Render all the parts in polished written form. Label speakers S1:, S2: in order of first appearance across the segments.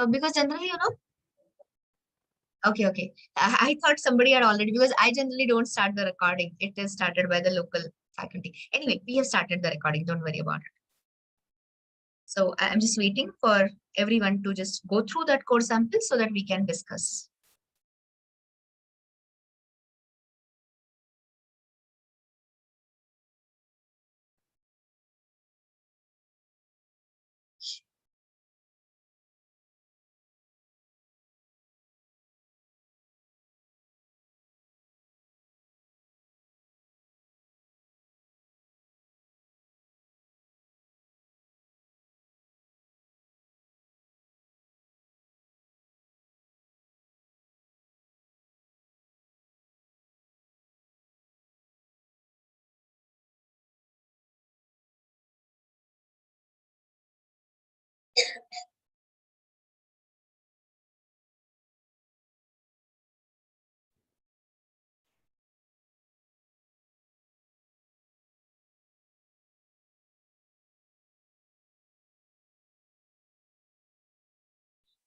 S1: because generally, okay. I thought somebody had already, because I generally don't start the recording. It is started by the local faculty. Anyway, we have started the recording. Don't worry about it. So I'm just waiting for everyone to just go through that core sample so that we can discuss.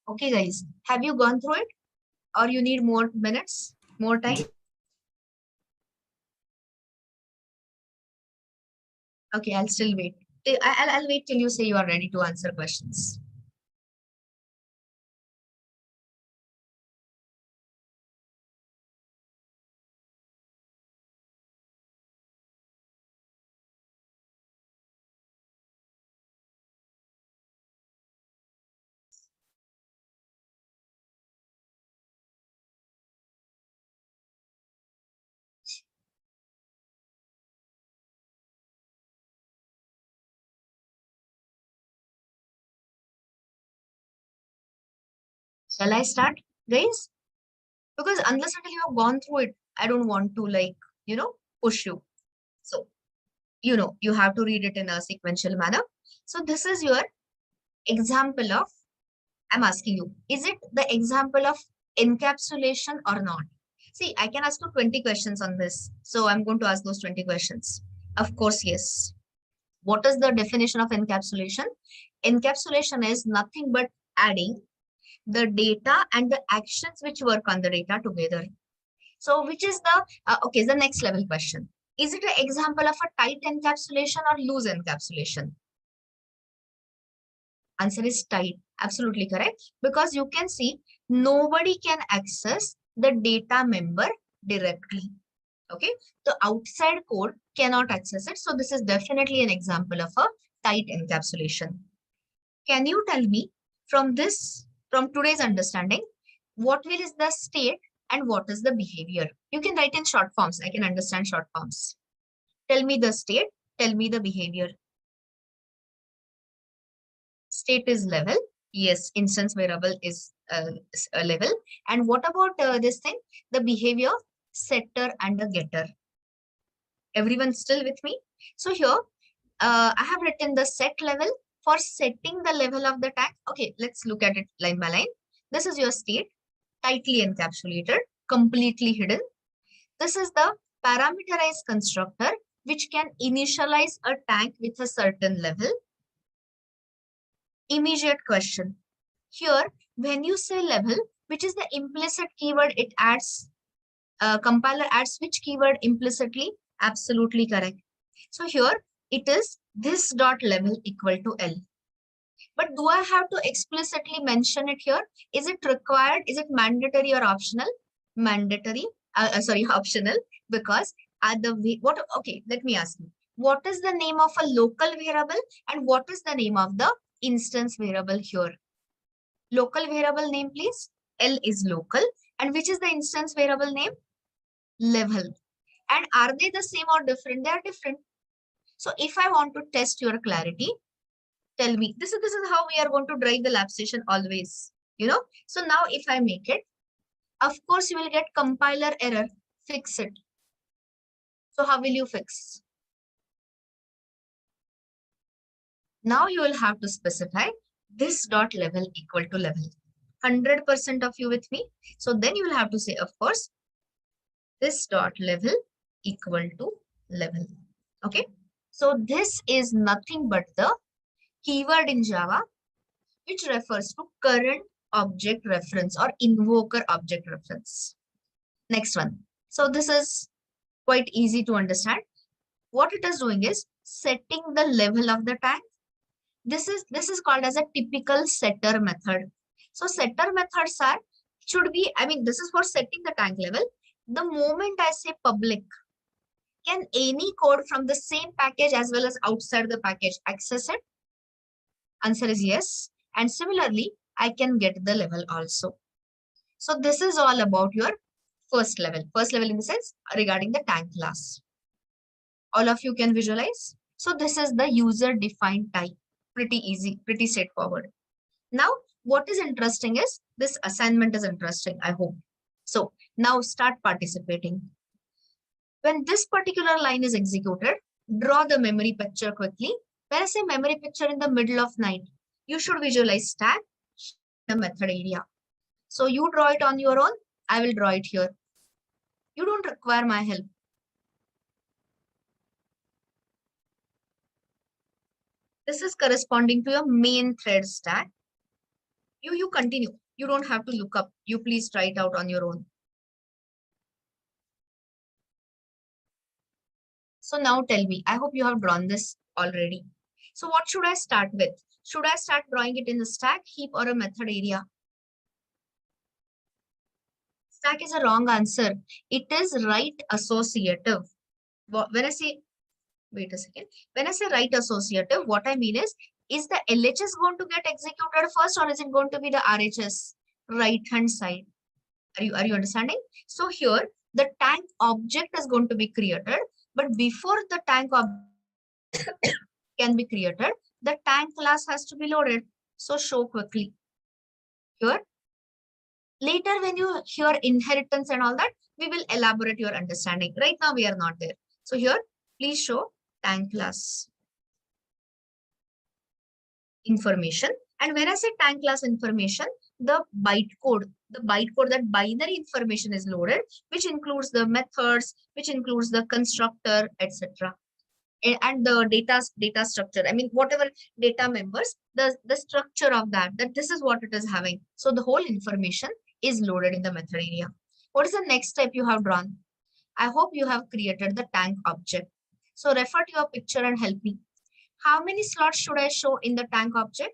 S1: Okay, guys, have you gone through it, or you need more minutes, more time? Okay, I'll still wait. I'll wait till you say you are ready to answer questions. Shall I start, guys? Because unless until you have gone through it, I don't want to push you. So, you have to read it in a sequential manner. So this is your example of, I'm asking you, is it the example of encapsulation or not? See, I can ask you 20 questions on this. So I'm going to ask those 20 questions. Of course, yes. What is the definition of encapsulation? Encapsulation is nothing but adding the data and the actions which work on the data together. So which is the next level question. Is it an example of a tight encapsulation or loose encapsulation? Answer is tight. Absolutely correct. Because you can see nobody can access the data member directly. Okay. The outside code cannot access it. So this is definitely an example of a tight encapsulation. Can you tell me from today's understanding, what is the state and what is the behavior? You can write in short forms. I can understand short forms. Tell me the state, tell me the behavior. State is level. Yes, instance variable is a level. And what about this thing? The behavior, setter and the getter. Everyone still with me? So here, I have written the set level for setting the level of the tag. Okay, let's look at it line by line. This is your state, tightly encapsulated, completely hidden. This is the parameterized constructor, which can initialize a tag with a certain level. Immediate question. Here, when you say level, which is the implicit keyword it adds, compiler adds which keyword implicitly? Absolutely correct. So here it is this dot level equal to L. But do I have to explicitly mention it here? Is it required? Is it mandatory or optional? Mandatory. Optional, because okay, let me ask you. What is the name of a local variable and what is the name of the instance variable here? Local variable name, please. L is local. And which is the instance variable name? Level. And are they the same or different? They are different. So if I want to test your clarity, tell me. This is how we are going to drive the lab session always. So now if I make it, of course you will get compiler error. Fix it. So how will you fix? Now you will have to specify this dot level equal to level. 100% of you with me. So then you will have to say, of course, this dot level equal to level. Okay. So this is nothing but the keyword in Java, which refers to current object reference or invoker object reference. Next one. So this is quite easy to understand. What it is doing is setting the level of the tank. This is called as a typical setter method. So setter methods are should be, I mean, this is for setting the tank level. The moment I say public, can any code from the same package as well as outside the package access it? Answer is yes. And similarly, I can get the level also. So this is all about your first level. First level in the sense regarding the tank class. All of you can visualize. So this is the user defined type. Pretty easy, pretty straightforward. Now, what is interesting is this assignment is interesting, I hope. So now start participating. When this particular line is executed, draw the memory picture quickly. When I say memory picture in the middle of night, you should visualize stack, the method area. So you draw it on your own. I will draw it here. You don't require my help. This is corresponding to your main thread stack. You continue. You don't have to look up. You please try it out on your own. So now tell me, I hope you have drawn this already. So what should I start with? Should I start drawing it in a stack, heap, or a method area? Stack is a wrong answer. It is right associative. When I say, wait a second. When I say right associative, what I mean is the LHS going to get executed first or is it going to be the RHS? Right hand side. Are you understanding? So here, the tank object is going to be created, but before the tank object can be created, the tank class has to be loaded. So show quickly. Here, later when you hear inheritance and all that, we will elaborate your understanding. Right now we are not there. So here, please show tank class information. And when I say tank class information, the bytecode, that binary information is loaded, which includes the methods, which includes the constructor, etc. And the data structure. I mean, whatever data members, the structure of that this is what it is having. So the whole information is loaded in the method area. What is the next step you have drawn? I hope you have created the tank object. So refer to your picture and help me. How many slots should I show in the tank object?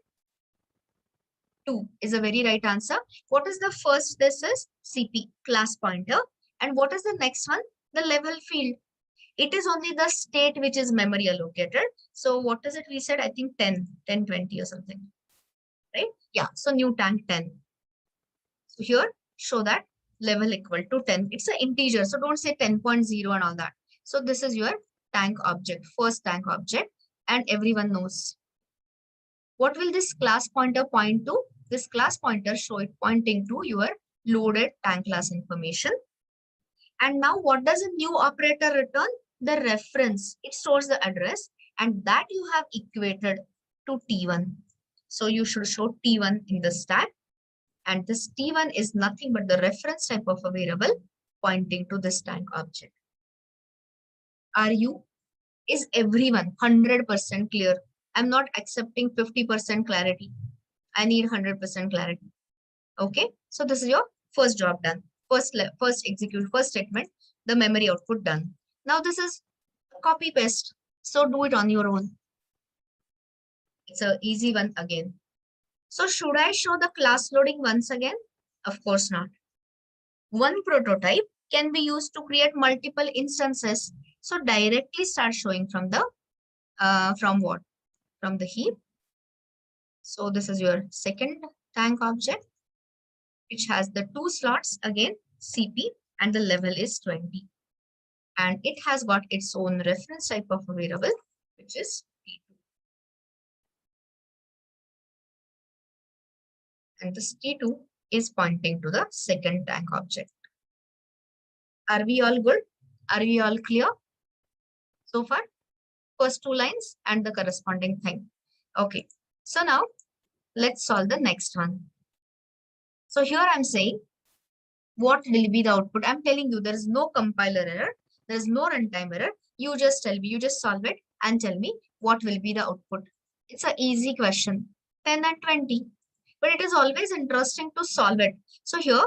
S1: 2 is a very right answer. What is the first? This is CP, class pointer. And what is the next one? The level field. It is only the state which is memory allocated. So what is it? We said, I think 10, 20 or something, right? Yeah, so new tank 10. So here, show that level equal to 10. It's an integer, so don't say 10.0 and all that. So this is your tank object, first tank object, and everyone knows. What will this class pointer point to? This class pointer show it pointing to your loaded tank class information. And now what does a new operator return? The reference. It stores the address and that you have equated to T1. So you should show T1 in the stack. And this T1 is nothing but the reference type of a variable pointing to this tank object. Is everyone 100% clear? I'm not accepting 50% clarity. I need 100% clarity. Okay. So this is your first job done. First statement, the memory output done. Now this is copy paste. So do it on your own. It's an easy one again. So should I show the class loading once again? Of course not. One prototype can be used to create multiple instances. So directly start showing from the from what? From the heap. So this is your second tank object, which has the 2 slots again, CP, and the level is 20. And it has got its own reference type of a variable, which is T2. And this T2 is pointing to the second tank object. Are we all good? Are we all clear so far? First 2 lines and the corresponding thing. Okay. So now let's solve the next one. So here I'm saying, what will be the output? I'm telling you, there is no compiler error. There is no runtime error. You just tell me, you just solve it and tell me what will be the output. It's an easy question. 10 and 20. but it is always interesting to solve it. So here,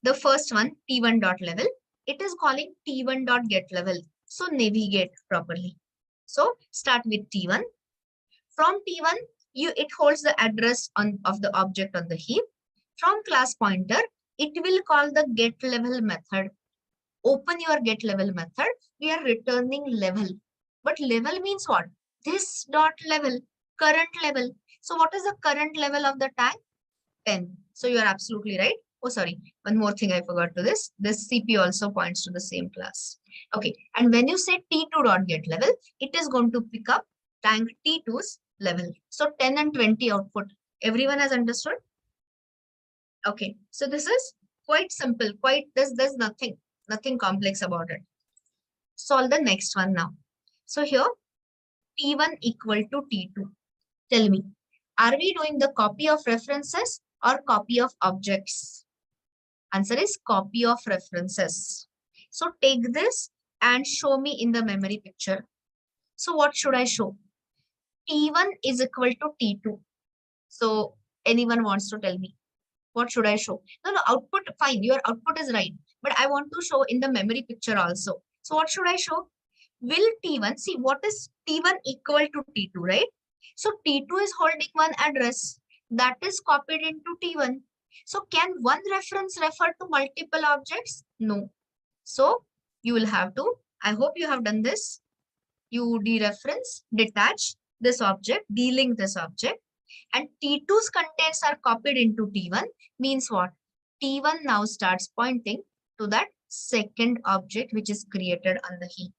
S1: the first one, T1 dot level, it is calling T1 dot get level. So navigate properly. So start with T1. From T1, it holds the address of the object on the heap. From class pointer, it will call the get level method. Open your get level method. We are returning level. But level means what? This dot level, current level. So what is the current level of the tag? 10. So you are absolutely right. Oh, sorry. One more thing I forgot to this. This CP also points to the same class. Okay. And when you say T2 dot get level, it is going to pick up tank T2's level. So 10 and 20 output. Everyone has understood? Okay. So this is quite simple. There's nothing complex about it. Solve the next one now. So here, T1 equal to T2. Tell me, are we doing the copy of references or copy of objects? Answer is copy of references. So take this and show me in the memory picture. So what should I show? T1 is equal to T2. So anyone wants to tell me? What should I show? No, output, fine. Your output is right. But I want to show in the memory picture also. So what should I show? Will T1, see what is T1 equal to T2, right? So T2 is holding one address that is copied into T1. So can one reference refer to multiple objects? No. So you will have to, I hope you have done this. You dereference, detach this object, delink this object, and T2's contents are copied into T1 means what? T1 now starts pointing to that second object which is created on the heap.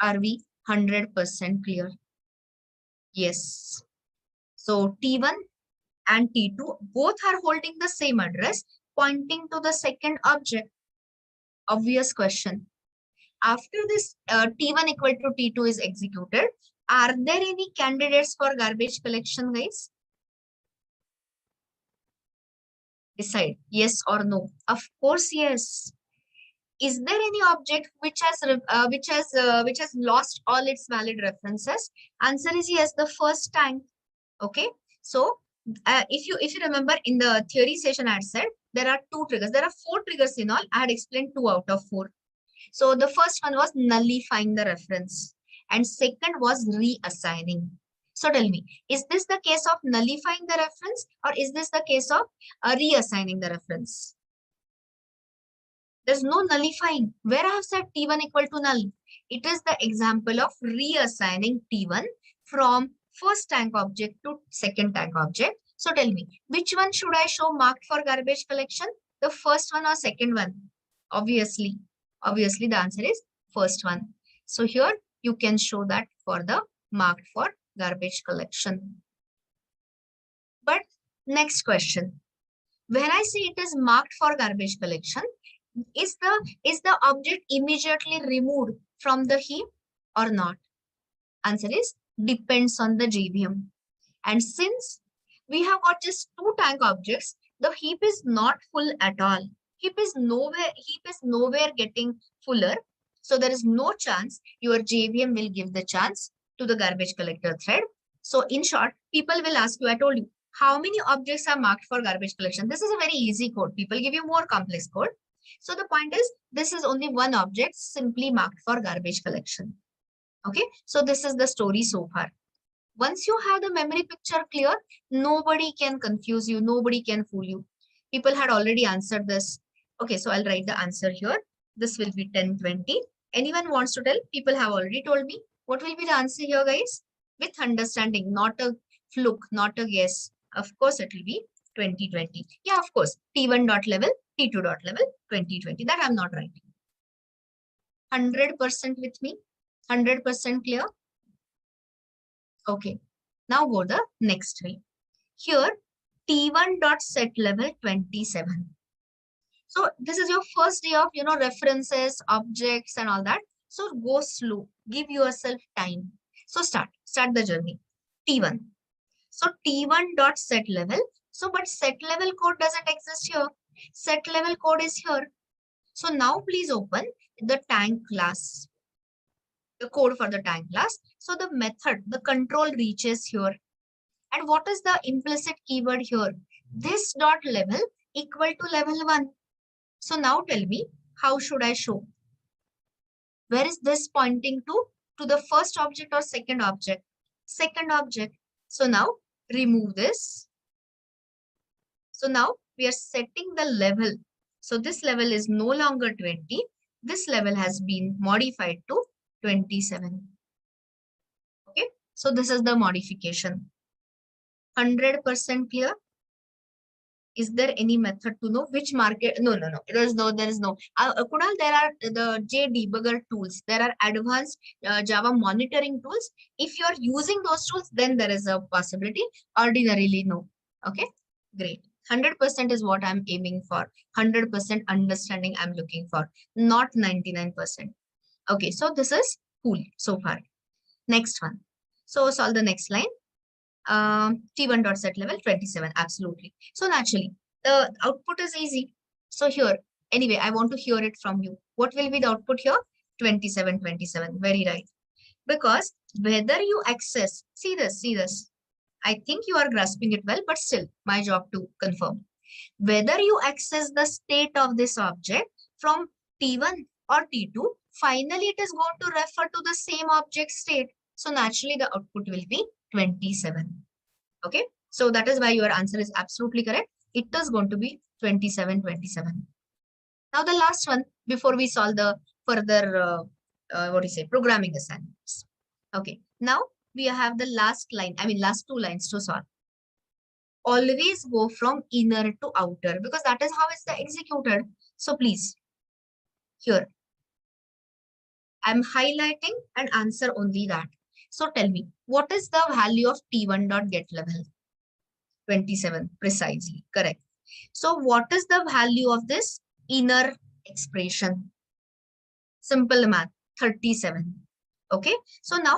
S1: Are we 100% clear? Yes. So T1 and T2 both are holding the same address pointing to the second object. Obvious question. After this T1 equal to T2 is executed, are there any candidates for garbage collection, guys? Decide yes or no. Of course, yes. Is there any object which has lost all its valid references? Answer is yes, the first tank. Okay. So if you remember in the theory session I had said there are 2 triggers. There are 4 triggers in all. I had explained 2 out of 4. So the first one was nullifying the reference and second was reassigning. So tell me, is this the case of nullifying the reference or is this the case of reassigning the reference? There's no nullifying. Where I have said T1 equal to null. It is the example of reassigning T1 from first tank object to second tank object. So tell me, which one should I show marked for garbage collection? The first one or second one? Obviously the answer is first one. So here you can show that for the marked for garbage collection. But next question. When I say it is marked for garbage collection, is the object immediately removed from the heap or not? Answer is depends on the JVM. And since we have got just 2 tank objects, the heap is not full at all. Heap is nowhere getting fuller. So there is no chance your JVM will give the chance to the garbage collector thread. So in short, people will ask you, I told you, how many objects are marked for garbage collection? This is a very easy code. People give you more complex code. So the point is, this is only one object simply marked for garbage collection. Okay, so this is the story so far. Once you have the memory picture clear, nobody can confuse you, nobody can fool you. People had already answered this. Okay, so I'll write the answer here. This will be 1020. Anyone wants to tell? People have already told me. What will be the answer here, guys? With understanding, not a fluke, not a guess. Of course, it will be 2020. Yeah, of course. T1 dot level, T2 dot level, 2020. That I'm not writing. 100% with me? 100% clear? Okay. Now go the next way. Here, T1 dot set level 27. So this is your first day of, references, objects and all that. So go slow. Give yourself time. So start the journey. T1. So T1 dot set level. So but set level code doesn't exist here. Set level code is here. So now please open the tank class. The code for the tank class. So the method, the control reaches here. And what is the implicit keyword here? This dot level equal to level 1. So now tell me, how should I show? Where is this pointing to? To the first object or second object? Second object. So now remove this. So now we are setting the level. So this level is no longer 20. This level has been modified to 27. Okay. So this is the modification. 100% clear? Is there any method to know which market? No. There is no. Kunal, there are the JDebugger tools. There are advanced Java monitoring tools. If you are using those tools, then there is a possibility. Ordinarily, no. Okay, great. 100% is what I'm aiming for. 100% understanding I'm looking for, not 99%. Okay, so this is cool so far. Next one. So solve the next line. T1 dot set level 27. Absolutely. So naturally, the output is easy. So here, anyway, I want to hear it from you. What will be the output here? 27, 27. Very right. Because whether you access, see this. I think you are grasping it well, but still, my job to confirm. Whether you access the state of this object from T1 or T2, finally it is going to refer to the same object state. So naturally, the output will be 27. Okay, so that is why your answer is absolutely correct. It is going to be 27, 27. Now the last one before we solve the further programming assignments. Okay, now we have the last line, last two lines to solve. Always go from inner to outer because that is how it's executed. So please, here I'm highlighting and answer only that. So tell me, what is the value of T1 dot get level? 27, precisely, correct. So what is the value of this inner expression? Simple math, 37. Okay, so now,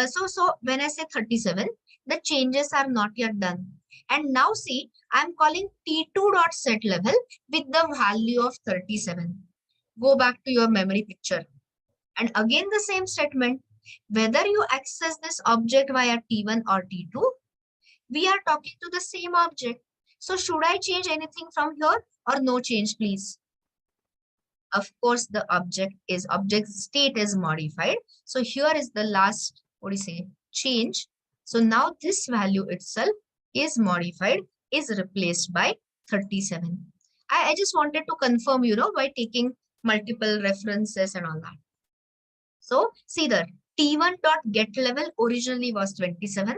S1: so when I say 37, the changes are not yet done. And now see, I'm calling T2 dot set level with the value of 37. Go back to your memory picture. And again, the same statement, whether you access this object via T1 or T2, we are talking to the same object. So should I change anything from here or no change, please? Of course, the object state is modified. So here is the last, change. So now this value itself is modified, is replaced by 37. I just wanted to confirm, by taking multiple references and all that. So see that T1 dot get level originally was 27.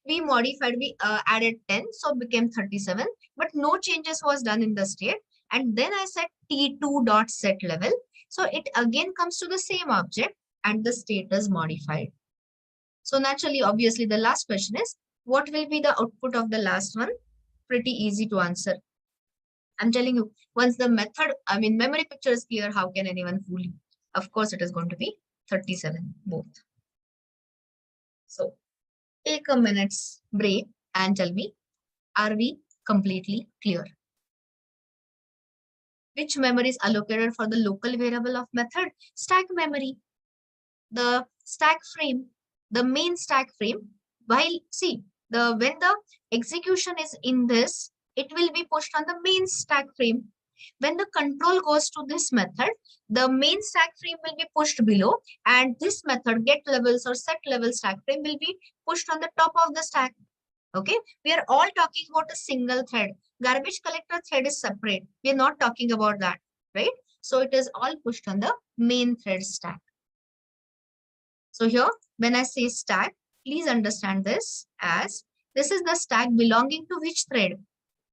S1: We modified, we added 10, so became 37, but no changes was done in the state. And then I said T2 dot set level. So it again comes to the same object and the state is modified. So naturally, obviously, the last question is, what will be the output of the last one? Pretty easy to answer. I'm telling you, once the method, memory picture is clear, how can anyone fool you? Of course, it is going to be 37, both. So take a minute's break and tell me, are we completely clear? Which memory is allocated for the local variable of method? Stack memory. The stack frame, the main stack frame. While see, when the execution is in this, it will be pushed on the main stack frame. When the control goes to this method, the main stack frame will be pushed below, and this method get levels or set level stack frame will be pushed on the top of the stack. Okay, we are all talking about a single thread. Garbage collector thread is separate. We are not talking about that, right? So it is all pushed on the main thread stack. So here, when I say stack, please understand this as this is the stack belonging to which thread?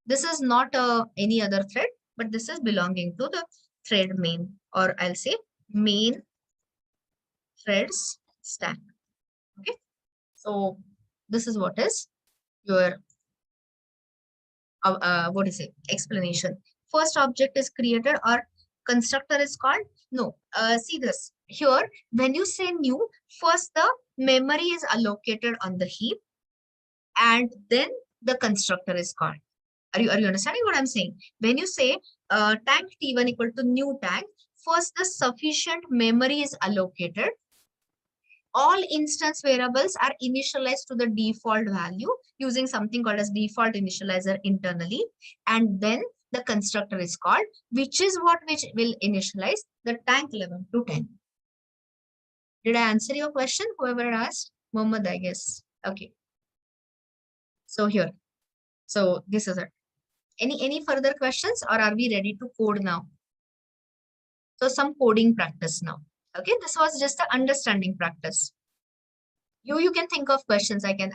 S1: This is not any other thread, but this is belonging to the thread main, or I'll say main threads stack. Okay, so this is what is your explanation. First object is created or constructor is called? No, see this here. When you say new, first the memory is allocated on the heap and then the constructor is called. Are you understanding what I'm saying? When you say tank T1 equal to new tank, first the sufficient memory is allocated all instance variables are initialized to the default value using something called as default initializer internally. And then the constructor is called, which will initialize the tank 11 to 10. Did I answer your question? Whoever asked? Mohammed, I guess. Okay. So here. So this is it. Any further questions, or are we ready to code now? So some coding practice now. Okay, this was just the understanding practice. You can think of questions. I can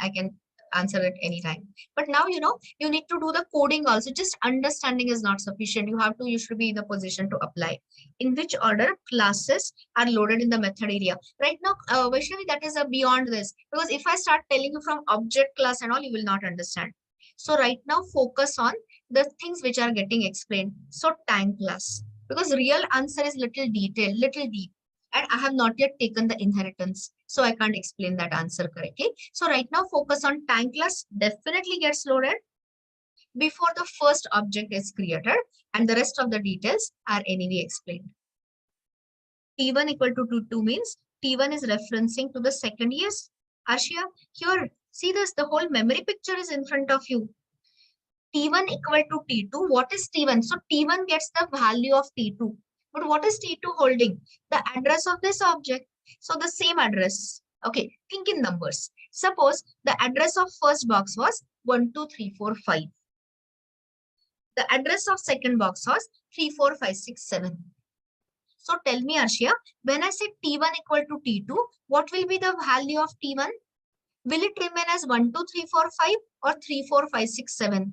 S1: answer it anytime. But now you need to do the coding also. Just understanding is not sufficient. You should be in the position to apply. In which order classes are loaded in the method area? Right now, Vaishnavi, that is beyond this, because if I start telling you from object class and all, you will not understand. So right now, focus on the things which are getting explained. So tank class, because real answer is little detailed, little deep. And I have not yet taken the inheritance, so I can't explain that answer correctly. So right now, focus on tank class definitely gets loaded before the first object is created, and the rest of the details are anyway explained. T1 equal to 2 means T1 is referencing to the second. Yes, Arshia, here, see this, the whole memory picture is in front of you. T1 equal to T2. What is T1? So T1 gets the value of T2. But what is T2 holding? The address of this object. So the same address. Okay, think in numbers. Suppose the address of first box was 1, 2, 3, 4, 5. The address of second box was 3, 4, 5, 6, 7. So tell me, Arshia, when I say T1 equal to T2, what will be the value of T1? Will it remain as 1, 2, 3, 4, 5 or 3, 4, 5, 6, 7?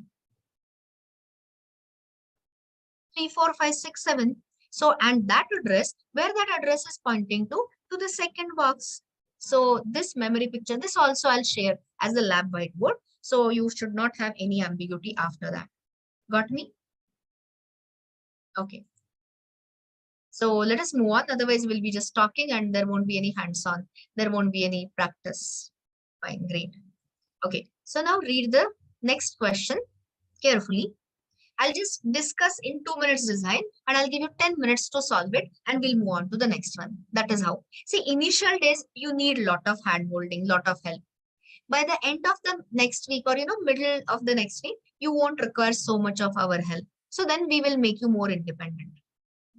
S1: 3, 4, 5, 6, 7. So, and that address, where that address is pointing to the second box. So this memory picture, this also I'll share as the lab whiteboard. So you should not have any ambiguity after that. Got me? Okay. So let us move on. Otherwise, we'll be just talking and there won't be any hands-on. There won't be any practice. Fine, great. Okay. So now read the next question carefully. I'll just discuss in 2 minutes design and I'll give you 10 minutes to solve it and we'll move on to the next one. That is how. See, initial days, you need lot of hand holding, lot of help. By the end of the next week or, middle of the next week, you won't require so much of our help. So then we will make you more independent.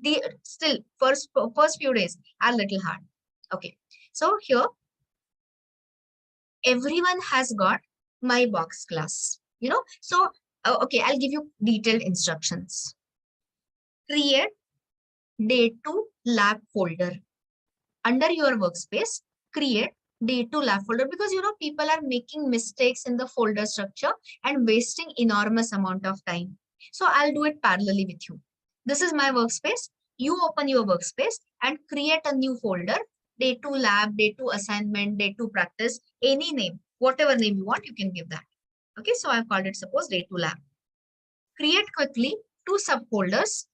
S1: The still first few days are a little hard. Okay. So here, everyone has got my box class, so okay, I'll give you detailed instructions. Create day 2 lab folder. Under your workspace, create day 2 lab folder, because people are making mistakes in the folder structure and wasting enormous amount of time. So I'll do it parallelly with you. This is my workspace. You open your workspace and create a new folder. Day 2 lab, day 2 assignment, day 2 practice, any name, whatever name you want, you can give that. Okay, so I've called it, suppose, day 2 lab. Create quickly 2 subfolders,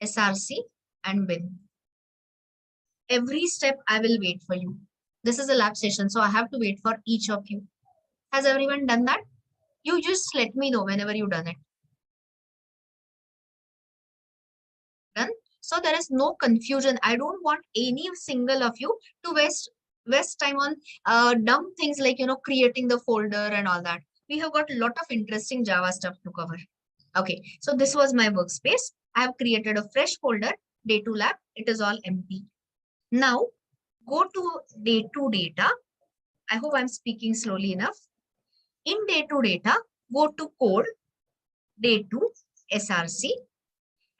S1: SRC and bin. Every step I will wait for you. This is a lab session, so I have to wait for each of you. Has everyone done that? You just let me know whenever you've done it. Done? So there is no confusion. I don't want any single of you to waste time on dumb things like, creating the folder and all that. We have got a lot of interesting Java stuff to cover. Okay, so this was my workspace. I have created a fresh folder, day 2 lab. It is all empty. Now, go to day 2 data. I hope I'm speaking slowly enough. In day 2 data, go to code, day 2, SRC,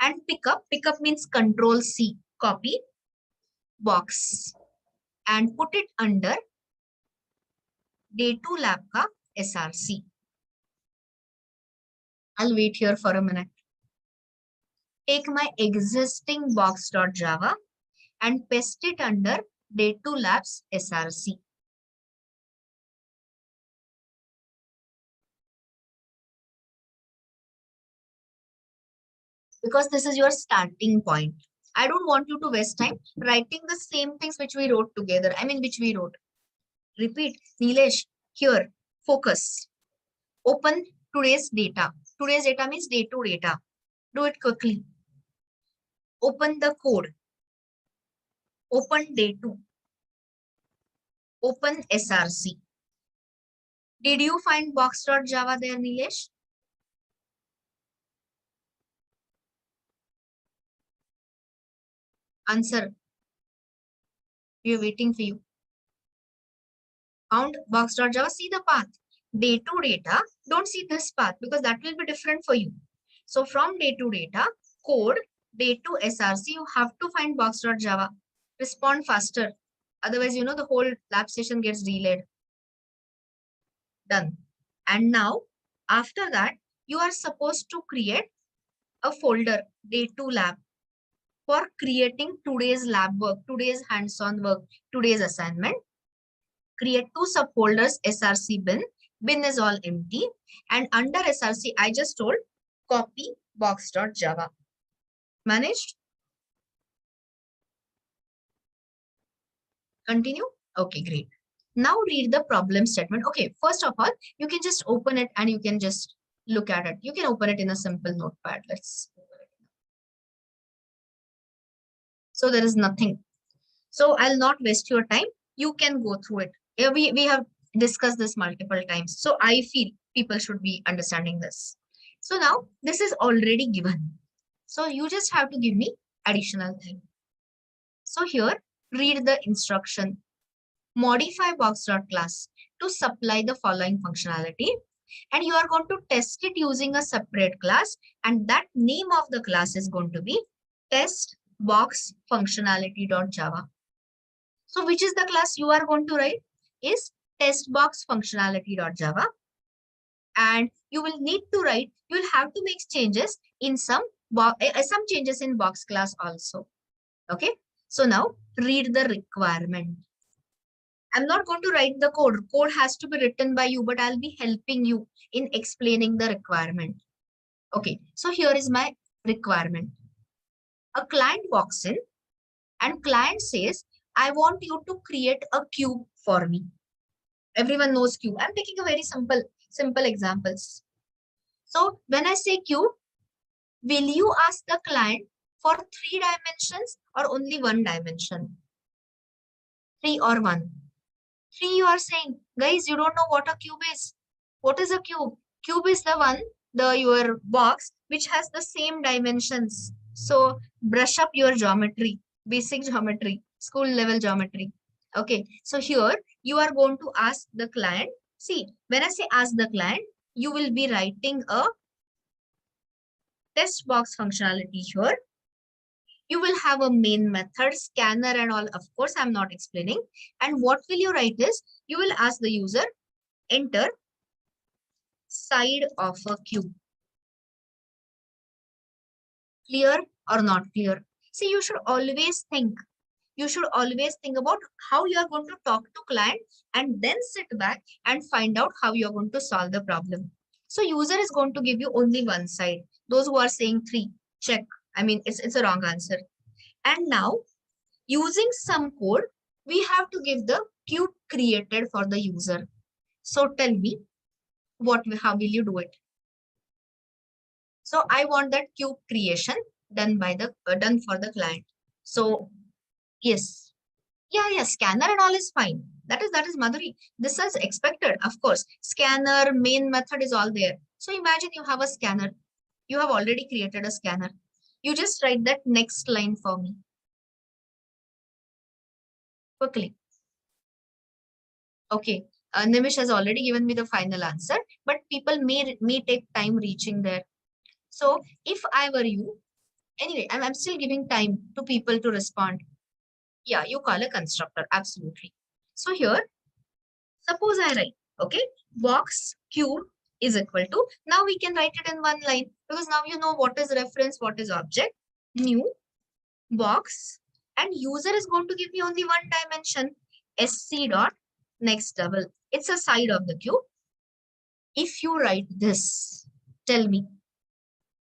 S1: and pick up. Pick up means Control C, copy, box, and put it under day 2 lab ka SRC. I'll wait here for a minute. Take my existing box.java and paste it under day 2 labs SRC. Because this is your starting point. I don't want you to waste time writing the same things which we wrote together. Which we wrote. Repeat. Nilesh, here, focus. Open today's data. Today's data means day 2 data. Do it quickly. Open the code. Open day 2. Open SRC. Did you find box.java there, Nilesh? Answer. We are waiting for you. Found box.java. See the path. Day 2 data. Don't see this path because that will be different for you. So from day 2 data, code, day 2 SRC, you have to find box.java. Respond faster. Otherwise, the whole lab session gets delayed. Done. And now, after that, you are supposed to create a folder, day 2 lab, for creating today's lab work, today's hands-on work, today's assignment. Create 2 subfolders, SRC bin. Bin is all empty. And under SRC, I just told copy box.java. Managed? Continue? Okay, great. Now read the problem statement. Okay, first of all, you can just open it and you can just look at it. You can open it in a simple notepad. So there is nothing. So I'll not waste your time. You can go through it. Yeah, we have discussed this multiple times. So I feel people should be understanding this. So now this is already given. So you just have to give me additional thing. So here, read the instruction. Modify box.class to supply the following functionality. And you are going to test it using a separate class. And that name of the class is going to be test box functionality.java. So which is the class you are going to write is testbox functionality.java. And you will need to write, you will have to make changes in some changes in box class also. Okay. So now read the requirement. I'm not going to write the code. Code has to be written by you, but I'll be helping you in explaining the requirement. Okay. So here is my requirement. A client walks in and client says, I want you to create a cube for me. Everyone knows cube. I'm taking a very simple examples. So when I say cube, will you ask the client for 3 dimensions or only 1 dimension? 3 or 1? 3 you are saying, guys, you don't know what a cube is. What is a cube? Cube is the one, your box, which has the same dimensions. So brush up your geometry, basic geometry, school level geometry. Okay, so here you are going to ask the client. See, when I say ask the client, you will be writing a test box functionality here. You will have a main method, scanner and all. Of course, I'm not explaining. And what will you write is, you will ask the user, enter side of a cube. Clear or not clear? See, you should always think. You should always think about how you are going to talk to client and then sit back and find out how you are going to solve the problem. So user is going to give you only one side. Those who are saying 3, check. I mean, it's a wrong answer. And now, using some code, we have to give the cube created for the user. So tell me, how will you do it? So I want that cube creation done by the done for the client. So yes, yeah, scanner and all is fine. That is Madhuri. This is expected, of course. Scanner, main method is all there. So imagine you have a scanner. You have already created a scanner. You just write that next line for me. Quickly. Okay. Nimish has already given me the final answer, but people may take time reaching there. So if I were you, anyway, I'm still giving time to people to respond. Yeah, you call a constructor. Absolutely. So here, suppose I write, okay, box cube is equal to, now we can write it in one line because now you know what is reference, what is object, new box, and user is going to give me only 1 dimension, sc dot next double. It's a side of the cube. If you write this, tell me,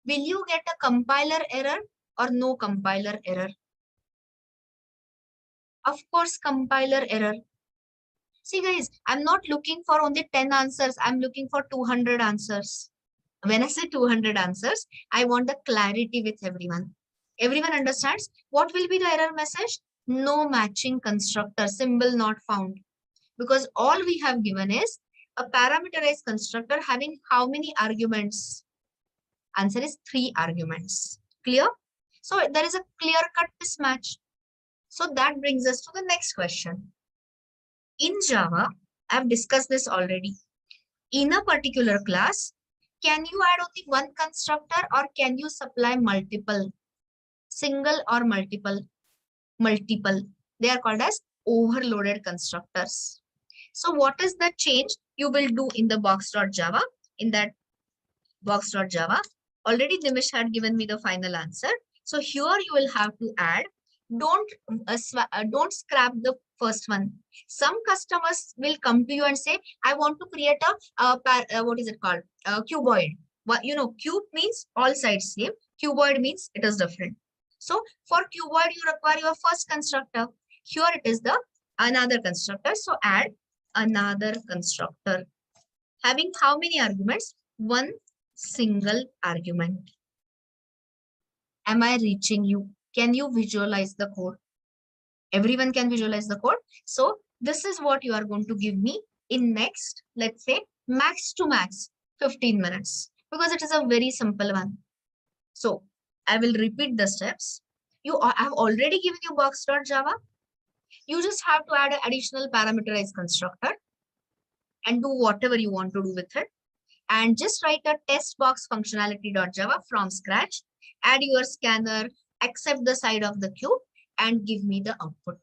S1: will you get a compiler error or no compiler error? Of course, compiler error. See guys, I'm not looking for only 10 answers. I'm looking for 200 answers. When I say 200 answers, I want the clarity with everyone. Everyone understands what will be the error message? No matching constructor, symbol not found. Because all we have given is a parameterized constructor having how many arguments? Answer is 3 arguments. Clear? So there is a clear-cut mismatch. So that brings us to the next question. In Java, I've discussed this already. In a particular class, can you add only one constructor or can you supply multiple? Single or multiple? Multiple. They are called as overloaded constructors. So what is the change you will do in the box.java? In that box.java, already Nimish had given me the final answer. So here you will have to add, don't scrap the first one. Some customers will come to you and say, I want to create what is it called? Cuboid. What, cube means all sides same. Cuboid means it is different. So for cuboid, you require your first constructor. Here it is the another constructor. So add another constructor. Having how many arguments? One single argument. Am I reaching you? Can you visualize the code? Everyone can visualize the code. So this is what you are going to give me in next, let's say max to max 15 minutes, because it is a very simple one. So I will repeat the steps. I have already given you box.java. You just have to add an additional parameterized constructor and do whatever you want to do with it. And just write a test box functionality.java from scratch, add your scanner, accept the side of the cube, and give me the output.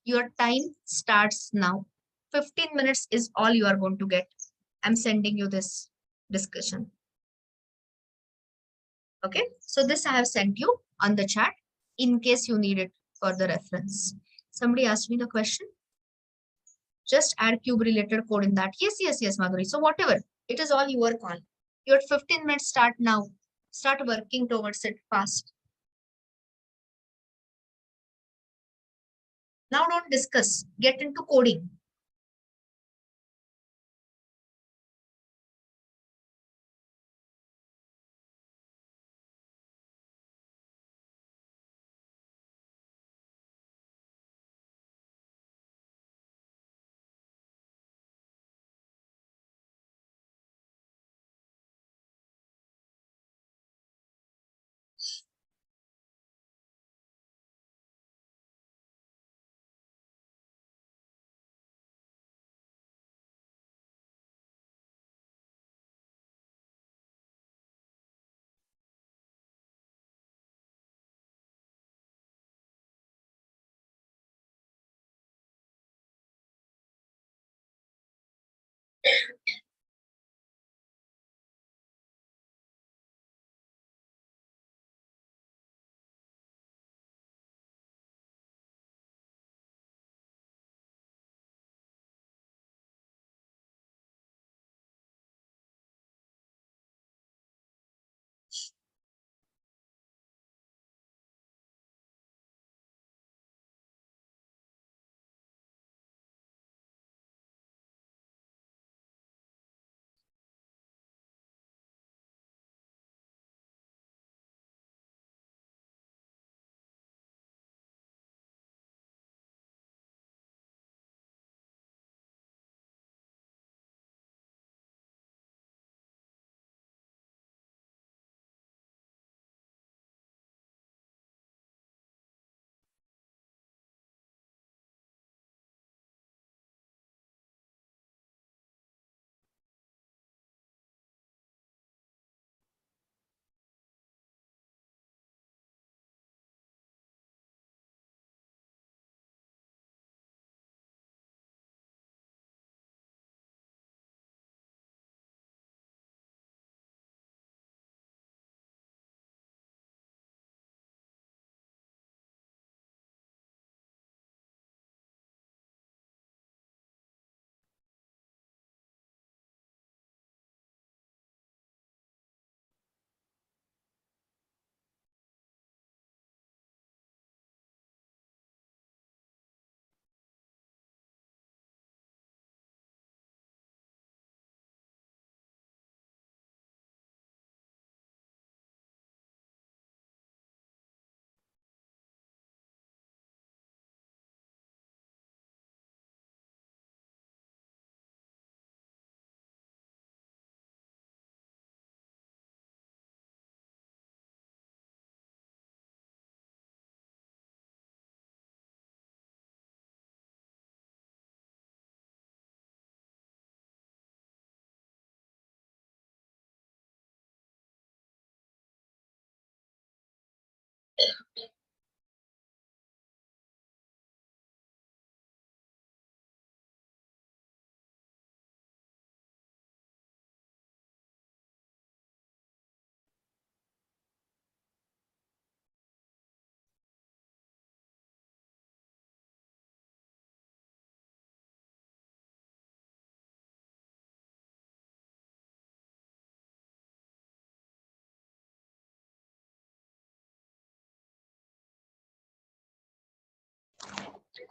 S1: Your time starts now. 15 minutes is all you are going to get. I'm sending you this discussion. Okay, so this I have sent you on the chat in case you need it for the reference. Somebody asked me the question. Just add cube related code in that. Yes, Madhuri. So whatever, it is all your call. Your 15 minutes start now. Start working towards it fast. Now don't discuss. Get into coding.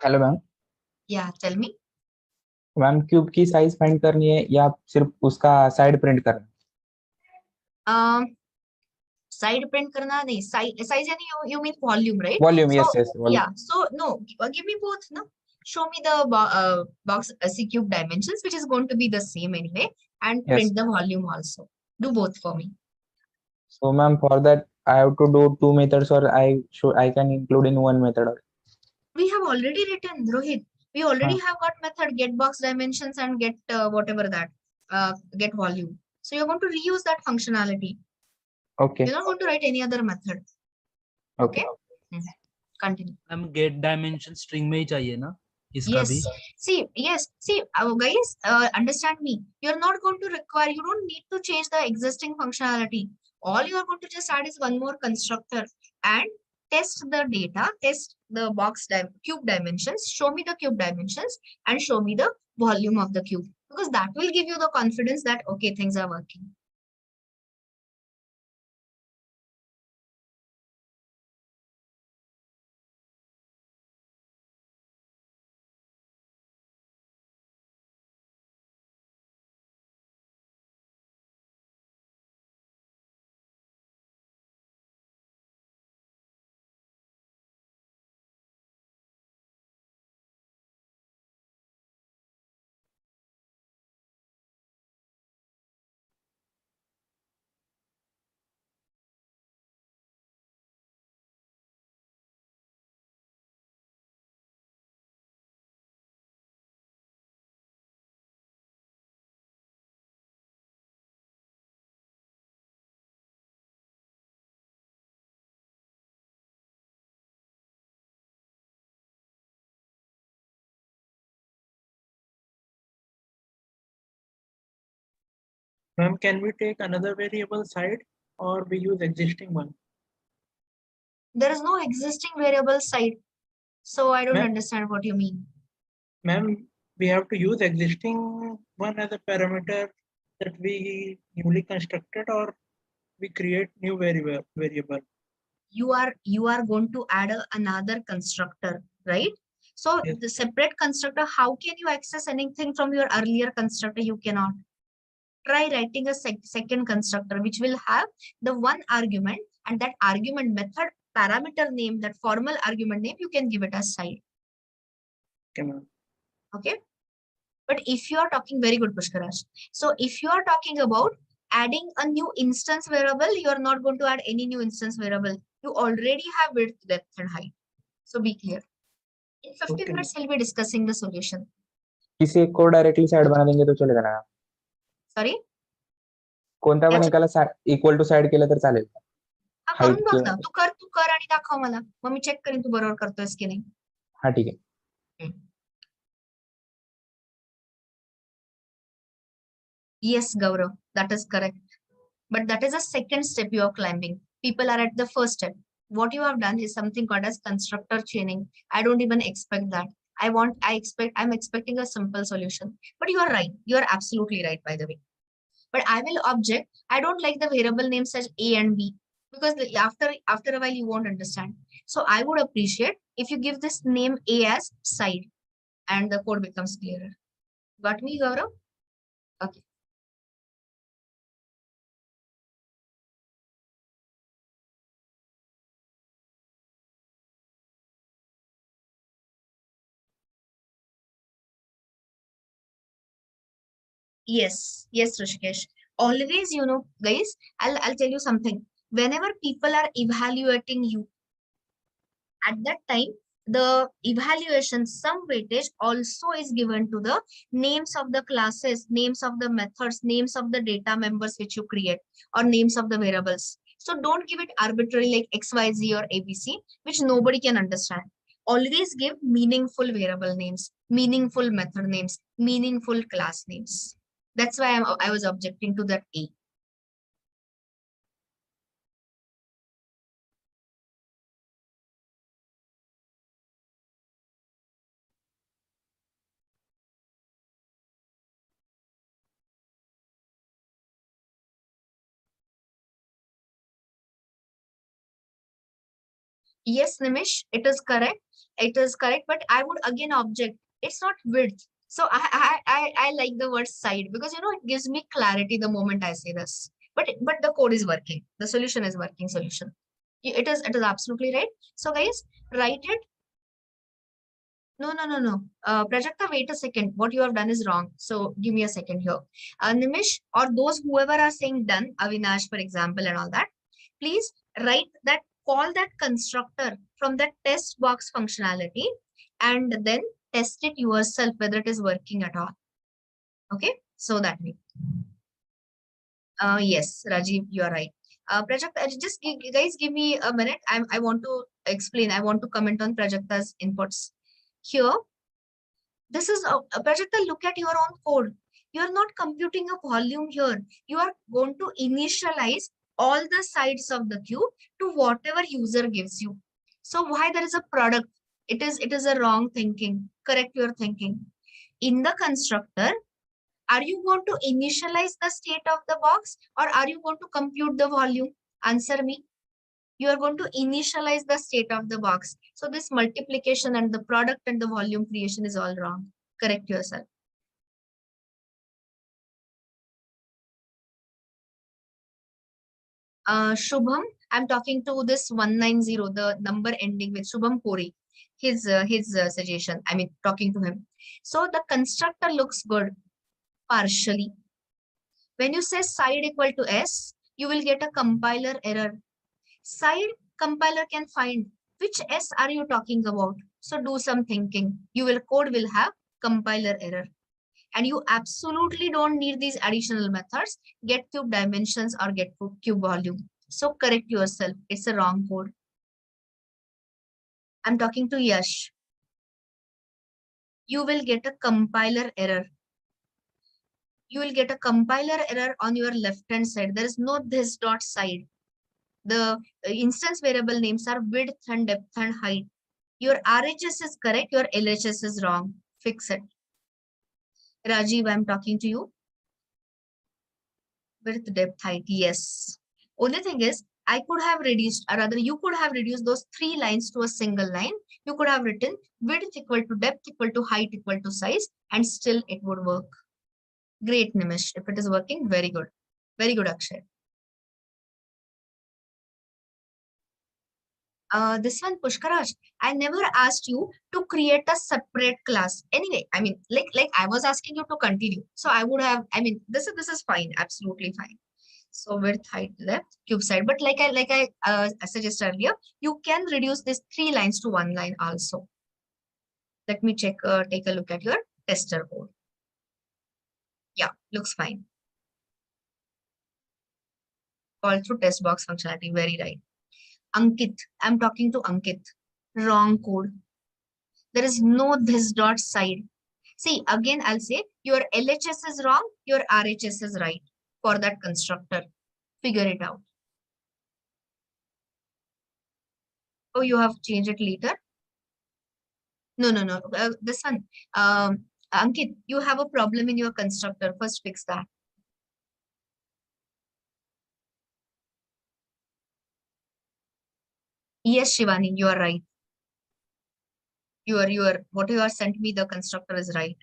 S2: Hello ma'am.
S1: Yeah, tell me.
S2: Ma'am cube की size find करनी है या सिर्फ उसका side print करना
S1: Side print karna nahi, size yani you mean volume, right?
S2: Volume?
S1: So
S2: yes yes
S1: yeah, so no, give me both, no? Show me the box C cube dimensions, which is going to be the same anyway, and
S2: yes.
S1: print the volume also. Do both for me.
S2: So ma'am, for that I have to do two methods, or I can include in one method? Or
S1: We have already written, Rohit. We already have got method get box dimensions and get whatever that get volume. So you're going to reuse that functionality.
S2: okay,
S1: You're not going to write any other method.
S2: okay.
S1: Continue.
S3: हम gate dimension string में ही चाहिए ना इसका भी?
S1: See, guys, understand me. You're not going to require, you don't need to change the existing functionality. All you are going to just add is one more constructor and test the data, test the cube dimensions, show me the cube dimensions and show me the volume of the cube. Because that will give you the confidence that, okay, things are working.
S4: Ma'am, can we take another variable side or we use existing one?
S1: There is no existing variable side. So I don't
S4: Ma'am,
S1: understand what you mean.
S4: Ma'am, we have to use existing one as a parameter that we newly constructed, or we create new variable.
S1: You are going to add another constructor, right? So
S4: Yes.
S1: the separate constructor, how can you access anything from your earlier constructor? You cannot. Try writing a second constructor which will have the one argument, and that argument method parameter name, that formal argument name, you can give it as side.
S4: Okay, ma'am.
S1: Okay. But if you are talking, very good, Pushkaraj. So if you are talking about adding a new instance variable, you are not going to add any new instance variable. You already have width, depth, and height. So be clear. In 15
S4: Okay.
S1: minutes, we'll be discussing the solution.
S2: किसी एक को directly side बना देंगे तो चलेगा ना?
S1: Sorry?
S2: कोणता पण एकाला इक्वल टू साइड केलं तर चालेल?
S1: हा करून बघ ना, तू कर आणि दाखव मला, मग मी चेक करीन तू बरोबर करतोयस की नाही.
S2: हा ठीक आहे.
S1: Yes, Gaurav, that is correct. But that is a second step you are climbing. People are at the first step. What you have done is something called as constructor chaining. I don't even expect that. I'm expecting a simple solution. But you are right. You are absolutely right, by the way. But I will object. I don't like the variable names such A and B, because after a while you won't understand. So I would appreciate if you give this name A as side and the code becomes clearer. Got me, Gaurav? Okay. Yes, Rishikesh. Always, guys, I'll tell you something. Whenever people are evaluating you, at that time, the evaluation, some weightage also is given to the names of the classes, names of the methods, names of the data members which you create, or names of the variables. So don't give it arbitrary like XYZ or ABC, which nobody can understand. Always give meaningful variable names, meaningful method names, meaningful class names. That's why I was objecting to that A. Yes, Nimish, it is correct. It is correct, but I would again object. It's not width. So I like the word side because it gives me clarity the moment I say this. But the code is working. The solution is working solution. It is absolutely right. So guys, write it. No. Prajakta, wait a second. What you have done is wrong. So give me a second here. Nimish or those whoever are saying done, Avinash, for example, and all that, please write that, call that constructor from the test box functionality and then test it yourself whether it is working at all. Okay, so that way. Yes, Rajiv, you are right. Prajakta, just guys, give me a minute. I want to explain. I want to comment on Prajakta's inputs. Here, this is a Prajakta, look at your own code. You are not computing a volume here. You are going to initialize all the sides of the cube to whatever user gives you. So why there is a product? It is a wrong thinking. Correct your thinking. In the constructor, are you going to initialize the state of the box or are you going to compute the volume? Answer me. You are going to initialize the state of the box. So this multiplication and the product and the volume creation is all wrong. Correct yourself. Shubham, I'm talking to this 190, the number ending with Shubham Kori. His suggestion, I mean, talking to him. So the constructor looks good partially. When you say side equal to S, you will get a compiler error. Side compiler can find which S are you talking about. So do some thinking. Code will have compiler error. And you absolutely don't need these additional methods. Get cube dimensions or get cube volume. So correct yourself. It's a wrong code. I'm talking to Yash. You will get a compiler error. You will get a compiler error on your left hand side. There is no this dot side. The instance variable names are width and depth and height. Your RHS is correct. Your LHS is wrong. Fix it. Rajiv, I'm talking to you. Width, depth, height. Yes. Only thing is, I could have reduced, or rather you could have reduced those 3 lines to a single line. You could have written width equal to depth equal to height equal to size, and still it would work. Great, Nimish. If it is working, very good. Very good, Akshay. This one, Pushkaraj, I never asked you to create a separate class. Anyway, I mean, like I was asking you to continue. So I would have, I mean, this is fine, absolutely fine. So width, height, depth, cube side. But like I suggested earlier, you can reduce these 3 lines to 1 line also. Let me check, take a look at your tester code. Yeah, looks fine. Call through test box functionality, very right. Ankit, I'm talking to Ankit. Wrong code. There is no this dot side. See, again, I'll say your LHS is wrong, your RHS is right for that constructor. Figure it out. Oh, you have changed it later? No. This one. Ankit, you have a problem in your constructor. First fix that. Yes, Shivani, you are right. What you are sent me, the constructor is right.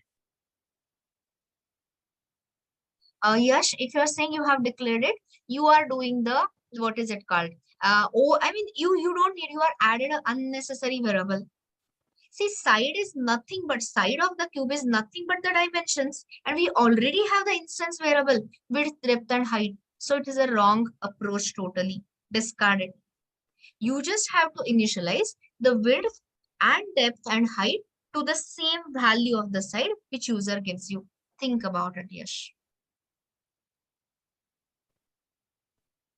S1: Yash, if you are saying you have declared it, you are doing the, what is it called? I mean, you don't need, you are added an unnecessary variable. See, side is nothing but side of the cube is nothing but the dimensions. And we already have the instance variable width, depth, and height. So it is a wrong approach totally. Discard it. You just have to initialize the width and depth and height to the same value of the side which user gives you. Think about it, Yash.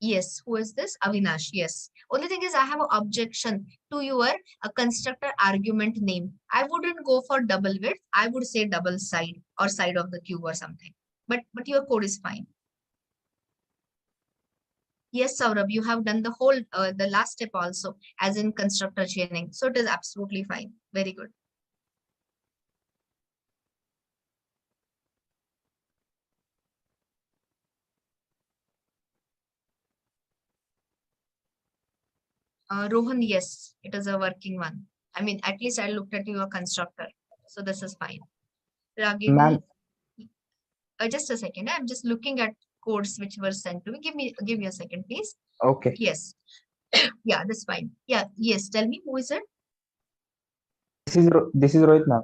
S1: Yes, who is this? Avinash. Yes. Only thing is I have an objection to your constructor argument name. I wouldn't go for double width. I would say double side or side of the cube or something. But your code is fine. Yes, Saurabh, you have done the whole, the last step also, as in constructor chaining. So it is absolutely fine. Very good. Rohan, yes, it is a working one. I mean, at least I looked at your constructor. So this is fine. Ragini,
S2: Ma'am,
S1: just a second. I'm just looking at codes which were sent to me. Give me a second, please.
S2: okay.
S1: Yes. Yeah, that's fine. Yeah, yes. Tell me, who is it?
S2: this is Rohit ma'am.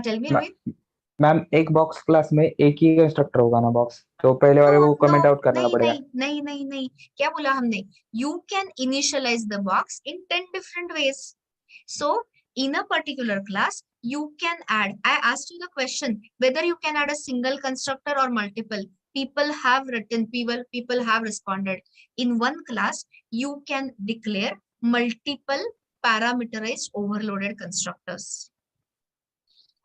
S1: Tell me,
S2: Ma-
S1: Rohit.
S2: Ma'am एक box class में एक ही constructor होगा ना box, तो पहले वाले
S1: No,
S2: को comment
S1: no,
S2: out करना
S1: नहीं,
S2: पड़ेगा.
S1: नहीं, नहीं, नहीं, नहीं. क्या बोला हमने? You can initialize the box in 10 different ways. So, in a particular class, you can add. I asked you the question whether you can add a single constructor or multiple. People have written, people have responded. In one class, you can declare multiple parameterized overloaded constructors.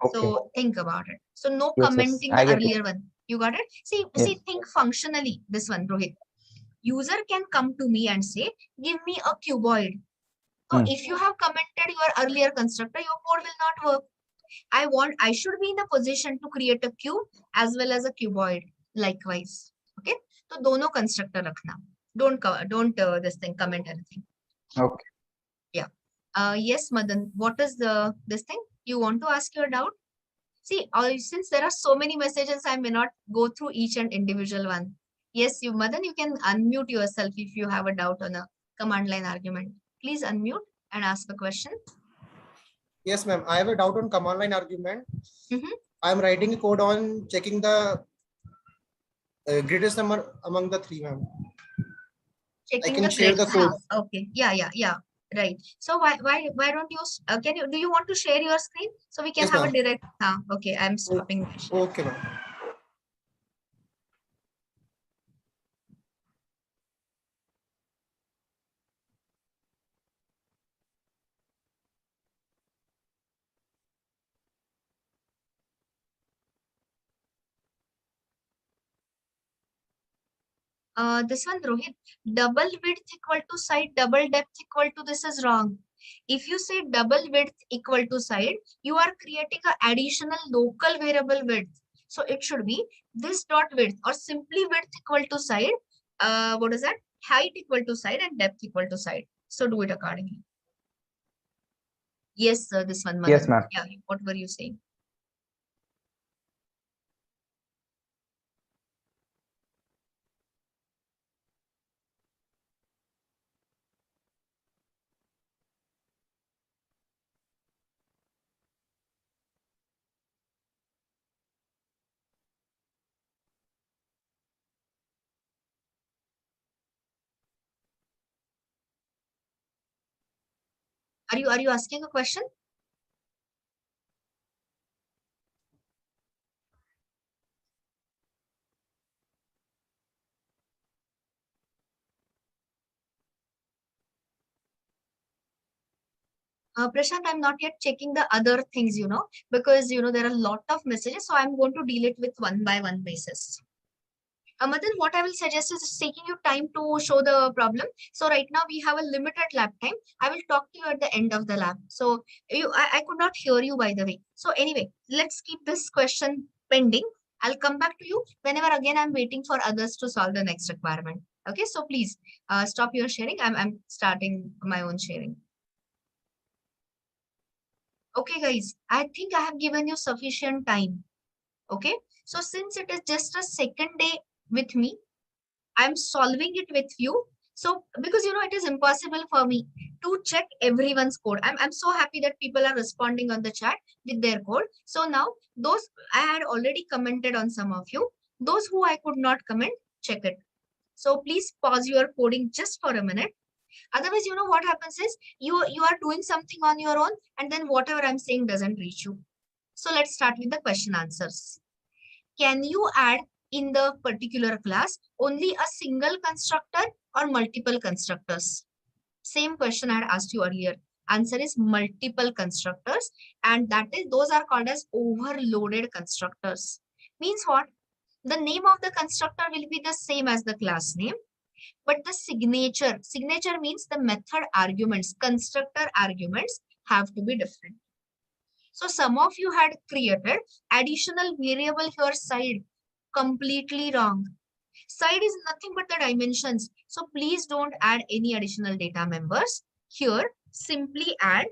S2: Okay.
S1: So think about it. So no
S2: Yes,
S1: commenting
S2: I
S1: the
S2: get it.
S1: earlier one. You got it? See,
S2: Yes.
S1: think functionally, this one, Rohit. User can come to me and say, give me a cuboid. So if you have commented your earlier constructor, your code will not work. I should be in a position to create a cube as well as a cuboid likewise. Okay. So dono constructor rakhna. Don't this thing comment anything.
S2: Okay.
S1: Yeah. Yes, Madan, what is this thing? You want to ask your doubt? See, since there are so many messages, I may not go through each and individual one. Yes, Madan, you can unmute yourself if you have a doubt on a command line argument. Please unmute and ask a question.
S5: Yes, ma'am. I have a doubt on command line argument.
S1: Mhm.
S5: I am writing a code on checking the greatest number among the three, ma'am.
S1: Checking
S5: can
S1: the
S5: share the
S1: greatest.
S5: code.
S1: Okay. Yeah. Right. So why don't you do you want to share your screen so we can
S5: Yes,
S1: have a
S5: ma'am.
S1: direct? Okay. I'm stopping.
S5: Okay, ma'am.
S1: This one, Rohit, double width equal to side, double depth equal to, this is wrong. If you say double width equal to side, you are creating an additional local variable width. So it should be this dot width or simply width equal to side. What is that? Height equal to side and depth equal to side. So do it accordingly. Yes, sir, this one, Madan.
S2: Yes, ma'am.
S1: Yeah, what were you saying? Are you asking a question? Prashant, I'm not yet checking the other things, because, there are a lot of messages. So I'm going to deal it with one by one basis. Madan, what I will suggest is taking you time to show the problem. So right now we have a limited lab time. I will talk to you at the end of the lab. So I could not hear you, by the way. So anyway, let's keep this question pending. I'll come back to you whenever again I'm waiting for others to solve the next requirement. Okay, so please stop your sharing. I'm starting my own sharing. Okay, guys, I think I have given you sufficient time. Okay, so since it is just a second day with me, I'm solving it with you. So because it is impossible for me to check everyone's code. I'm so happy that people are responding on the chat with their code. So now those I had already commented on some of you. Those who I could not comment, check it. So please pause your coding just for a minute. Otherwise, what happens is you are doing something on your own and then whatever I'm saying doesn't reach you. So let's start with the question answers. Can you add in the particular class only a single constructor or multiple constructors? Same question I had asked you earlier. Answer is multiple constructors, and those are called as overloaded constructors. Means what? The name of the constructor will be the same as the class name, but the signature means the method arguments, constructor arguments have to be different. So some of you had created additional variable here side. Completely wrong. Side is nothing but the dimensions. So please don't add any additional data members. Here, simply add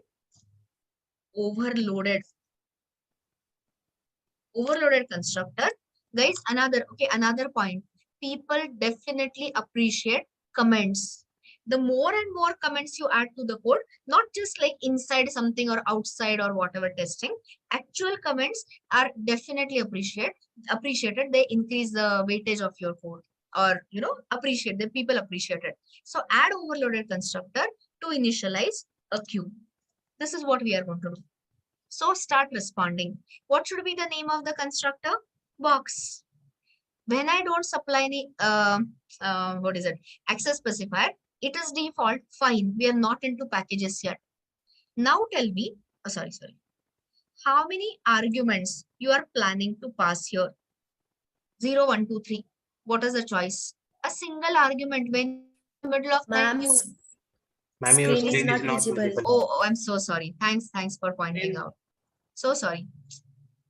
S1: overloaded constructor. Guys, another point. People definitely appreciate comments. The more and more comments you add to the code, not just like inside something or outside or whatever testing, actual comments are definitely appreciated. They increase the weightage of your code, or people appreciate it. So add overloaded constructor to initialize a queue. This is what we are going to do. So start responding. What should be the name of the constructor? Box. When I don't supply any access specifier, it is default. Fine. We are not into packages yet. Now tell me, how many arguments you are planning to pass here? 0, 1, 2, 3. What is the choice? A single argument when in the middle of my queue.
S6: Ma'am, your
S7: Screen is not visible.
S1: Oh, I'm so sorry. Thanks for pointing out. So sorry.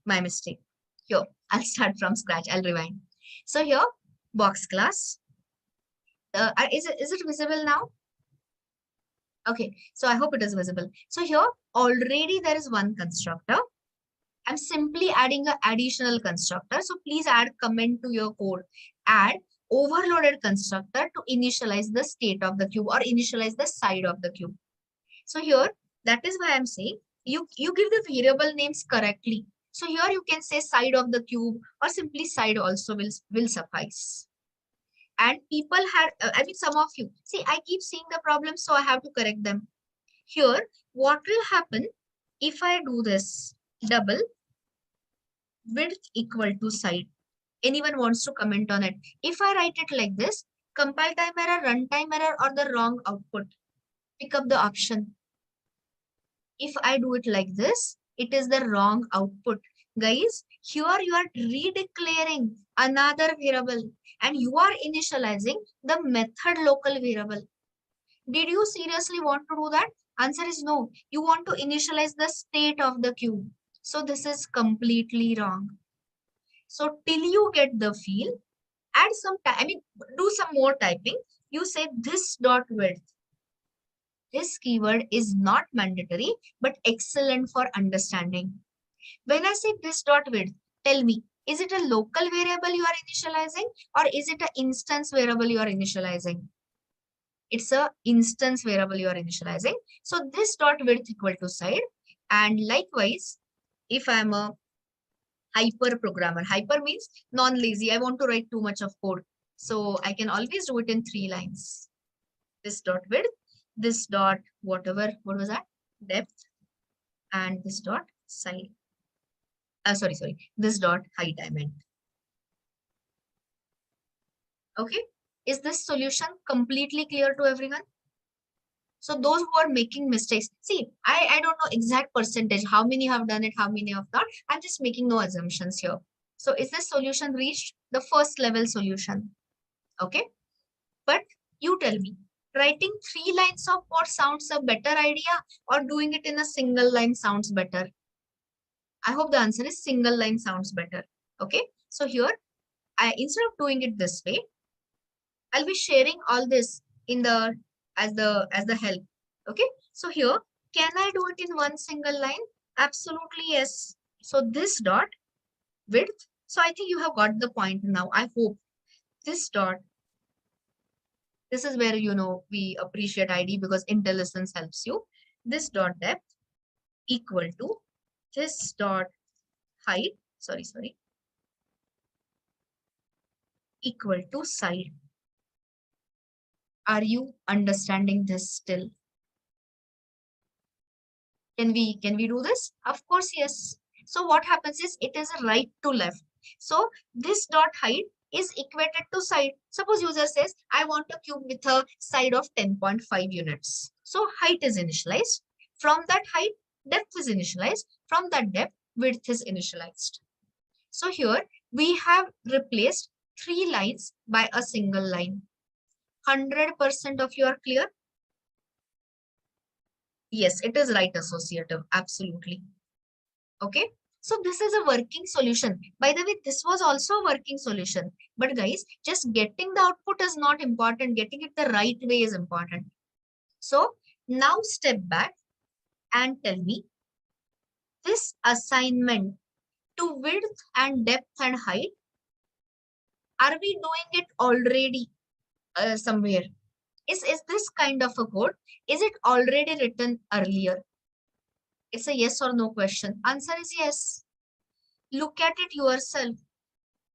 S1: My mistake. Here, I'll start from scratch. I'll rewind. So here, box class. Is it visible now? Okay, so I hope it is visible. So here, already there is one constructor. I'm simply adding an additional constructor. So please add comment to your code. Add overloaded constructor to initialize the state of the cube or initialize the side of the cube. So here, that is why I'm saying you give the variable names correctly. So here you can say side of the cube or simply side also will suffice. And people had, some of you, see, I keep seeing the problem, so I have to correct them. Here, what will happen if I do this? Double width equal to side. Anyone wants to comment on it? If I write it like this, compile time error, runtime error, or the wrong output, pick up the option. If I do it like this, it is the wrong output. Guys, here you are redeclaring another variable and you are initializing the method local variable. Did you seriously want to do that? Answer is no. You want to initialize the state of the cube. So this is completely wrong. So till you get the feel, add some time, do some more typing. You say this dot width. This keyword is not mandatory, but excellent for understanding. When I say this dot width, tell me, is it a local variable you are initializing or is it an instance variable you are initializing? It's an instance variable you are initializing. So this dot width equal to side. And likewise, if I'm a hyper programmer, hyper means non-lazy. I want to write too much of code. So I can always do it in 3 lines. This dot width, this dot whatever, what was that? Depth, and this dot side. This dot height I meant. Okay, is this solution completely clear to everyone? So those who are making mistakes, see, I don't know exact percentage, how many have done it, how many have not. I'm just making no assumptions here. So is this solution reached the first level solution? Okay, but you tell me, writing 3 lines of code sounds a better idea or doing it in a single line sounds better? I hope the answer is single line sounds better. Okay, so here, instead of doing it this way, I'll be sharing all this in the as the help. Okay, so here, can I do it in one single line? Absolutely yes. So this dot width. So I think you have got the point now. I hope this dot. This is where we appreciate ID because IntelliSense helps you. This dot depth equal to this dot height. Equal to side. Are you understanding this still? Can we do this? Of course, yes. So what happens is it is a right to left. So this dot height is equated to side. Suppose user says, I want a cube with a side of 10.5 units. So height is initialized. From that height, depth is initialized. From that depth, width is initialized. So here we have replaced 3 lines by a single line. 100% of you are clear? Yes, it is right associative. Absolutely. Okay. So this is a working solution. By the way, this was also a working solution. But guys, just getting the output is not important. Getting it the right way is important. So now step back and tell me this assignment to width and depth and height. Are we doing it already somewhere? Is this kind of a code? Is it already written earlier? It's a yes or no question. Answer is yes. Look at it yourself.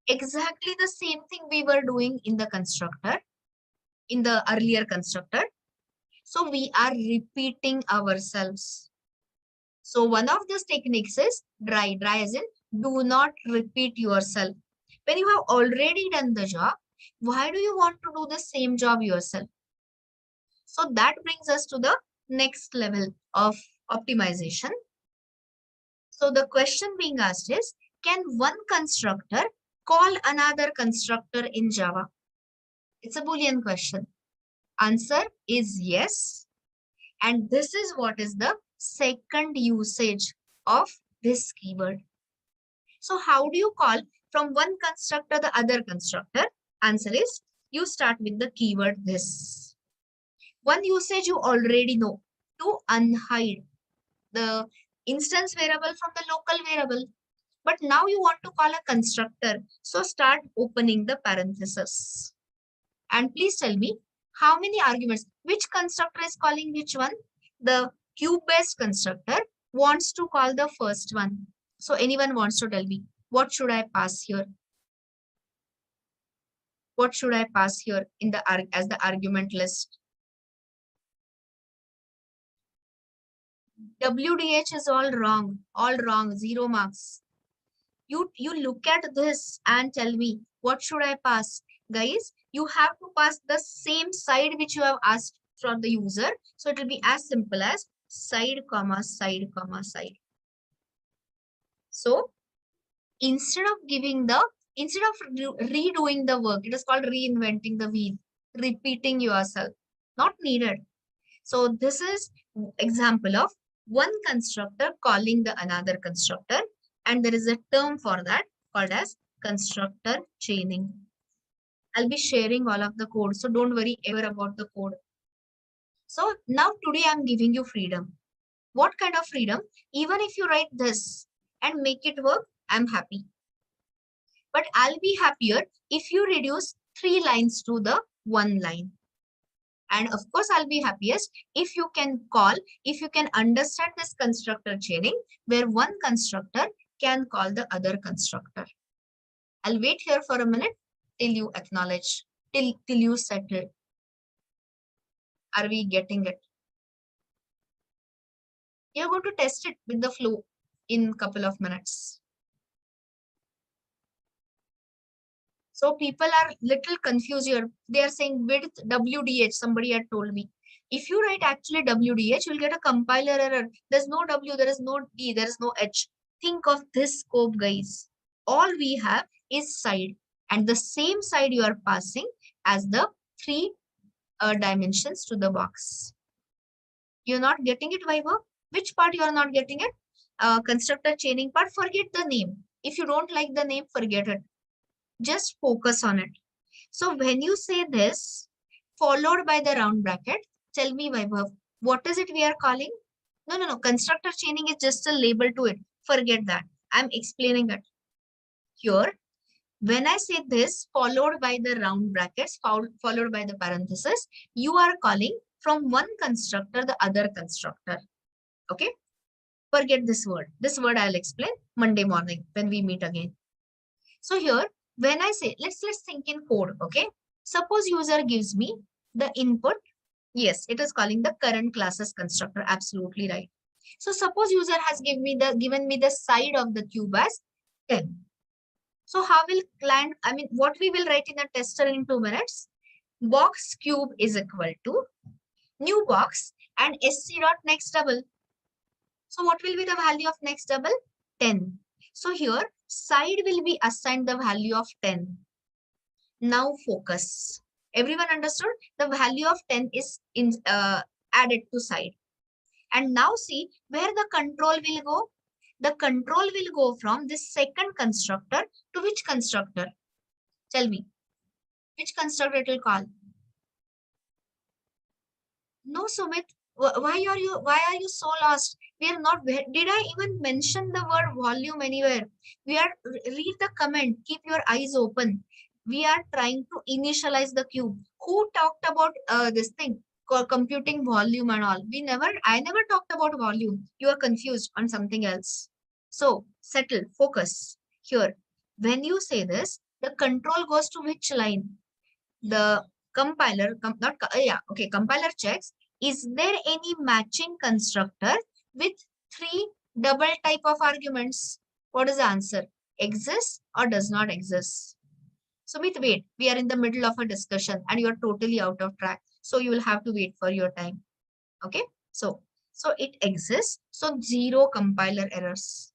S1: Exactly the same thing we were doing in the constructor, in the earlier constructor. So we are repeating ourselves. So one of these techniques is dry. Dry as in do not repeat yourself. When you have already done the job, why do you want to do the same job yourself? So that brings us to the next level of optimization. So the question being asked is, can one constructor call another constructor in Java? It's a Boolean question. Answer is yes. And this is what is the second usage of this keyword. So how do you call from one constructor the other constructor? Answer is you start with the keyword this. One usage you already know, to unhide the instance variable from the local variable. But now you want to call a constructor. So start opening the parenthesis. And please tell me how many arguments, which constructor is calling which one? The cube-based constructor wants to call the first one. So anyone wants to tell me, what should I pass here? What should I pass here in the as the argument list? WDH is all wrong, 0 marks. You look at this and tell me, what should I pass? Guys, you have to pass the same side which you have asked from the user. So it will be as simple as side, comma, side, comma, side. So instead of redoing the work, it is called reinventing the wheel, repeating yourself, not needed. So this is example of one constructor calling the another constructor, and there is a term for that called as constructor chaining. I'll be sharing all of the code, so don't worry ever about the code. So now today I'm giving you freedom. What kind of freedom? Even if you write this and make it work, I'm happy. But I'll be happier if you reduce 3 lines to the 1 line. And of course, I'll be happiest if you can understand this constructor chaining where one constructor can call the other constructor. I'll wait here for a minute till you acknowledge, till you settle. Are we getting it? You're going to test it with the flow in a couple of minutes. So people are little confused here. They are saying width WDH. Somebody had told me. If you write actually WDH, you'll get a compiler error. There's no W, there is no D, there is no H. Think of this scope, guys. All we have is side. And the same side you are passing as the 3 dimensions to the box. You're not getting it, Viva? Which part you are not getting it? Constructor chaining part, forget the name. If you don't like the name, forget it. Just focus on it. So when you say this, followed by the round bracket, tell me, Vaibhav, what is it we are calling? No. Constructor chaining is just a label to it. Forget that. I'm explaining it. Here, when I say this, followed by the round brackets, followed by the parenthesis, you are calling from one constructor, the other constructor. Okay? Forget this word. This word I'll explain Monday morning when we meet again. So here, when I say, let's think in code, okay? Suppose user gives me the input. Yes, it is calling the current classes constructor. Absolutely right. So suppose user has given me the side of the cube as 10. So how will client, I mean, what we will write in a tester in 2 minutes? Box cube is equal to new box and sc dot next double. So what will be the value of next double? 10. So here side will be assigned the value of 10. Now focus. Everyone understood? The value of 10 is added to side. And now see where the control will go. The control will go from this second constructor to which constructor? Tell me. Which constructor it will call? No, Sumit. Why are you so lost? We are not. Did I even mention the word volume anywhere? We are, read the comment. Keep your eyes open. We are trying to initialize the cube. Who talked about this thing? Computing volume and all. I never talked about volume. You are confused on something else. So settle, focus here. When you say this, the control goes to which line? The compiler, compiler checks, is there any matching constructor with 3 double type of arguments? What is the answer? Exists or does not exist? Sumit, wait, we are in the middle of a discussion and you are totally out of track. So you will have to wait for your time. Okay, so it exists. So 0 compiler errors.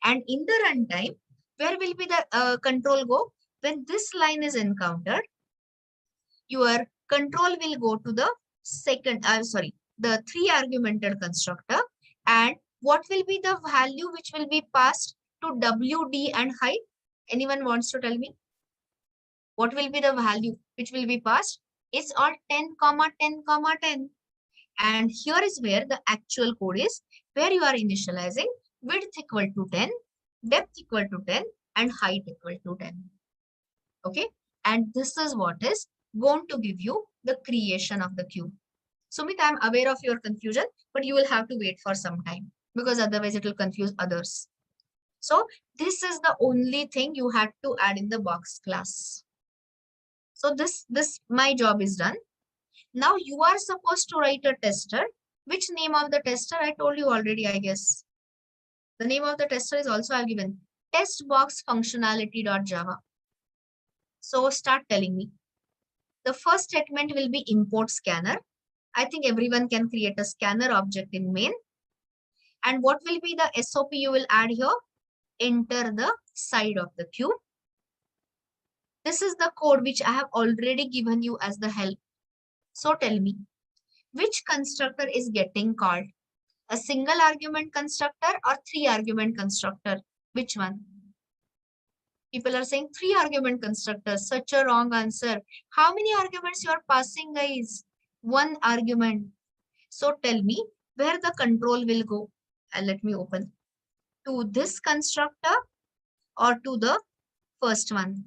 S1: And in the runtime, where will be the control go? When this line is encountered, your control will go to the the 3 argumented constructor. And what will be the value which will be passed to WD and height? Anyone wants to tell me? What will be the value which will be passed? It's all 10, 10, 10. And here is where the actual code is, where you are initializing width equal to 10, depth equal to 10, and height equal to 10. Okay. And this is what is going to give you the creation of the cube. Sumit, I'm aware of your confusion, but you will have to wait for some time because otherwise it will confuse others. So this is the only thing you had to add in the box class. So this my job is done. Now you are supposed to write a tester. Which name of the tester? I told you already, I guess. The name of the tester is also I've given. Testbox functionality.java. So start telling me. The first statement will be import scanner. I think everyone can create a scanner object in main. And what will be the SOP you will add here? Enter the side of the cube. This is the code which I have already given you as the help. So tell me, which constructor is getting called? A single argument constructor or 3 argument constructor? Which one? People are saying 3 argument constructors. Such a wrong answer. How many arguments you are passing, guys? 1 argument. So tell me where the control will go. And let me open. To this constructor or to the first one?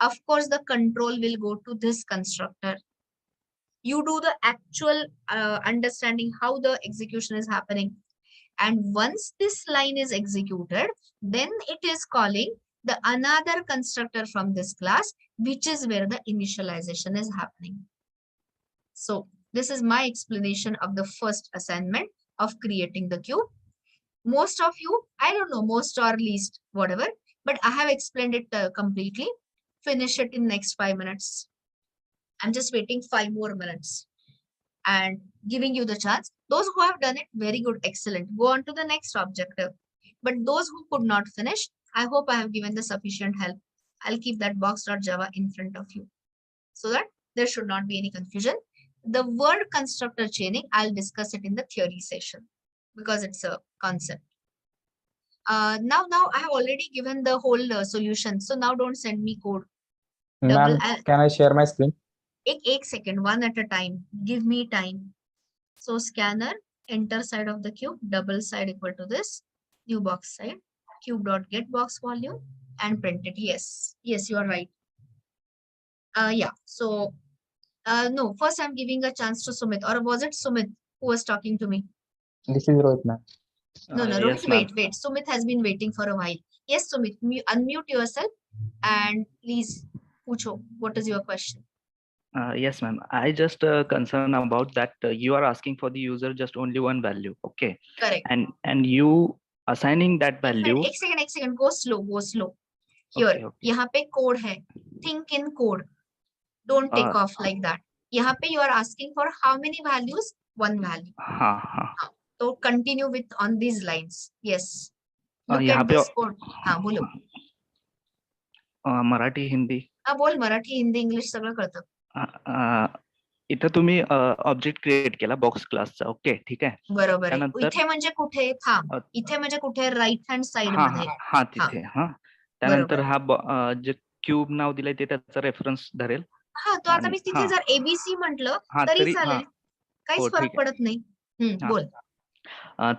S1: Of course, the control will go to this constructor. You do the actual understanding how the execution is happening. And once this line is executed, then it is calling the another constructor from this class, which is where the initialization is happening. So this is my explanation of the first assignment of creating the cube. Most of you, I don't know, most or least, whatever, but I have explained it completely. Finish it in next 5 minutes. I'm just waiting 5 more minutes and giving you the chance. Those who have done it, very good, excellent. Go on to the next objective. But those who could not finish, I hope I have given the sufficient help. I'll keep that box.java in front of you so that there should not be any confusion. The word constructor chaining, I'll discuss it in the theory session because it's a concept. Now I have already given the whole solution. So now don't send me code.
S2: Ma'am, can I share my screen?
S1: One second, one at a time. Give me time. So scanner, enter side of the cube, double side equal to this, new box side, cube.get box volume, and print it. Yes, you are right. Yeah, so no, first I'm giving a chance to Sumit, or was it Sumit who was talking to me?
S2: This is Rohit, ma'am.
S1: No,
S3: Yes,
S1: Rohit, wait. Sumit has been waiting for a while. Yes, Sumit, unmute yourself and please, Pucho, what is your question?
S6: Yes, ma'am. I just concerned about that you are asking for the user just only one value. Okay.
S1: Correct.
S6: And you assigning that value.
S1: One second. Go slow. Here
S6: Okay, okay.
S1: यहाँ पे code है, think in code, don't take off like that. यहाँ पे you are asking for how many values, one value.
S6: हाँ हाँ.
S1: तो continue with on these lines. Yes, look
S6: यहाँ
S1: at
S6: पे
S1: दिस कोड. हाँ बोलो.
S6: मराठी हिंदी.
S1: हा बोल, मराठी हिंदी इंग्लिश सगळं कळतं.
S6: इथं तुम्ही ऑब्जेक्ट क्रिएट केला बॉक्स क्लासचा. ओके, ठीक आहे.
S1: बरोबर आहे.
S6: त्यानंतर
S1: इथे म्हणजे कुठे, थांब, इथे म्हणजे कुठे, राईट हँड साइड
S6: हा
S1: मध्ये.
S6: हा हा तिथे. हा त्यानंतर
S1: बरोबर.
S6: हा जे क्यूब नाव दिलंय ते त्याचा रेफरन्स धरेल.
S1: हा, तो आता
S6: आणि
S1: मी तिथे जर एबीसी म्हटलं
S6: हा
S1: तरी
S6: तरी हा
S1: चालेल,
S6: हो
S1: काहीच
S6: ठीक
S1: फरक पडत नाही.
S6: हा.
S1: बोल.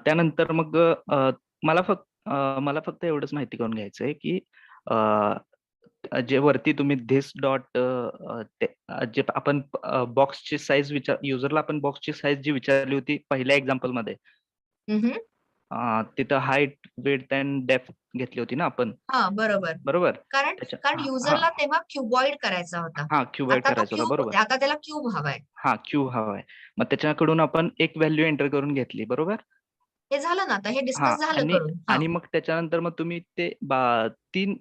S6: त्यानंतर मग मला फक्त एवढंच माहिती करून घ्यायचंय की जे वरती तुम्ही धिस डॉट जे आपण बॉक्सची साईज युजरला आपण बॉक्सची साईज जी विचारली होती पहिल्या एक्झाम्पल मध्ये,
S1: हम्म.
S6: तिथं हाईट, विड्थ अँड डेप्थ घेतली होती ना आपण.
S1: हा बरोबर.
S6: बरोबर.
S1: कारण युजरला तेव्हा क्युबॉइड करायचा होता.
S6: हा क्यूबॉइड
S1: आता तो
S6: करायचा होता.
S1: क्यूब,
S6: बरोबर.
S1: आता त्याला क्यूब हवाय.
S6: हा क्यूब हवाय. मग त्याच्याकडून आपण एक व्हॅल्यू एंटर करून घेतली. बरोबर.
S1: हे झालं ना, आता हे
S6: हा
S1: डिस्कस झालं
S6: आणि
S1: करून. हा.
S6: आणि मग त्याच्यानंतर मग तुम्ही ते 3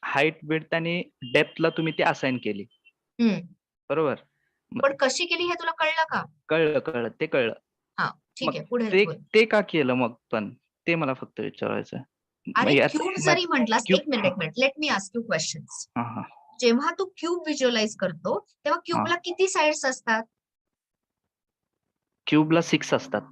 S6: हाईट, विड्थ आणि डेप्थला तुम्ही ते असाइन केली.
S1: हम्म.
S6: बरोबर.
S1: पण कशी केली हे तुला कळलं का?
S6: कळलं ते कळलं.
S1: हा ठीक
S6: मग
S1: आहे, पुढे
S6: ते
S1: बोल.
S6: ते का केलं मग, पण ते मला फक्त विचारायचं.
S1: अरे क्यूब जरी म्हटलास, एक minute, let me ask you questions.
S6: हा.
S1: जेव्हा तू क्यूब व्हिज्युअलाइज करतो तेव्हा क्यूबला किती साइड्स असतात?
S6: क्यूबला 6 असतात.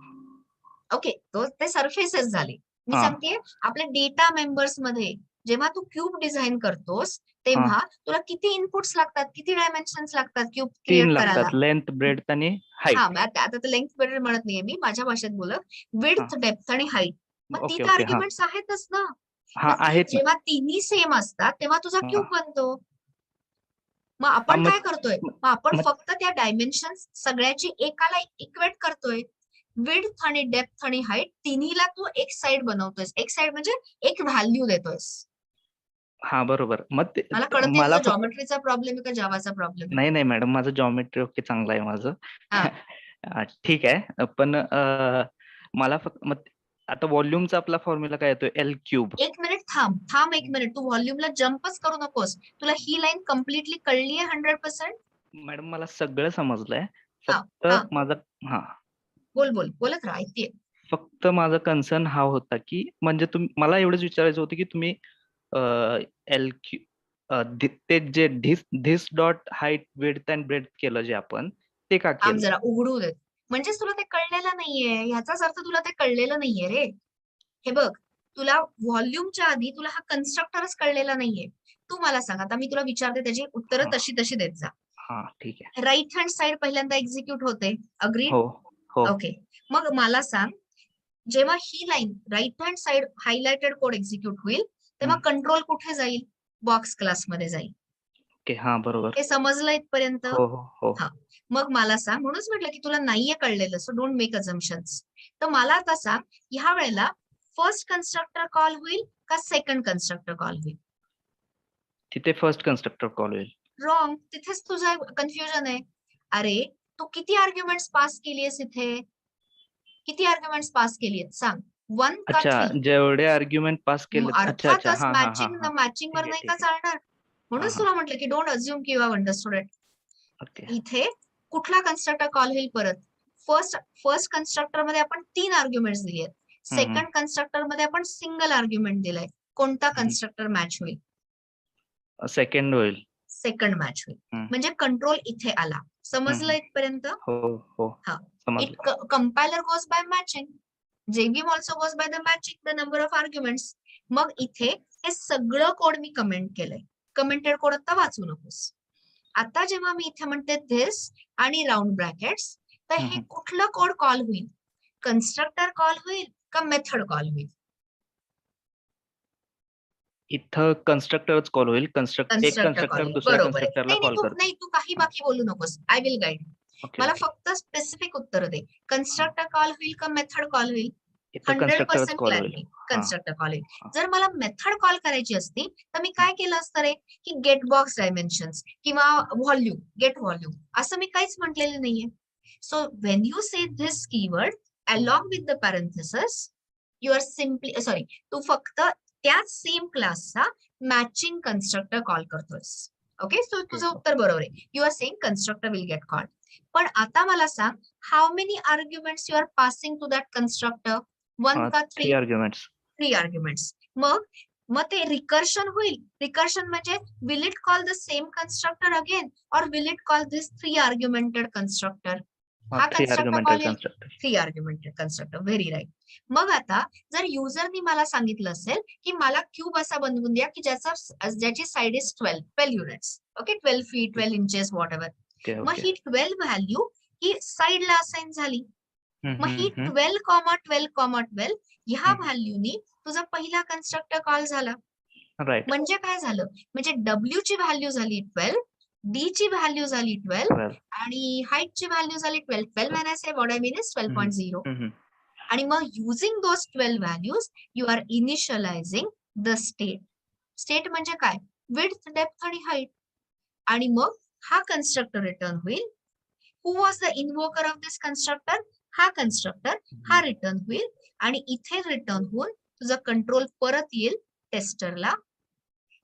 S1: ओके, तो ते सरफेसेस झाले. मी
S6: हा.
S1: सांगतेय आपल्या डेटा मेंबर्स मध्ये जेव्हा तू क्यूब डिझाईन करतोस तेव्हा तुला किती इनपुट्स लागतात, किती डायमेन्शन्स लागतात क्यूब
S6: 3
S1: क्रिएट करायला?
S6: लागतात, लेंथ, ब्रेड्थ आणि
S1: हा,
S6: हाईट.
S1: आता तर लेंथ ब्रेड्थ म्हणत नाहीये मी, माझ्या भाषेत बोलत, विड्थ, डेप्थ आणि हाईट. मग
S6: ओके,
S1: ती
S6: ओके.
S1: आर्ग्युमेंट्स आहेतच ना.
S6: हा
S1: मग
S6: आहेत ना.
S1: जेव्हा तिन्ही सेम असतात तेव्हा तुझा
S6: हा.
S1: क्यूब बनतो. मग आपण
S6: मग-
S1: काय करतोय, मग आपण
S6: मग-
S1: फक्त त्या डायमेन्शन्स सगळ्याची एकाला इक्वेट करतोय. विड्थ आणि डेप्थ आणि हाईट तिन्हीला तू एक साइड बनवतोयस. एक साइड म्हणजे एक व्हॅल्यू देतोयस.
S6: हा बरोबर. मग
S1: मला कळते
S6: मला
S1: तुझा जॉमेट्रीचा प्रॉब्लेम आहे का जावाचा प्रॉब्लेम आहे?
S6: नाही मॅडम, माझं जॉमेट्री ओके चांगलं आहे माझं.
S1: हा.
S6: ठीक आहे. पण मला फक्त मग आता व्हॉल्यूमचा आपला फॉर्म्युला काय येतोय? L cube.
S1: एक मिनिट थांब एक मिनिट, तू व्हॉल्यूमला जम्पच करू नकोस. तुला ही लाईन कम्प्लिटली कळली आहे 100%?
S6: मॅडम मला सगळं समजलंय.
S1: हा,
S6: फक्त
S1: हा.
S6: माझा
S1: बोलत राहा, ऐकतेय.
S6: फक्त माझा कन्सर्न हा होता की म्हणजे मला एवढंच विचारायचं होतं की तुम्ही एल क्यू ते जे this dot height, width and breadth केलं जे आपण, ते का
S1: थांब
S6: केलं?
S1: जरा उघडू देत. म्हणजेच तुला ते कळलेलं नाहीये, ह्याचाच अर्थ तुला ते कळलेलं नाहीये रे. हे बघ, तुला व्हॉल्यूमच्या आधी तुला हा कन्स्ट्रक्टरच कळलेला नाहीये. तू मला सांग, आता मी तुला विचारते त्याची उत्तरं
S6: हा.
S1: तशी देत जा.
S6: हा ठीक आहे.
S1: राईट हँड साइड पहिल्यांदा एक्झिक्यूट होते, अग्री?
S6: हो.
S1: ओके, मग मला सांग, जेव्हा ही line right hand side highlighted code execute होईल तेव्हा कंट्रोल कुठे जाईल? बॉक्स क्लासमध्ये जाईल.
S6: ओके. हा बरोबर.
S1: हे समजलं इथपर्यंत?
S6: हो.
S1: हा. मग मला सांग, म्हणूनच म्हटलं की तुला नाहीये कळलेलं, सो डोंट मेक अझम्पशन्स. तर मला आता सांग, ह्या वेळेला फर्स्ट कन्स्ट्रक्टर कॉल होईल का सेकंड कन्स्ट्रक्टर कॉल होईल?
S6: तिथे फर्स्ट कन्स्ट्रक्टर कॉल होईल.
S1: रॉंग, तिथेच तुझं कन्फ्युजन आहे. अरे, तू किती आर्ग्युमेंट्स पास केली आहेस इथे? किती आर्ग्युमेंट्स पास केली आहेत सांग? 1 का
S6: अच्छा,
S1: 3?
S6: जेवढे आर्ग्युमेंट पास केले. अच्छा.
S1: अर्थातच
S6: हा.
S1: मॅचिंग वर नाही का चालणार? म्हणूनच तुला म्हटलं की डोंट अज्युम की you have understood it.
S6: Okay.
S1: इथे कुठला कन्स्ट्रक्टर कॉल होईल परत? फर्स्ट कन्स्ट्रक्टर मध्ये आपण 3 आर्ग्युमेंट्स दिली आहेत. सेकंड कन्स्ट्रक्टर मध्ये आपण सिंगल आर्ग्युमेंट दिलाय. कोणता कन्स्ट्रक्टर मॅच होईल?
S6: सेकंड होईल.
S1: सेकंड मॅच होईल. म्हणजे कंट्रोल इथे आला. समजलं इथपर्यंत?
S6: हो.
S1: हा.
S6: समजलं.
S1: Compiler goes by matching. JVM also goes by the matching the number of arguments. मग इथे हे सगळं कोड मी कमेंट केलंय. कमेंटेड कोड आता वाचू नकोस. आता जेव्हा मी इथे म्हणते this आणि राऊंड ब्रॅकेट्स, तर हे कुठलं कोड कॉल होईल? कन्स्ट्रक्टर कॉल होईल का मेथड कॉल होईल?
S6: इथं कन्स्ट्रक्टरच कॉल होईल. एक
S1: कन्स्ट्रक्टर
S6: कन्स्ट्रक्टर
S1: कॉल.
S6: दुसऱ्या
S1: बरोबर आहे.
S6: कन्स्ट्रक्टरला कॉल करतो.
S1: नाही, तू काही बाकी बोलू नकोस. I will guide.
S6: ओके.
S1: मला फक्त स्पेसिफिक उत्तर दे. कन्स्ट्रक्टर कॉल होईल का मेथड कॉल होईल?
S6: इथं कन्स्ट्रक्टरच
S1: 100%
S6: कॉल होईल.
S1: क्लॅरिटी, कन्स्ट्रक्टर कॉल होईल.
S6: हा.
S1: जर मला मेथड कॉल करायची असती तर मी काय केलं असतं रे, की गेट बॉक्स डायमेन्शन्स किंवा व्हॉल्यूम, गेट व्हॉल्यूम असं मी काहीच म्हटलेलं नाहीये. So when you say this keyword along with the parenthesis, you are simply तू फक्त त्याच सेम क्लासचा मॅचिंग कन्स्ट्रक्टर कॉल करतोय. ओके, सो तुझं उत्तर बरोबर आहे. You are saying constructor will get called. पण आता मला सांग, how many arguments you are passing to that constructor? 1 का 3?
S6: 3 आर्ग्युमेंट्स.
S1: 3 आर्ग्युमेंट्स. मग ते रिकर्शन होईल. रिकर्शन म्हणजे will it call the same constructor again और will it call this 3 argumented constructor? हा
S6: 3
S1: कन्स्ट्रक्टर
S6: आर्ग्युमेंटल
S1: कॉल येईल.
S6: Constructor.
S1: 3 argumented constructor. Very right. मग आता जर युजरनी मला सांगितलं असेल की मला क्यूब असा बनवून द्या की ज्याची side is 12 units. Okay, 12 feet, 12 inches, whatever. मग ही 12 व्हॅल्यू ही साइडला असाइन झाली. मग ही 12,12,12 ह्या व्हॅल्यूनी तुझा पहिला कन्स्ट्रक्टर कॉल झाला.
S6: राईट.
S1: म्हणजे काय झालं? म्हणजे डब्ल्यू ची व्हॅल्यू झाली 12, डी ची व्हॅल्यू झाली 12 आणि हाईट ची व्हॅल्यू झाली 12. 12 when I say what I mean is 12.0. आणि मग using those 12 values you are initializing the state. State म्हणजे काय? विड्थ, डेप्थ आणि हाईट. आणि मग हा कन्स्ट्रक्टर रिटर्न होईल. Who was the invoker of this constructor? हा कन्स्ट्रक्टर. हा रिटर्न होईल आणि इथे रिटर्न होऊन तुझा कंट्रोल परत येईल टेस्टरला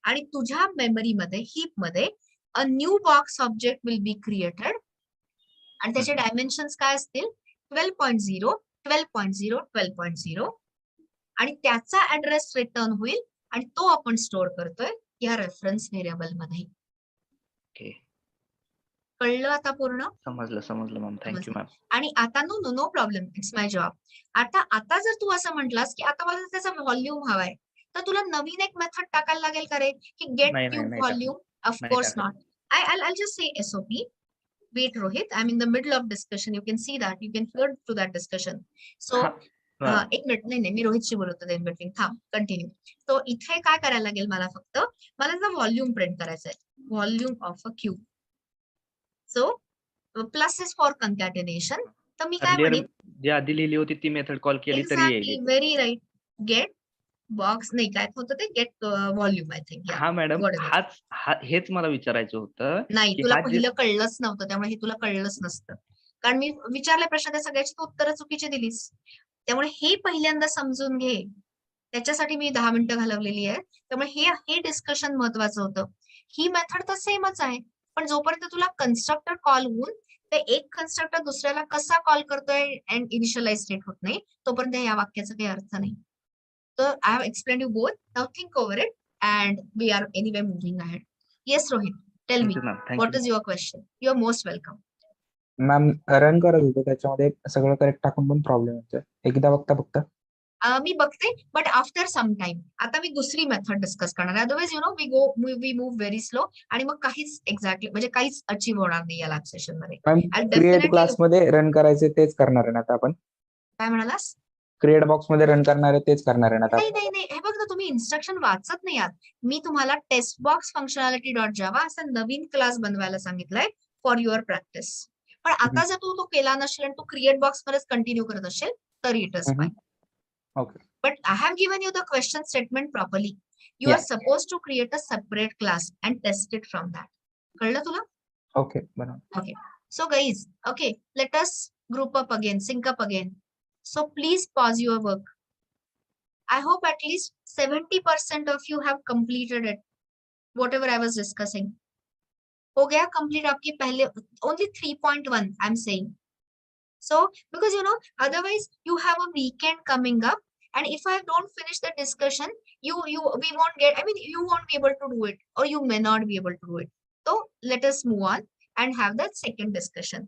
S1: आणि तुझ्या मेमरीमध्ये हीप मध्ये a new box object will be created आणि त्याचे डायमेन्शन्स काय असतील? 12.0, 12.0, 12.0 आणि त्याचा ऍड्रेस रिटर्न होईल आणि तो आपण स्टोअर करतोय या रेफरन्स व्हेरिएबल मध्ये.
S6: ओके,
S1: कळलं आता पूर्ण?
S6: समजलं मॅम. Thank you ma'am.
S1: आणि आता no problem, it's my job. आता जर तू असं म्हटलास की आता मला त्याचा व्हॉल्यूम हवाय, तर तुला नवीन एक मेथड टाकायला लागेल का रे की गेट
S6: नाही
S1: क्यूब
S6: टाकत.
S1: Volume? Of course not. I'll just say SOP. Wait, Rohit, I'm in the middle of discussion. You can see that. You can hear to that discussion. So, एक मिनिट. नाही, मी रोहितशी बोलत होते इन बिटवीन. थांब, continue. तो इथे काय करायला लागेल मला? फक्त मला त्याचा व्हॉल्यूम प्रिंट करायचा आहे. Volume of a cube. So plus is for concatenation. तर मी काय म्हणेन,
S6: जी आधी लिहिली होती ती मेथड कॉल केली तरी येईल.
S1: Very right. गेट बॉक्स नाही, काय होतं ते? Get volume, I think.
S6: हा मॅडम, हेच मला विचारायचं होतं.
S1: नाही, तुला पहिलं कळलंच नव्हतं, त्यामुळे हे तुला कळलंच नसतं. कारण मी विचारले प्रश्न, त्या सगळ्याची तू उत्तरं चुकीची दिलीस. त्यामुळे हे पहिल्यांदा समजून घे. त्याच्यासाठी मी 10 मिनिटं घालवलेली आहे. त्यामुळे हे डिस्कशन महत्वाचं होतं. ही मेथड तर सेमच आहे, पण जोपर्यंत तुला कन्स्ट्रक्टर कॉल होऊन ते एक कन्स्ट्रक्टर दुसऱ्याला कसा कॉल करतोय अँड इनिशियलाइज स्टेट होत नाही, तोपर्यंत या वाक्याचा काही अर्थ नाही. तर I have explain you both. Now think over it and we are anyway moving ahead. Yes Rohit, tell me, what is your question? You are most welcome.
S2: Ma'am, run करत होतो त्याच्यामध्ये सगळं करेक्ट टाकून पण प्रॉब्लेम येतोय. एकदा बघता फक्त
S1: मी बघते, बट आफ्टर सम टाइम. आता मी दुसरी मेथड डिस्कस करणार आहे. Otherwise we move very slow आणि मग काहीच एक्झॅक्टली म्हणजे काहीच अचीव्ह होणार नाही या लॅब सेशन मध्ये.
S2: मॅम, क्रिएट क्लासमध्ये रन करायचे तेच करणार आहे ना आता आपण?
S1: काय म्हणालास?
S2: क्रिएट बॉक्स मध्ये रन करणार आहे तेच करणार आहे ना आता?
S1: नाही, हे बघ ना, तुम्ही इन्स्ट्रक्शन वाचत नाही आहात. मी तुम्हाला test box functionality dot Java असा नवीन क्लास बनवायला सांगितलाय फॉर युअर प्रॅक्टिस. पण आता जर तू तो केला नसेल आणि तू क्रिएट बॉक्स मध्येच कंटिन्यू करत असेल तर it is fine.
S2: Okay.
S1: But I have given you the question statement properly. You are supposed to create a separate class and test it from that. कळलं तुला?
S2: ओके, बरोबर.
S1: Okay. So guys, okay, let us group up again, sync up again. So please pause your work. I hope at least 70% of you have completed it. Whatever I was discussing. हो गया complete आपकी पहले only 3.1 I'm saying. So because otherwise you have a weekend coming up. And if I don't finish the discussion, we won't get, you won't be able to do it, or you may not be able to do it. So let us move on and have that second discussion.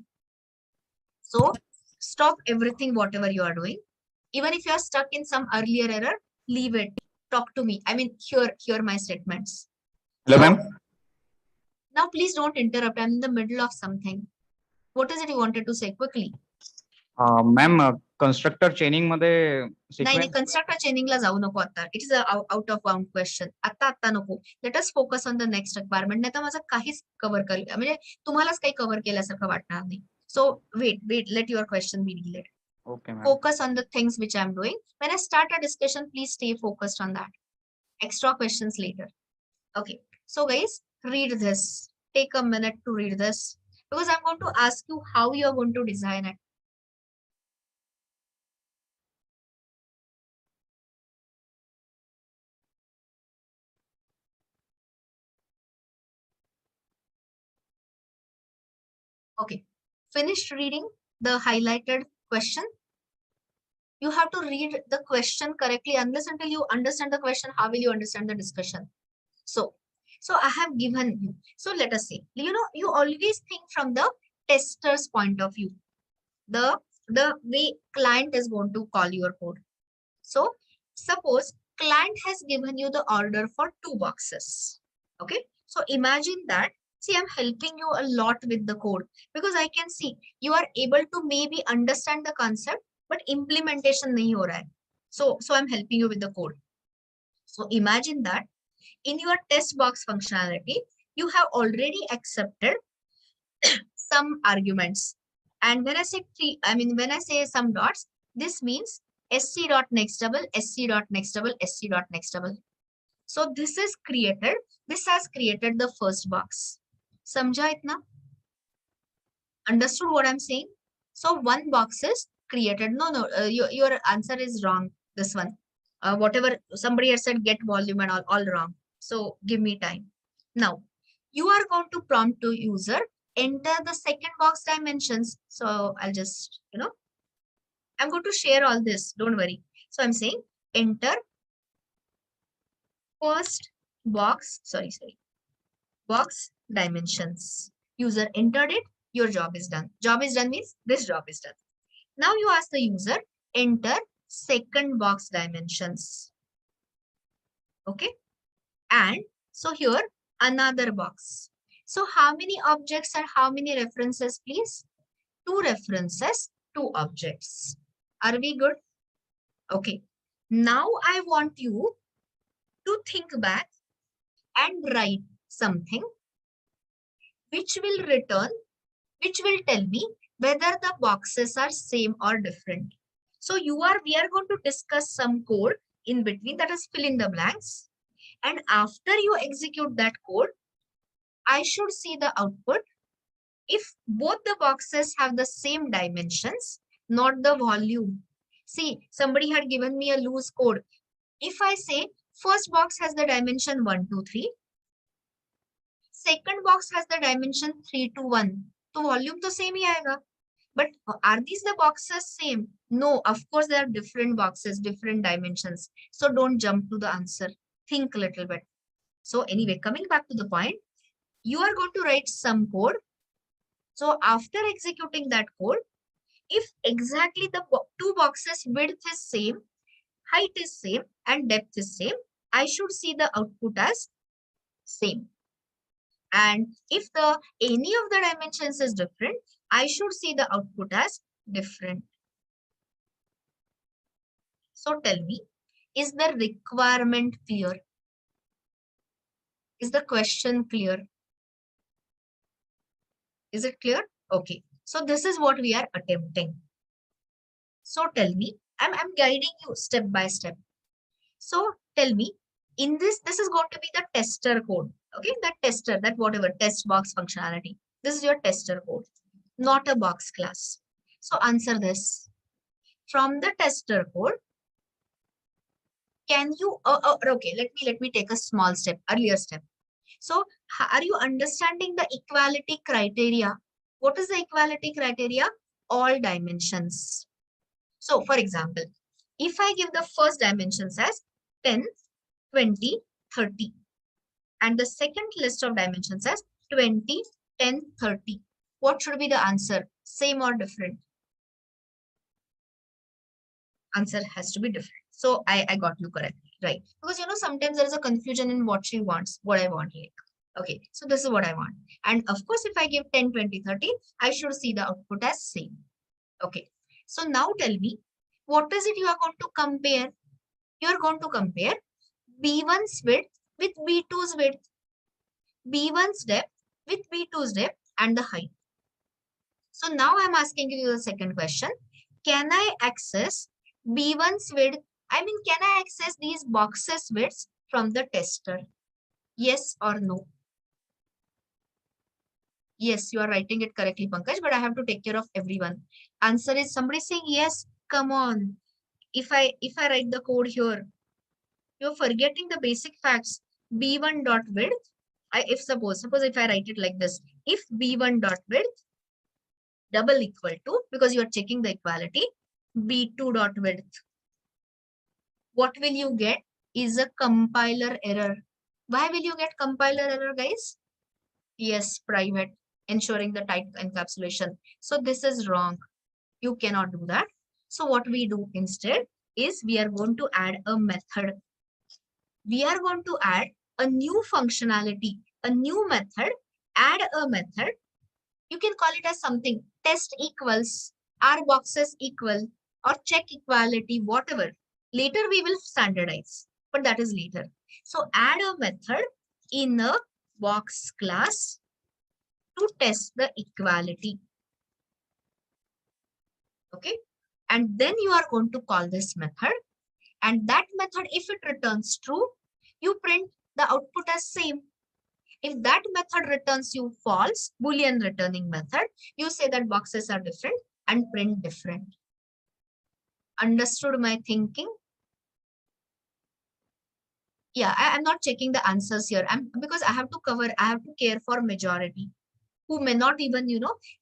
S1: So stop everything, whatever you are doing. Even if you are stuck in some earlier error, leave it. Talk to me. Hear my statements.
S2: Hello, ma'am.
S1: Now please don't interrupt. I'm in the middle of something. What is it you wanted to say quickly?
S7: Ma'am, constructor चेनिंग मध्ये
S1: नाही, constructor चेनिंगला जाऊ नको आता. It is out of bound question. आता नको. Let us focus on the next requirement. नाही तर माझं काहीच कव्हर म्हणजे तुम्हालाच काही कव्हर केल्यासारखं वाटणार नाही. So wait, let your question be delayed.
S7: Okay ma'am.
S1: Focus on the things which I'm doing. When I start a discussion, please stay focused on that. Extra questions later. Okay. So guys, read this. Take a minute to read this because I'm going to ask you how you're going to design it. Okay, finished reading the highlighted question. You have to read the question correctly. Unless until you understand the question, how will you understand the discussion? So I have given you. So let us say, you always think from the tester's point of view. The way client is going to call your code. So suppose client has given you the order for 2 boxes. Okay. So imagine that. See, I'm helping you a lot with the code because I can see you are able to maybe understand the concept, but implementation nahi ho raha hai. So I'm helping you with the code. So imagine that in your test box functionality, you have already accepted some arguments. And when I say when I say some dots, this means sc dot next double, sc dot next double, sc dot next double. So this has created the first box. Samjha itna? Understood what I'm saying? So one box is created. No, your answer is wrong. This one. Whatever somebody has said, get volume and all wrong. So give me time. Now, you are going to prompt to user, enter the second box dimensions. So I'll just, I'm going to share all this. Don't worry. So I'm saying enter first box, box dimensions. User entered it. Your job is done. Job is done means this job is done. Now you ask the user, enter second box dimensions. Okay. And so here another box. So how many objects and how many references, please? 2 references, 2 objects. Are we good? Okay. Now I want you to think back and write something which will tell me whether the boxes are same or different. So we are going to discuss some code in between, that is fill in the blanks. And after you execute that code, I should see the output if both the boxes have the same dimensions, not the volume. See, somebody had given me a loose code. If I say first box has the dimension 1, 2, 3, second box has the dimension 3, 2, 1, so volume to same hi aayega. But are these the boxes same? No, of course they are different boxes, different dimensions. So don't jump to the answer. Think a little bit. So anyway, coming back to the point, you are going to write some code. So after executing that code, if exactly the 2 boxes width is same, height is same, and depth is same, I should see the output as same. And if any of the dimensions is different, I should see the output as different. So tell me, is the requirement clear? Is the question clear? Is it clear? Okay. So this is what we are attempting. So tell me, I'm guiding you step by step. So tell me, in this is going to be the tester code. Okay, that tester, that whatever test box functionality. This is your tester code, not a box class. So answer this. From the tester code, can you, okay, let me take a small step, earlier step. So are you understanding the equality criteria? What is the equality criteria? All dimensions. So for example, if I give the first dimensions as 10, 20, 30, and the second list of dimensions as 20, 10, 30, what should be the answer? Same or different? Answer has to be different. So I got you correctly, right? Because sometimes there is a confusion in what she wants, what I want here. Okay, so this is what I want. And of course, if I give 10, 20, 30, I should see the output as same. Okay, so now tell me, what is it you are going to compare? You are going to compare B1's width with B2's width, B1's depth with B2's depth, and the height. So now I'm asking you the second question. Can I access B1's width? Can I access these boxes widths from the tester? Yes or no? Yes, you are writing it correctly, Pankaj, but I have to take care of everyone. Answer is somebody saying yes. Come on. If I write the code here, you're forgetting the basic facts. B1 dot width. Suppose if I write it like this, if B1 dot width double equal to, because you are checking the equality, b2 dot width. What will you get is a compiler error. Why will you get compiler error, guys? Yes, private, ensuring the type encapsulation. So this is wrong. You cannot do that. So what we do instead is we are going to add a method. We are going to add a new functionality, a new method, add a method. You can call it as something, test equals, R boxes equal, or check equality, whatever. Later we will standardize, but that is later. So add a method in a box class to test the equality. Okay. And then you are going to call this method. And that method, if it returns true, you print the output as same. If that method returns you false, Boolean returning method, you say that boxes are different and print different. Understood my thinking? Yeah, I'm not checking the answers here. Because I have to care for majority who may not even,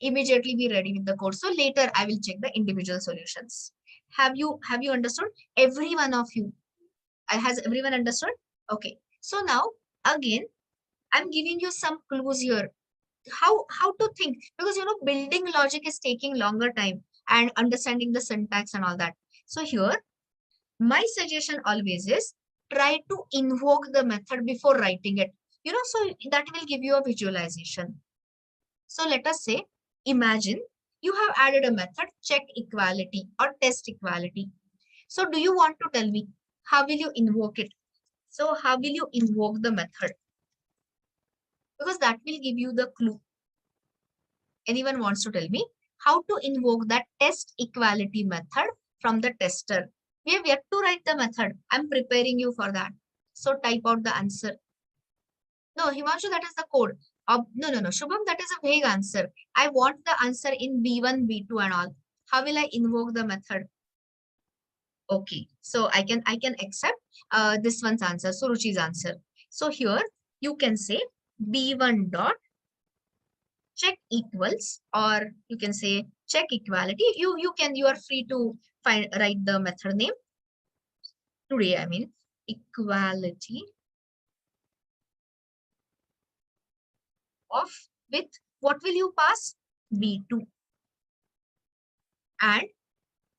S1: immediately be ready with the code. So later I will check the individual solutions. Have you understood? Every one of you. Has everyone understood? Okay. So now again, I'm giving you some clues here. How to think, because building logic is taking longer time and understanding the syntax and all that. So here, my suggestion always is try to invoke the method before writing it. So that will give you a visualization. So let us say, imagine you have added a method check equality or test equality. So do you want to tell me how will you invoke it? So how will you invoke the method? Because that will give you the clue. Anyone wants to tell me how to invoke that test equality method from the tester? We have yet to write the method. I'm preparing you for that. So type out the answer. No, Himanshu, that is the code. No. Shubham, that is a vague answer. I want the answer in B1, B2 and all. How will I invoke the method? Okay, so I can accept this one's answer, Suruchi's answer. So here you can say B1 dot check equals, or you can say check equality. You are free to write the method name. Today, I mean equality of with what will you pass? B2. And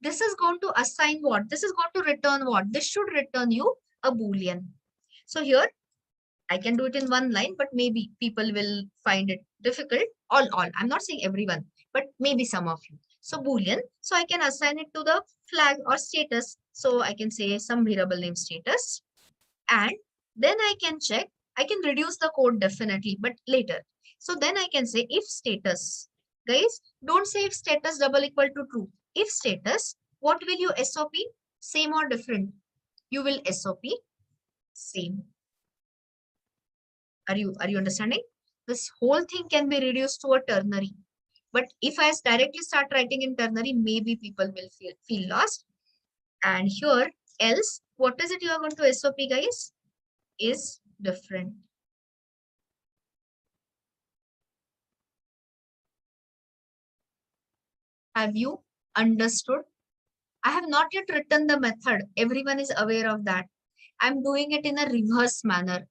S1: this is going to assign what? This is going to return what? This should return you a Boolean. So here I can do it in one line, but maybe people will find it difficult. All. I'm not saying everyone, but maybe some of you. So Boolean. So I can assign it to the flag or status. So I can say some variable name status. And then I can check. I can reduce the code definitely, but later. So then I can say if status. Guys, don't say if status double equal to true. If status, what will you SOP? Same or different? You will SOP same. Are you understanding? This whole thing can be reduced to a ternary. But if I directly start writing in ternary, maybe people will feel lost. And here, else, what is it you are going to SOP, guys? Is different. Have you understood? I have not yet written the method. Everyone is aware of that. I'm doing it in a reverse manner.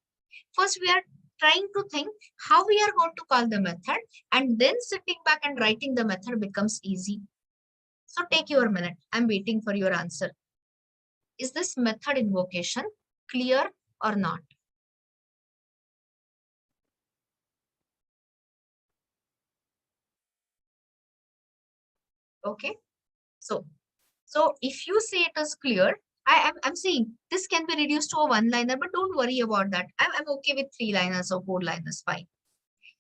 S1: First, we are trying to think how we are going to call the method, and then sitting back and writing the method becomes easy. So take your minute. I'm waiting for your answer. Is this method invocation clear or not? Okay. So if you say it is clear, I'm saying this can be reduced to a one-liner, but don't worry about that. I'm okay with 3-liners or 4-liners, fine.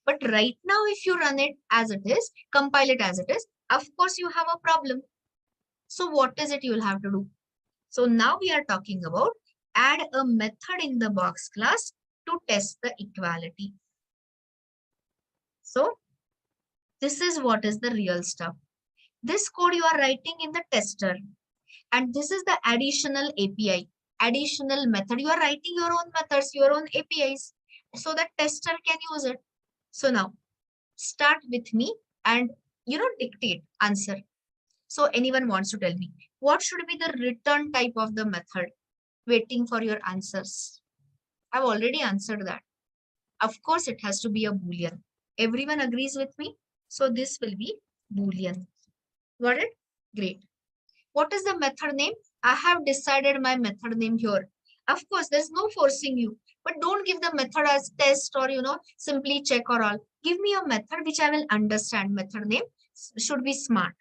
S1: But right now, if you run it as it is, compile it as it is, of course you have a problem. So what is it you will have to do? So now we are talking about add a method in the box class to test the equality. So this is what is the real stuff. This code you are writing in the tester. And this is the additional API, additional method. You are writing your own methods, your own APIs, so that tester can use it. So now start with me and dictate answer. So anyone wants to tell me what should be the return type of the method? Waiting for your answers. I've already answered that. Of course, it has to be a Boolean. Everyone agrees with me? So this will be Boolean. Got it? Great. What is the method name? I have decided my method name here. Of course, there's no forcing you, but don't give the method as test or, simply check or all. Give me a method which I will understand. Method name should be smart.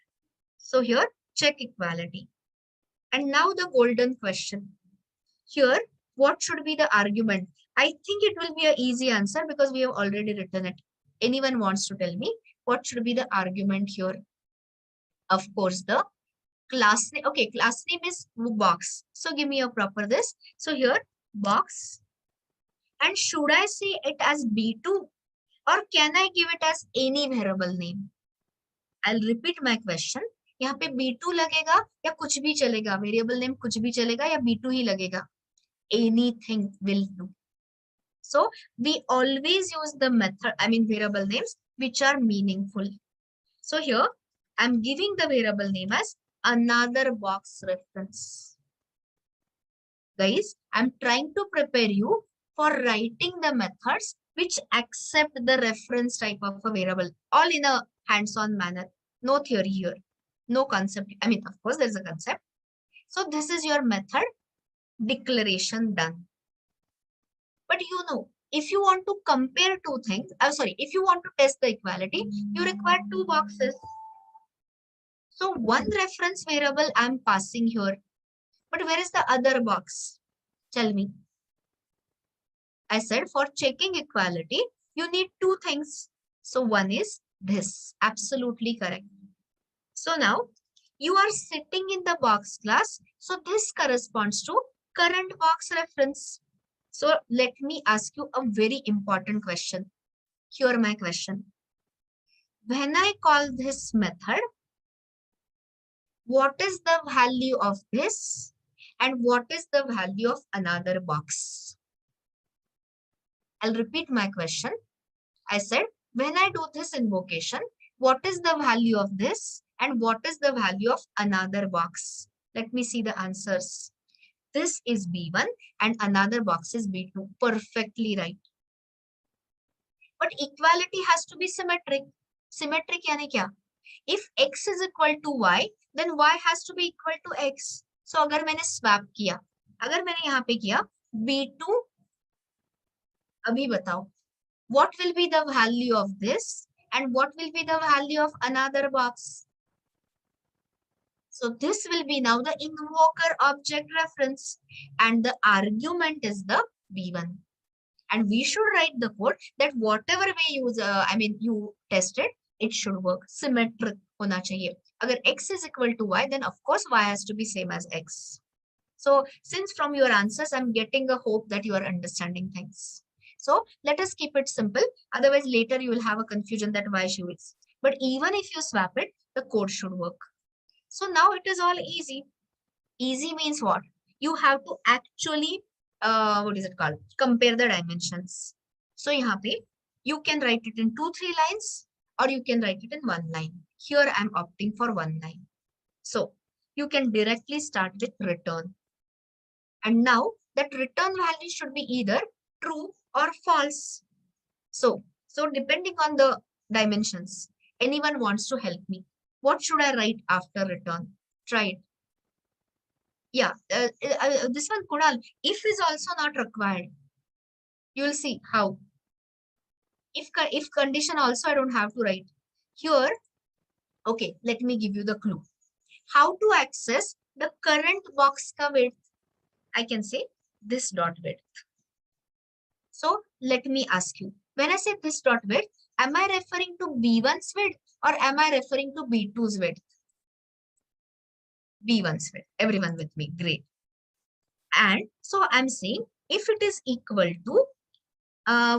S1: So here, check equality. And now the golden question. Here, what should be the argument? I think it will be an easy answer because we have already written it. Anyone wants to tell me what should be the argument here? Of course, the class name. Okay, class name is box. So give me a proper this. So here, box. And should I say it as B2 or can I give it as any variable name? I'll repeat my question. यहाँ पे B2 लगेगा या कुछ भी चलेगा, variable name कुछ भी चलेगा या B2 ही लगेगा? Anything will do. So we always use the method, variable names which are meaningful. So here I'm giving the variable name as another box reference. Guys, I'm trying to prepare you for writing the methods which accept the reference type of a variable, all in a hands-on manner. No theory here, no concept. Of course, there's a concept. So this is your method declaration done. But if you want to compare two things, if you want to test the equality, you require two boxes. So one reference variable I'm passing here. But where is the other box? Tell me. I said for checking equality, you need two things. So one is this. Absolutely correct. So now you are sitting in the box class. So this corresponds to current box reference. So let me ask you a very important question. Here my question. When I call this method, what is the value of this and what is the value of another box? I'll repeat my question. I said, when I do this invocation, what is the value of this and what is the value of another box? Let me see the answers. This is B1 and another box is B2. Perfectly right. But equality has to be symmetric. Symmetric यानी क्या? If x is equal to y, then y has to be equal to x. So अगर मैंने swap किया, अगर मैंने यहाँ पे किया B2, अभी बताओ, what will be the value of this and what will be the value of another box? So this will be now the invoker object reference and the argument is the B1. And we should write the code that whatever we use, you test it, it should work. Symmetric hona chahiye. Agar x is equal to y, then of course y has to be same as x. So since from your answers, I'm getting a hope that you are understanding things. So let us keep it simple. Otherwise later you will have a confusion that why she is. But even if you swap it, the code should work. So now it is all easy. Easy means what? You have to actually, what is it called? Compare the dimensions. So यहाँ पे, you can write it in 2-3 lines or you can write it in 1 line. Here I'm opting for 1 line. So you can directly start with return. And now that return value should be either true or false. So depending on the dimensions, anyone wants to help me. What should I write after return? Try it. Yeah, this one, Kunal, if is also not required. You will see how. If condition also, I don't have to write. Here, okay, let me give you the clue. How to access the current box ka width? I can say this dot width. So let me ask you, when I say this dot width, am I referring to B1's width or am I referring to B2's width? B1's width. Everyone with me. Great. And so I'm saying if it is equal to,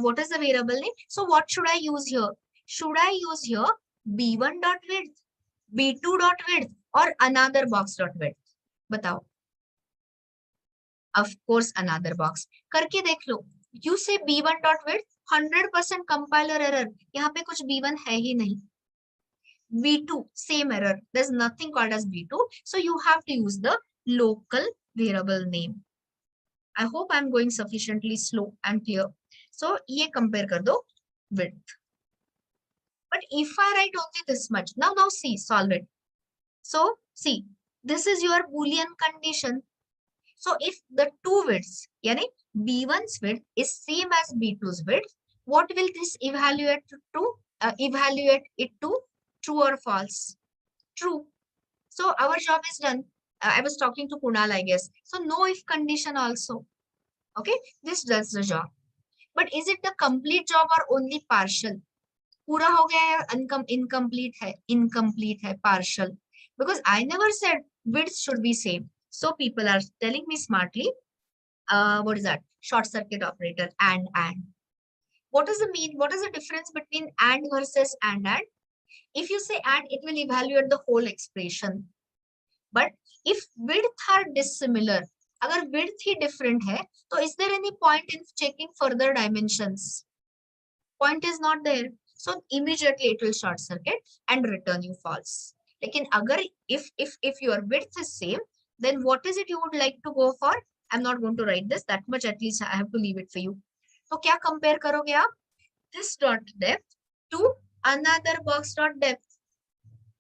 S1: what is the variable name? So what should I use here? Should I use here B1 dot width, B2 dot width or another box dot width? Batao. Of course, another box. Karke dekh lo. You say B1 dot width, 100% compiler error. यहाँ पे कुछ B1 है ही नहीं. V2, same error. There's nothing called as V2. So you have to use the local variable name. I hope I'm going sufficiently slow and clear. So ye compare kar do width. But if I write only this much, now see, solve it. So see, this is your Boolean condition. So if the two widths, yani B1's width is same as B2's width, what will this evaluate to? Evaluate it to true or false? True. So our job is done. I was talking to Kunal, I guess. So no if condition also. Okay, this does the job. But is it the complete job or only partial? पूरा हो गया है incomplete है? Incomplete है, partial. Because I never said width should be same. So people are telling me smartly, what is that? Short circuit operator, and. What does it mean? What is the difference between and versus and? If you say and, it will evaluate the whole expression. But if width are dissimilar, agar width he different है, so is there any point in checking further dimensions? Point is not there. So immediately it will short circuit and return you false. Lekin agar if your width is same, then what is it you would like to go for? I'm not going to write this, that much at least I have to leave it for you. So क्या compare करोगे आप? This dot depth to another box dot depth,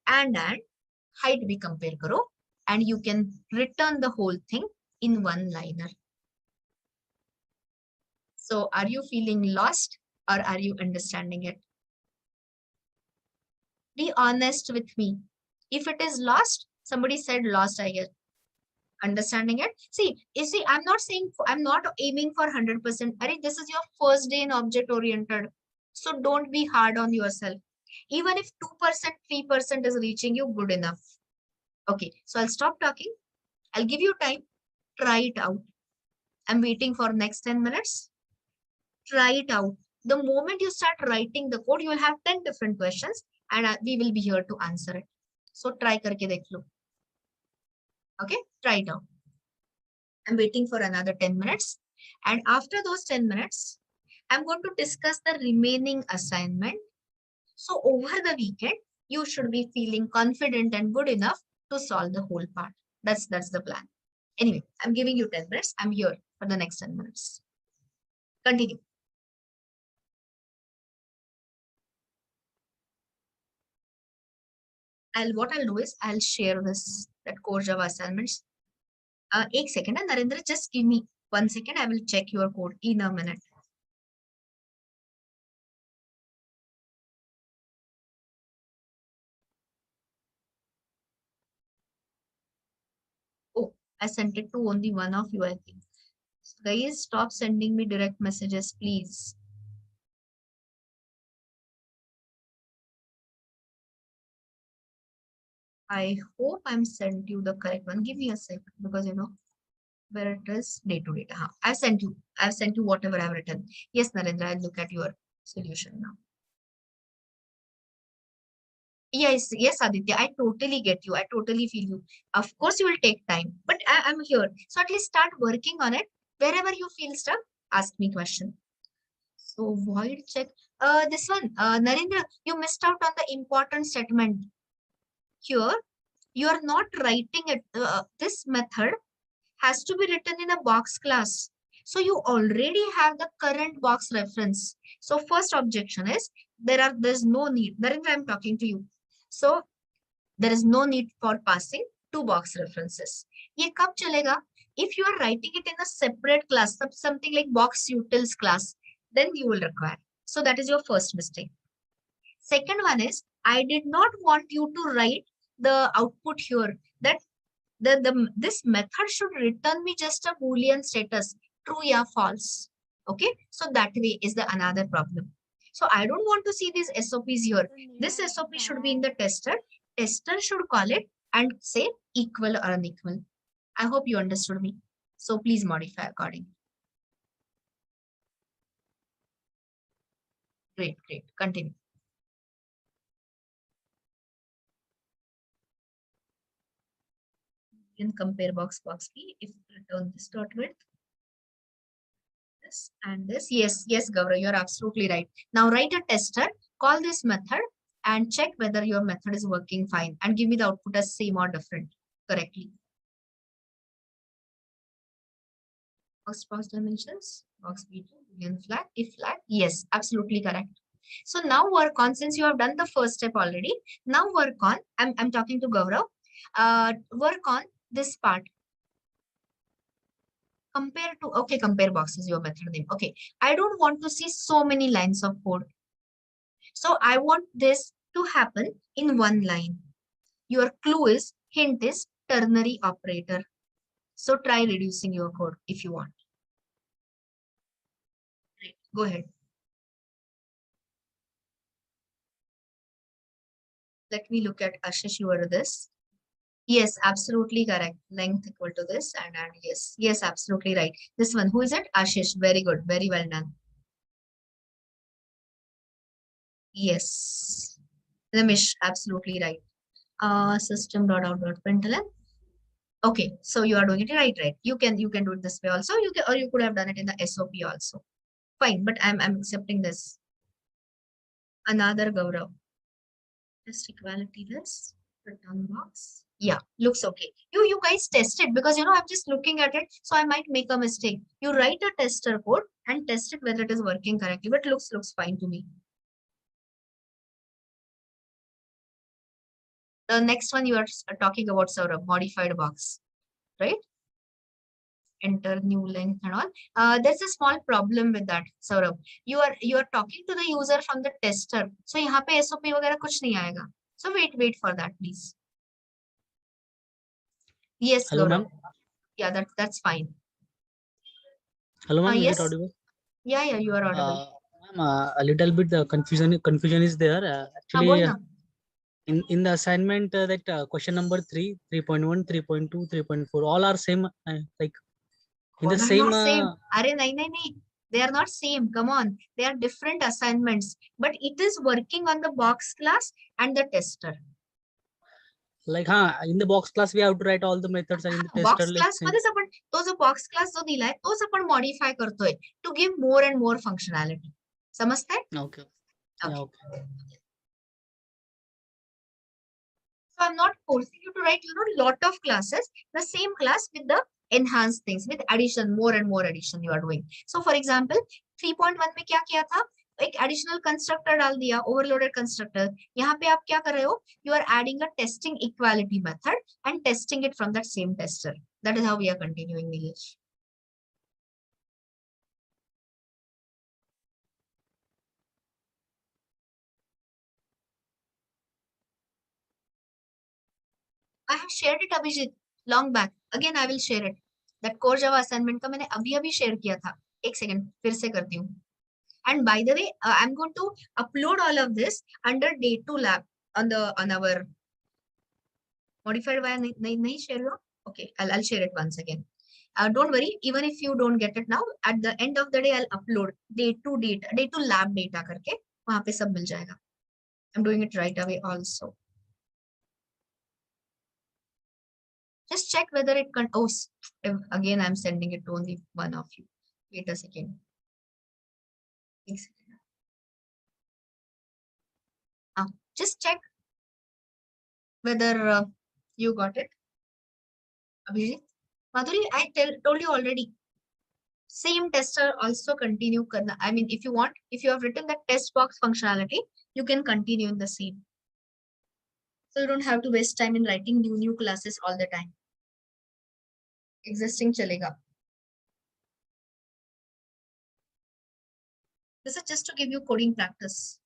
S1: and height भी compare करो, and you can return the whole thing in one liner. So are you feeling lost or are you understanding it? Be honest with me. If it is lost, somebody said lost, I guess. Understanding it? See, you see, I'm not saying, I'm not aiming for 100%. Ari, this is your first day in object oriented. So don't be hard on yourself. Even if 2%, 3% is reaching you, good enough. Okay, so I'll stop talking. I'll give you time. Try it out. I'm waiting for next 10 minutes. Try it out. The moment you start writing the code, you will have 10 different questions and we will be here to answer it. So try karke dekh lo. Okay, try it out. I'm waiting for another 10 minutes. And after those 10 minutes, I'm going to discuss the remaining assignment. So over the weekend, you should be feeling confident and good enough to solve the whole part. That's the plan. Anyway, I'm giving you 10 minutes. I'm here for the next 10 minutes. Continue. What I'll do is I'll share that core Java assignments. 1 second, Narendra, just give me 1 second. I will check your code in a minute. Oh, I sent it to only one of you, I think. So guys, stop sending me direct messages, please. I hope I'm sent you the correct one. Give me a second because you know where it is day to day. I've sent you whatever I've written. Yes, Narendra, I'll look at your solution now. Yes, Aditya, I totally get you. I totally feel you. Of course, you will take time, but I'm here. So at least start working on it. Wherever you feel stuck, ask me question. So void check. This one, Narendra, you missed out on the important statement. Here, you are not writing it. This method has to be written in a box class. So you already have the current box reference. So first objection is there's no need. Narendra, I'm talking to you. So there is no need for passing two box references. Ye kab chalega? If you are writing it in a separate class, something like box utils class, then you will require. So that is your first mistake. Second one is, I did not want you to write the output here that this method should return me just a Boolean status, true or false. Okay, so that way is the another problem. So I don't want to see these SOPs here. This SOP should be in the tester. Tester should call it and say equal or unequal. I hope you understood me. So please modify accordingly. Great, great. Continue. You can compare box key if you return this dot width. And this. Yes, Gaurav, you're absolutely right. Now write a tester, call this method and check whether your method is working fine and give me the output as same or different correctly. Box box dimensions, box beta, boolean flag, if flag, yes, absolutely correct. So now work on, since you have done the first step already, now work on, I'm talking to Gaurav, work on this part. Compare to, okay, compare box is your method name. Okay, I don't want to see so many lines of code. So I want this to happen in one line. Your clue is, hint is ternary operator. So try reducing your code if you want. Great. Go ahead. Let me look at Ashish, you are this. Yes, absolutely correct. Length equal to this and yes, yes, absolutely right. This one, who is it? Ashish, very good, very well done. Yes, Ramesh, absolutely right. System.out.println. Okay, so you are doing it right. You can do it this way also. You can, or you could have done it in the SOP also. Fine, but I'm accepting this. Another Gaurav. Test equality this return box. Yeah, looks okay. You guys test it because I'm just looking at it, so I might make a mistake. You write a tester code and test it whether it is working correctly, but looks fine to me. The next one you are talking about, Saurabh, modified box, right? Enter new length and all. There's a small problem with that, Saurabh. You are talking to the user from the tester, so यहाँ पे SOP वगैरह कुछ नहीं आएगा. So wait for that, please. Yes,
S8: Hello,
S1: Gaurav.
S8: ma'am.
S1: Yeah, that's fine.
S8: Hello, ma'am. Is
S1: Yes.
S8: it audible?
S1: Yeah, you are audible.
S8: Ma'am, a little bit confusion is there.
S1: बोल
S8: Actually,
S1: ना.
S8: in the assignment that question number 3, 3.1, 3.2, 3.4, all are same. Like in the
S1: They are
S8: same.
S1: not same. Arey, nahi. They are not same. Come on. They are different assignments. But it is working on the box class and the tester.
S8: Like, in the box class we have to write all the methods and in the tester
S1: Box
S8: like
S1: class मध्ये आपण तो जो box class जो दिलाय तोच आपण modify करतोय to give more and more functionality. समजताय?
S8: Okay. Yeah, okay.
S1: So I'm not forcing you to write, lot of classes, the same class with the enhanced things, with addition, more and more addition you are doing. So for example, 3.1 में क्या किया था? एक additional constructor डाल दिया, overloaded constructor. यहाँ पे आप क्या कर रहे हो? You are adding a testing equality method and testing it from that same tester. That is how we are continuing, Nilesh. I have shared it, Abhijit, long back. Again, I will share it. That core Java assignment का मैंने अभी share किया था. एक second, फिर से करती हूँ. And by the way, I'm going to upload all of this under day 2 lab on our modified by nahi share lo? Okay, I'll share it once again. Don't worry, even if you don't get it now, at the end of the day, I'll upload day 2 lab data करके वहाँ पे सब मिल जाएगा. I'm doing it right away also. Just check whether it can. Oh, again, I'm sending it to only one of you. Wait a second. Just check whether you got it. Abhijit, Madhuri, I told you already. Same tester also continue. I mean, if you want, if you have written that test box functionality, you can continue in the same. So you don't have to waste time in writing new classes all the time. Existing chalega. This is just to give you coding practice.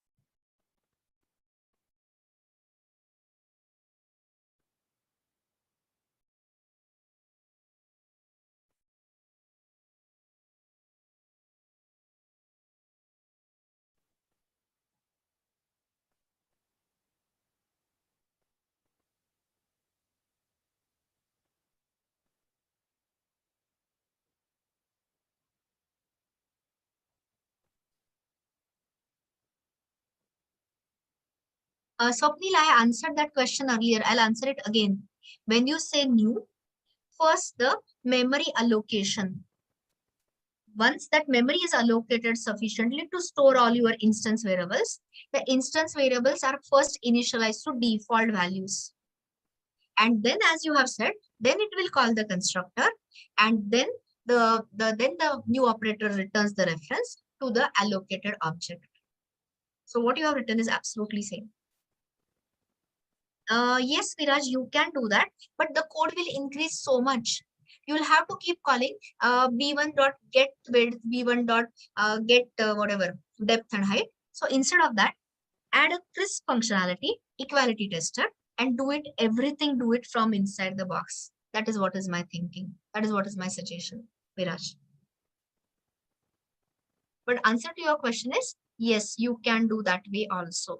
S1: Swapnil, I answered that question earlier. I'll answer it again. When you say new, first the memory allocation. once that memory is allocated sufficiently to store all your instance variables, the instance variables are first initialized to default values. And then, as you have said, then it will call the constructor, and then the new operator returns the reference to the allocated object. So what you have written is absolutely same. Yes, Viraj, you can do that, but the code will increase so much. You will have to keep calling b1 dot get width, b1 dot get whatever depth and height. So instead of that, add a crisp functionality, equality tester, and do it from inside the box. That is what is my thinking. That is what is my suggestion, Viraj. But answer to your question is yes, you can do that way also.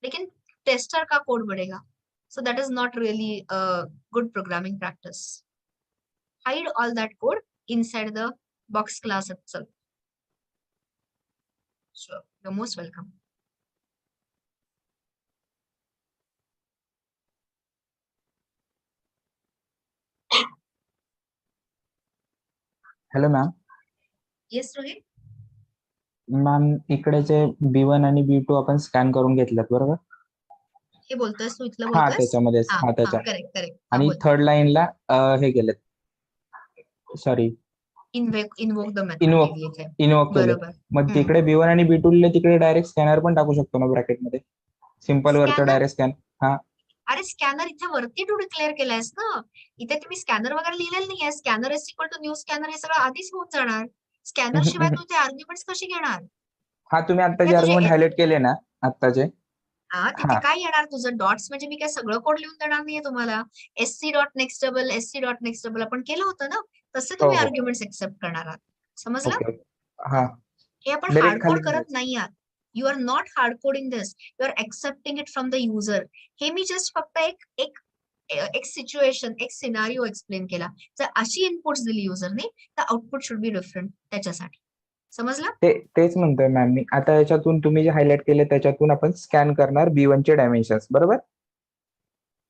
S1: लेकिन tester का code बढ़ेगा. So that is not really a good programming practice. Hide all that code inside the box class itself. Sure, you're most welcome.
S2: Hello ma'am.
S1: Yes, Rohit?
S2: Ma'am इकडे जे B1 आणि B2 आपण scan करून घेतल्यात बरोबर.
S1: हे बोलतोयस तू इथलं
S2: हा
S1: बोलतोयस?
S2: त्याच्यामध्येच, हा त्याच्या.
S1: करेक्ट.
S2: आणि थर्ड लाईनला हे केलेत, sorry
S1: invoke the method
S2: invoke केले.
S1: बरोबर.
S2: मग तिकडे B1 आणि B2 लिहिले तिकडे डायरेक्ट स्कॅनर पण टाकू शकतो ना ब्रॅकेट मध्ये, सिम्पल वरचं
S1: Scanner?
S2: Direct scan. हा
S1: अरे स्कॅनर इथे वरती तू डिक्लेअर केलायस ना, इथे तुम्ही स्कॅनर वगैरे लिहिलेलं नाहीये. Scanner is equal to new scanner हे सगळं आधीच होऊन जाणार. स्कॅनर शिवाय तू ते आर्ग्युमेंट्स कशी घेणार?
S2: हा तुम्ही आता जे
S1: तुझे
S2: आर्ग्युमेंट हायलाइट केले ना आत्ताचे,
S1: तिथे काय येणार तुझं डॉट्स म्हणजे मी काय सगळं कोड लिहून देणार नाहीये तुम्हाला. SC dot next double, SC dot next double आपण केलं होतं ना, तसे तुम्ही
S2: हो.
S1: आर्ग्युमेंट्स एक्सेप्ट करणार आहात. समजलं?
S2: ओके. हा
S1: हे आपण
S2: Direct
S1: हार्ड कोड
S2: खाली
S1: करत नाही आहात. You are not hard coding this, you are accepting it from the user. हे मी जस्ट फक्त एक सिच्युएशन, एक सिनारिओ एक्सप्लेन केला. जर अशी इनपुट्स दिली युजरने तर आउटपुट शुड बी डिफरंट त्याच्यासाठी. समजलं?
S2: तेच म्हणतोय मॅम मी. आता याच्यातून तुम्ही जे हायलाइट केले त्याच्यातून आपण स्कॅन करणार B1 चे डायमेन्शन्स बरोबर.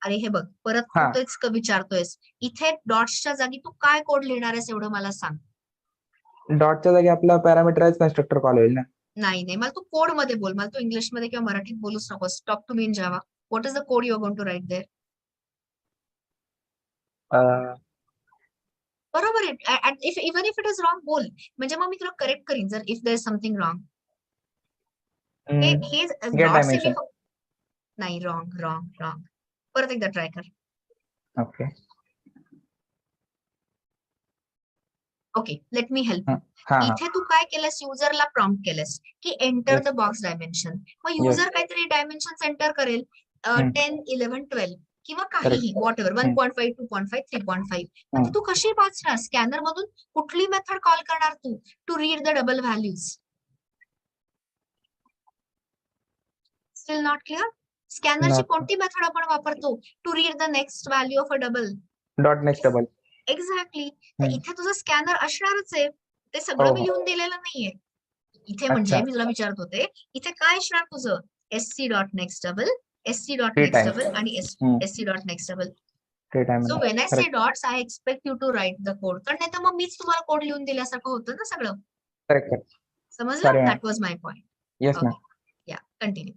S1: अरे हे बघ, परत तू तेच विचारतोयस. इथे डॉट्सच्या जागी तू काय कोड लिहिणार आहेस एवढं मला सांग.
S2: डॉटच्या जागी आपला पॅरामीटराइज कन्स्ट्रक्टर कॉल होईल ना.
S1: नाही, मला तू कोड मध्ये बोल. मला तू इंग्लिश मध्ये किंवा मराठीत बोलूच नकोस. Talk to me in Java. What is the code you are going to write there? बरोबर आहे. Even if it is wrong बोल, म्हणजे मग मी तुला करेक्ट करीन जर if there is something wrong. हे
S2: गेट
S1: डॉट्स हे
S2: डायमेन्शन.
S1: नाही, रॉंग. परत एकदा ट्राय कर. Okay, let me help you. इथे तू काय केलंस, युजरला प्रॉम्प्ट केलंस की एंटर द बॉक्स डायमेन्शन. मग युजर काहीतरी डायमेन्शन एंटर करेल, 10, 11, 12 किंवा काहीही व्हॉट एव्हर, 1.5, 2.5, 3.5. आता तू कशी वाचणार? स्कॅनर मधून कुठली मेथड कॉल करणार तू to read the double values? Still not clear? स्कॅनरची कोणती मेथड आपण वापरतो to read the next value of a double?
S2: Dot next double.
S1: Exactly. तर इथे तुझं स्कॅनर असणारच आहे. ते सगळं मी लिहून दिलेलं नाहीये इथे. म्हणजे मी तुला विचारत होते इथे काय असणार तुझं? SC dot next double, SC dot next double आणि SC dot next double. So when I say dots I expect you to write the code. तर नाही तर मग मीच तुम्हाला कोड लिहून दिल्यासारखं होतं ना सगळं.
S2: करेक्ट.
S1: समजलं? That was my point.
S2: Yes ma'am.
S1: या, continue.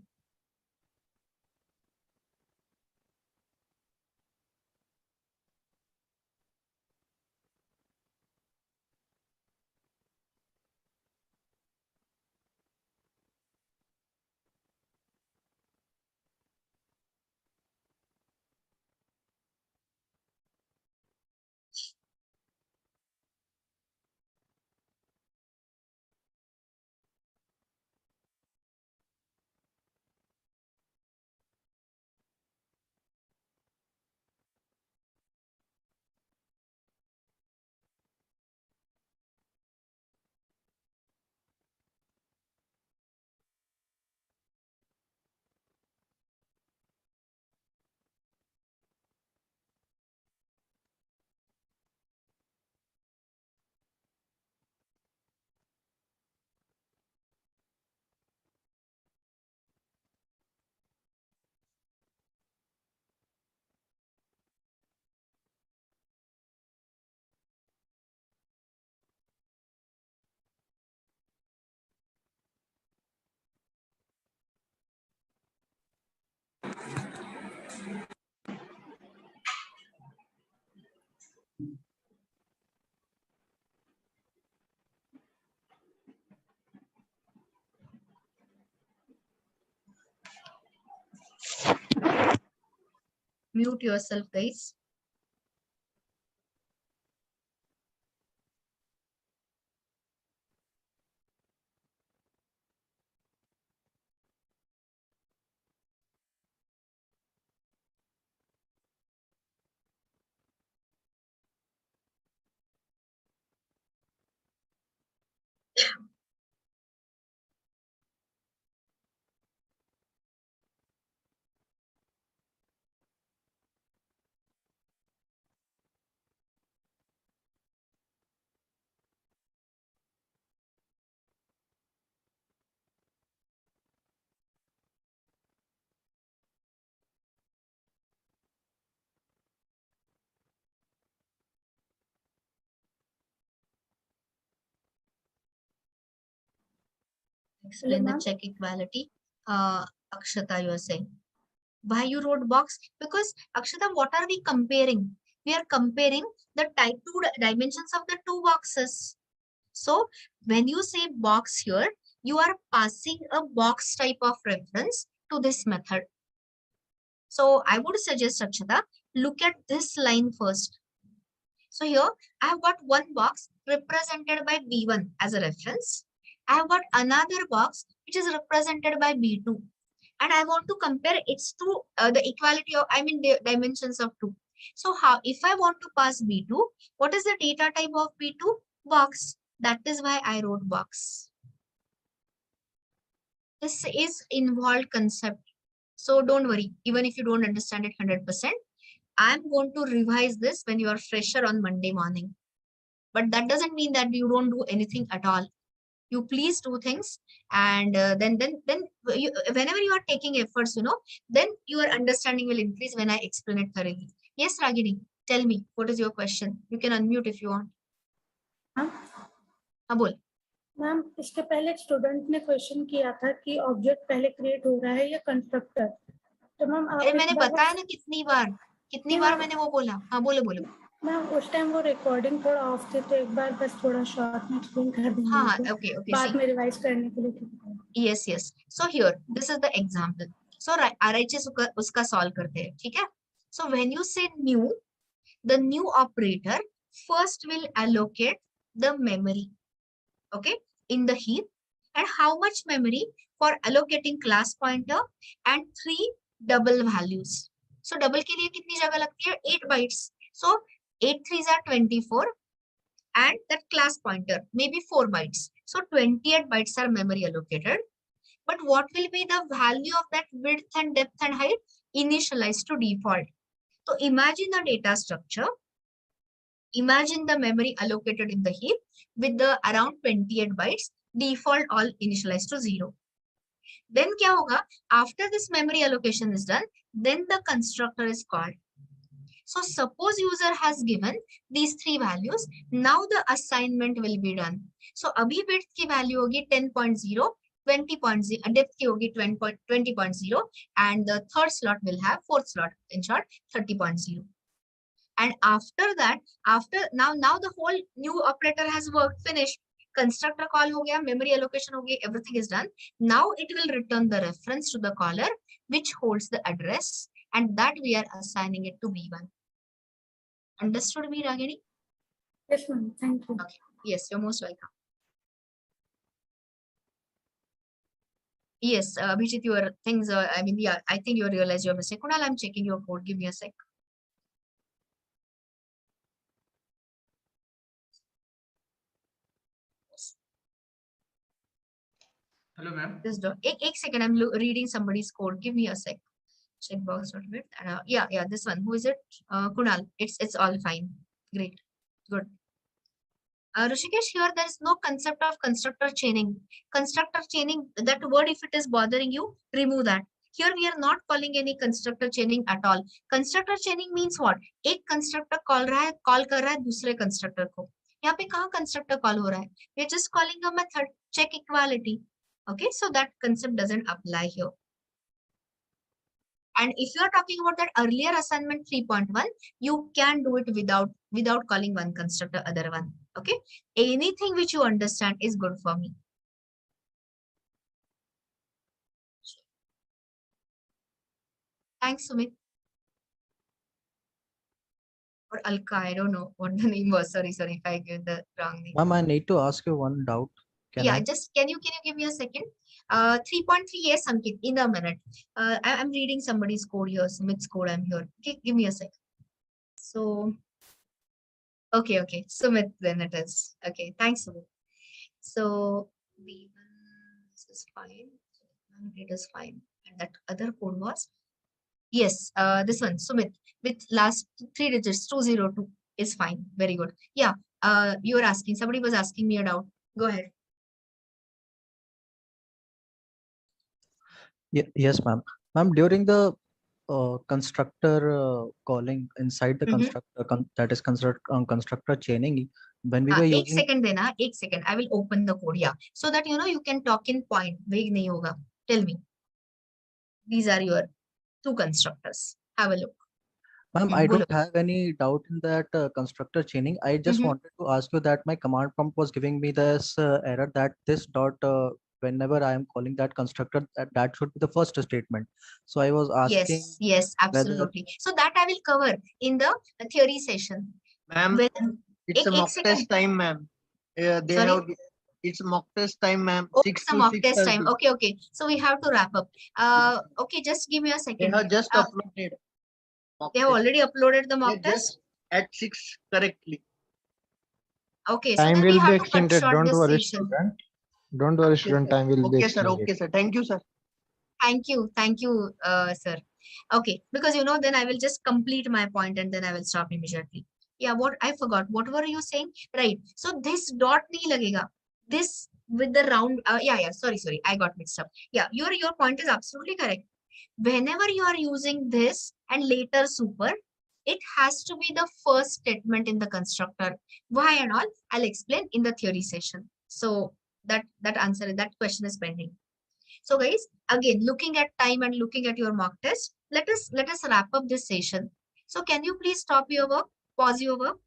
S1: Mute yourself, guys. Explain the
S9: ma'am.
S1: check equality. Akshata, you are saying. Why you wrote box? Because Akshata, what are we comparing? We are comparing the two dimensions of the two boxes. So when you say box here, you are passing a box type of reference to this method. So I would suggest, Akshata, look at this line first. So here I have got one box represented by B1 as a reference. I have got another box which is represented by B2. And I want to compare its to the equality of, the dimensions of 2. So how, if I want to pass B2, what is the data type of B2? Box. That is why I wrote box. This is involved concept. So don't worry, even if you don't understand it 100%, I'm going to revise this when you are fresher on Monday morning. But that doesn't mean that you don't do anything at all. You please do things, and then you, whenever you are taking efforts, then your understanding will increase when I explain it thoroughly. Yes, Ragini, tell me, what is your question? You can unmute if you want. हाँ बोल.
S9: Ma'am इसके पहले एक student ने question किया था कि object पहले क्रिएट हो रहा है या कंस्ट्रक्टर. तो मैम आप
S1: मैंने बताया ना कितनी बार मैंने वो बोला. हाँ बोलो.
S9: मैम उस टाइम वो रिकॉर्डिंग थोड़ा ऑफ थी, तो एक बार बस थोड़ा शॉर्ट में एक्सप्लेन कर देंगे.
S1: हाँ, okay.
S9: बाद में रिवाइज करने के लिए.
S1: Yes. So here, this is the example. So RHS उसका solve करते हैं, ठीक है? So when you say new, the new operator first will allocate the memory, okay, in the heap, and how much memory for allocating class pointer and 3 double values. So double के लिए कितनी जगह लगती है? 8 bytes. So 8 3s are 24, and that class pointer maybe 4 bytes. So 28 bytes are memory allocated. But what will be the value of that width and depth and height? Initialized to default. So imagine the data structure. Imagine the memory allocated in the heap with the around 28 bytes, default all initialized to 0. Then kya hoga? After this memory allocation is done, then the constructor is called. So suppose user has given these 3 values. Now the assignment will be done. So abhi width ki value hogi 10.0, 20.0, depth ki hogi 20.0, and the third slot will have fourth slot, in short 30.0. And after that, now the whole new operator has worked, finished. Constructor call ho gaya, memory allocation ho gaya, everything is done. Now it will return the reference to the caller, which holds the address, and that we are assigning it to B1. Understood me, Ragini?
S9: Yes, ma'am. Thank you.
S1: Okay. Yes, you're most welcome. Yes, Abhijit, your things, I think you realize your mistake. Kunal, I'm checking your code. Give me a sec.
S3: Hello, ma'am.
S1: This dot. Ek second, I'm reading somebody's code. Give me a sec. Checkbox dot width. Yeah, this one. Who is it? Kunal. It's all fine. Great. Good. Rishikesh, here there is no concept of constructor chaining. Constructor chaining, that word, if it is bothering you, remove that. Here we are not calling any constructor chaining at all. Constructor chaining means what? एक constructor call कर रहा है दूसरे constructor को. यहाँ पे कहाँ constructor call हो रहा है? We are just calling a method, check equality. Okay, so that concept doesn't apply here. And if you are talking about that earlier assignment 3.1, you can do it without calling one constructor other one. Okay, anything which you understand is good for me. Thanks, Sumit. or Alka. I don't know what the name was. Sorry, if I give the wrong name.
S10: Ma'am, I need to ask you one doubt.
S1: Yeah, just can you give me a second? 3.3, yes, Ankit, in a minute. I'm reading somebody's code here, Sumit's code. I'm here. Okay, give me a sec. So, okay, Sumit, then it is. Okay, thanks, Sumit. So, B1, this is fine. It is fine. And that other code was, yes, this one, Sumit, with last 3 digits, 202 is fine. Very good. Yeah, you were asking, somebody was asking me a doubt. Go ahead.
S10: Yes, ma'am. Ma'am, during the constructor calling inside the
S1: Mhm.
S10: constructor, that is constructor chaining, when we were
S1: एक
S10: using.
S1: second देना, एक second. I will open the code. Yeah, so that you can talk in point. Vague नहीं होगा. Tell me. These are your 2 constructors. Have a look.
S10: Ma'am, I
S1: Bolo.
S10: don't have any doubt in that constructor chaining. I just
S1: Mhm.
S10: wanted to ask you that my command prompt was giving me this error that this dot, whenever I am calling that constructor, that should be the first statement. So I was asking
S1: Yes,
S10: whether.
S1: absolutely. So that I will cover in the theory session.
S5: Ma'am,
S1: When
S5: it's a
S1: एक
S5: mock
S1: second.
S5: test time, ma'am. They
S1: Sorry?
S5: have, it's mock test time, ma'am.
S1: Oh,
S5: 6
S1: it's a
S5: to
S1: mock test
S5: 6:30.
S1: time. Okay. So we have to wrap up. Okay, just give me a
S5: They
S1: second.
S5: have just uploaded. mock
S1: They have
S5: test.
S1: already uploaded the
S5: They
S1: mock test.
S5: just at 6 correctly.
S1: Okay, so
S11: Time
S1: then we
S11: will be
S1: have to cut
S11: extended.
S1: short
S11: Don't
S1: this
S11: worry,
S1: session.
S11: student. Don't worry,
S5: Okay,
S11: student.
S5: sir.
S11: Time will be
S5: Okay, sir.
S11: extended.
S5: Okay, sir. Thank you, sir.
S1: Thank you, sir. Okay, because then I will just complete my point and then I will stop immediately. Yeah, what I forgot. What were you saying? Right. So this dot nahi lagega. This with the round. Yeah. Sorry. I got mixed up. Yeah, your point is absolutely correct. Whenever you are using this and later super, it has to be the first statement in the constructor. Why and all? I'll explain in the theory session. So that question is pending. So guys, again, looking at time and looking at your mock test, let us wrap up this session. So can you please stop your work, pause your work,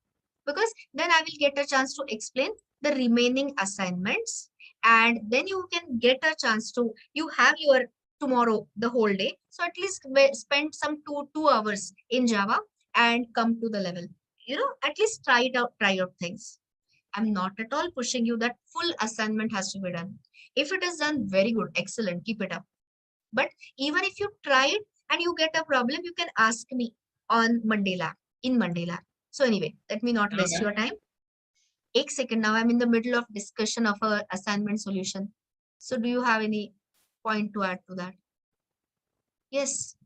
S1: because then I will get a chance to explain the remaining assignments, and then you can get a chance to, you have your tomorrow the whole day. So at least spend some two hours in Java and come to the level. At least try out things. I'm not at all pushing you that full assignment has to be done. If it is done, very good, excellent, keep it up. But even if you try it and you get a problem, you can ask me on Monday lab, in Monday lab. So anyway, let me not waste your time. एक second, now I'm in the middle of discussion of a assignment solution. So do you have any point to add to that? Yes,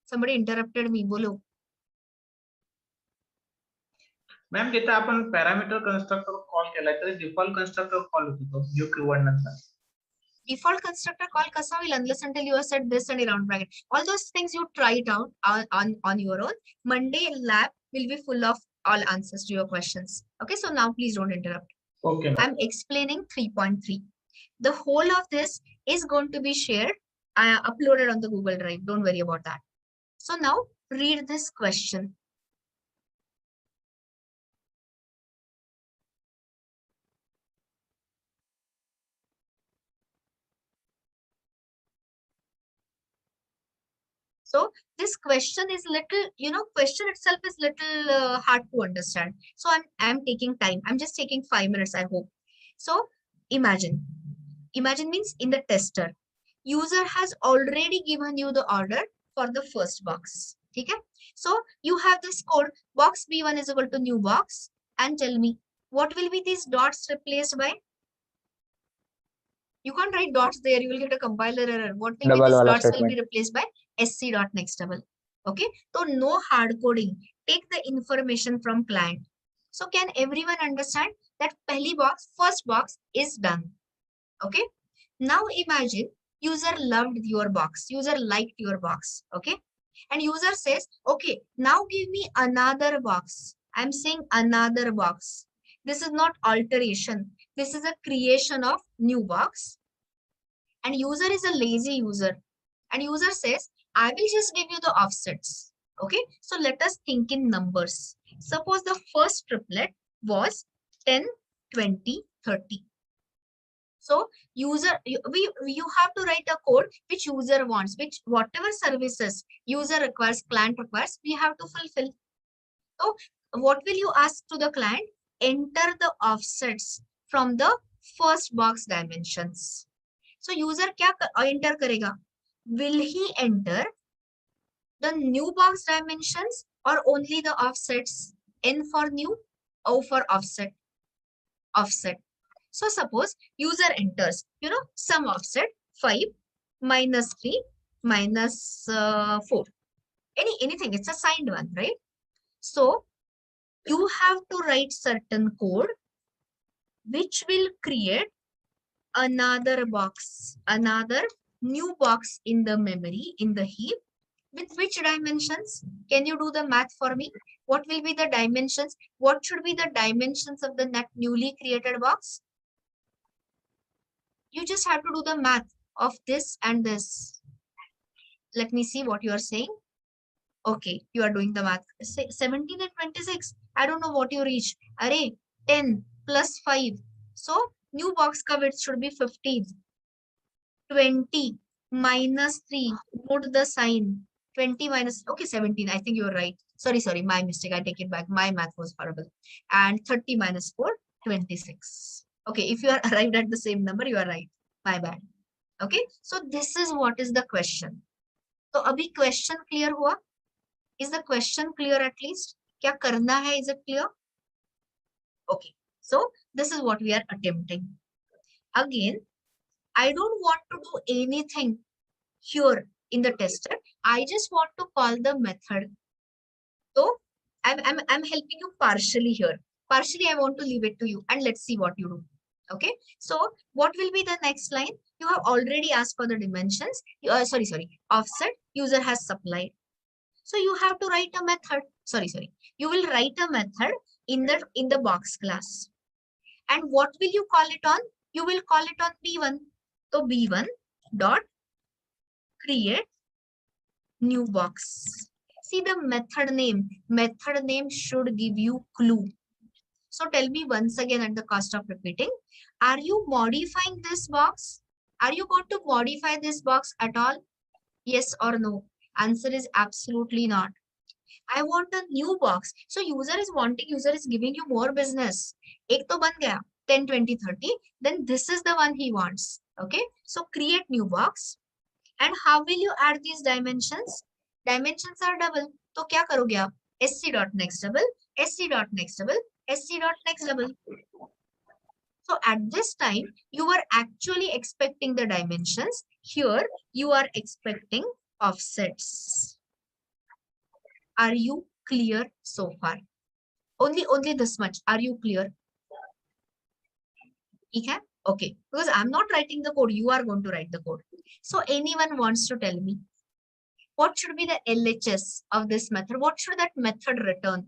S1: somebody interrupted me, bolo.
S12: Ma'am तिथे आपण parameter constructor call केलाय तरी default constructor call होतो जो keyword नंतर
S1: Default constructor call kasa will unless until you have said this and a round bracket. All those things you try it out on your own. Monday lab will be full of all answers to your questions. Okay, so now please don't interrupt.
S12: Okay.
S1: I'm explaining 3.3. The whole of this is going to be shared, uploaded on the Google Drive. Don't worry about that. So now read this question. So this question is little, question itself is little hard to understand. So I'm taking time. I'm just taking 5 minutes, I hope. So imagine means in the tester, user has already given you the order for the first box. Okay? So you have this code, box B1 is equal to new box, and tell me what will be these dots replaced by? You can't write dots there, you will get a compiler error. What will
S2: Double
S1: be these
S2: wala
S1: dots will
S2: statement.
S1: be replaced by sc dot next double. Okay, so no hard coding. Take the information from client. So can everyone understand that first box is done? Okay, now imagine user loved your box, user liked your box. Okay, and user says, okay, now give me another box. I'm saying another box. This is not alteration. This is a creation of new box. And user is a lazy user. And user says, I will just give you the offsets. Okay, so let us think in numbers. Suppose the first triplet was 10, 20, 30. So user, you have to write a code which user wants, which whatever services user requires, client requires, we have to fulfill. So what will you ask to the client? Enter the offsets from the first box dimensions. So user क्या enter करेगा? Will he enter the new box dimensions or only the offsets? N for new, O for offset. So suppose user enters, some offset 5 minus 3 minus 4. Anything, it's a signed one, right? So you have to write certain code which will create another box, another new box in the memory, in the heap. With which dimensions? Can you do the math for me? What will be the dimensions? What should be the dimensions of the newly created box? You just have to do the math of this and this. Let me see what you are saying. Okay, you are doing the math. 17 and 26. I don't know what you reach. Array 10 plus 5. So new box ka width should be 15. 20 minus 3. Put the sign. 20 minus, okay, 17. I think you're right. Sorry, my mistake. I take it back. My math was horrible. And 30 minus 4, 26. Okay, if you are arrived at the same number, you are right. My bad. Okay, so this is what is the question. So abhi question clear hua? Is the question clear at least? Kya karna hai? Is it clear? Okay, so this is what we are attempting. Again, I don't want to do anything here in the tester. I just want to call the method. So I'm helping you partially here. Partially, I want to leave it to you and let's see what you do. Okay, so what will be the next line? You have already asked for the dimensions. Offset user has supplied. So you have to write a method. You will write a method in the box class. And what will you call it on? You will call it on B1. So B1 dot create new box. See the method name. Method name should give you clue. So tell me once again at the cost of repeating, are you modifying this box? Are you going to modify this box at all? Yes or no? Answer is absolutely not. I want a new box. So user is giving you more business. Ek to ban gaya, 10, 20, 30. Then this is the one he wants. Okay. So create new box. And how will you add these dimensions? Dimensions are double. So kya karoge aap? SC dot next double, SC dot next double, SC dot next double. So at this time, you are actually expecting the dimensions. Here, you are expecting offsets. Are you clear so far? Only this much. Are you clear? Okay. Because I'm not writing the code. You are going to write the code. So anyone wants to tell me what should be the LHS of this method? What should that method return?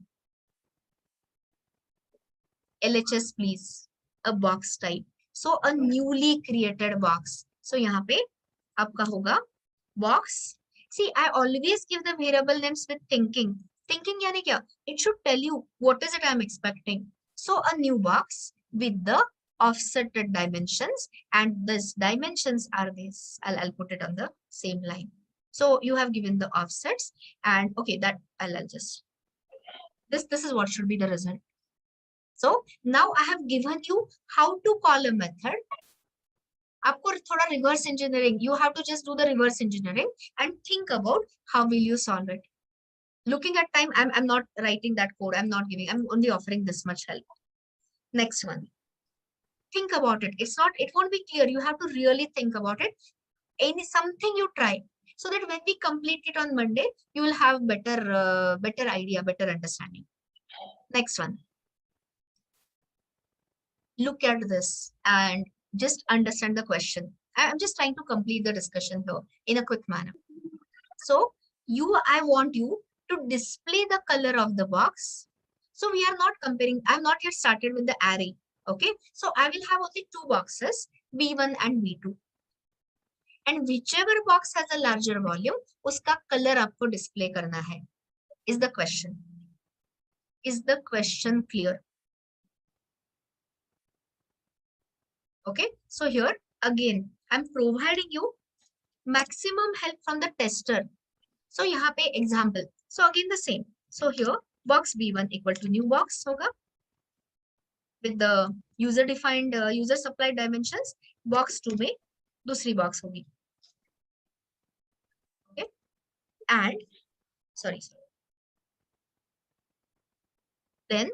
S1: LHS, please. A box type. So a newly created box. So यहाँ पे आपका होगा box. See, I always give the variable names with thinking. Thinking यानी क्या? It should tell you what is it I'm expecting. So a new box with the offsetted dimensions, and these dimensions are this. I'll put it on the same line. So you have given the offsets, and okay, that I'll just. This is what should be the result. So now I have given you how to call a method. आपको थोड़ा reverse engineering. You have to just do the reverse engineering and think about how will you solve it. Looking at time, I'm not writing that code. I'm only offering this much help. Next one. Think about it. It won't be clear. You have to really think about it. Something you try, so that when we complete it on Monday, you will have better idea, better understanding. Next one. Look at this and just understand the question. I'm just trying to complete the discussion here in a quick manner. So I want you to display the color of the box. So we are not comparing. I'm not yet started with the array. Okay. So I will have only two boxes, B1 and B2. And whichever box has a larger volume, uska color aapko display karna hai. Is the question. Is the question clear? Okay. So here again, I'm providing you maximum help from the tester. So yahan pe example. So again the same. So here box B1 equal to new box होगा with the user defined user supplied dimensions. Box 2 में दूसरी box होगी. Okay, and sorry. Then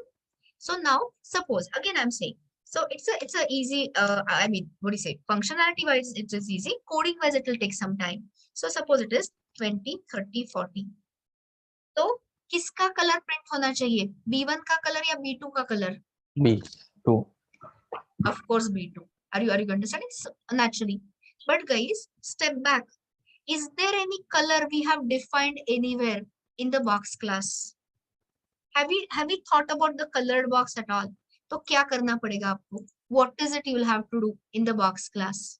S1: so now suppose again I'm saying, so it's a easy I mean, what do you say, functionality wise it is easy, coding wise it will take some time. So suppose it is 20, 30, 40. तो किसका colour print होना चाहिए, B1 का colour या B2 का colour?
S2: B2.
S1: Of course B2. Are you understanding? So, naturally. But guys, step back. Is there any color we have defined anywhere in the box class? Have we thought about the colored box at all? तो क्या करना पड़ेगा आपको? What is it you will have to do in the box class?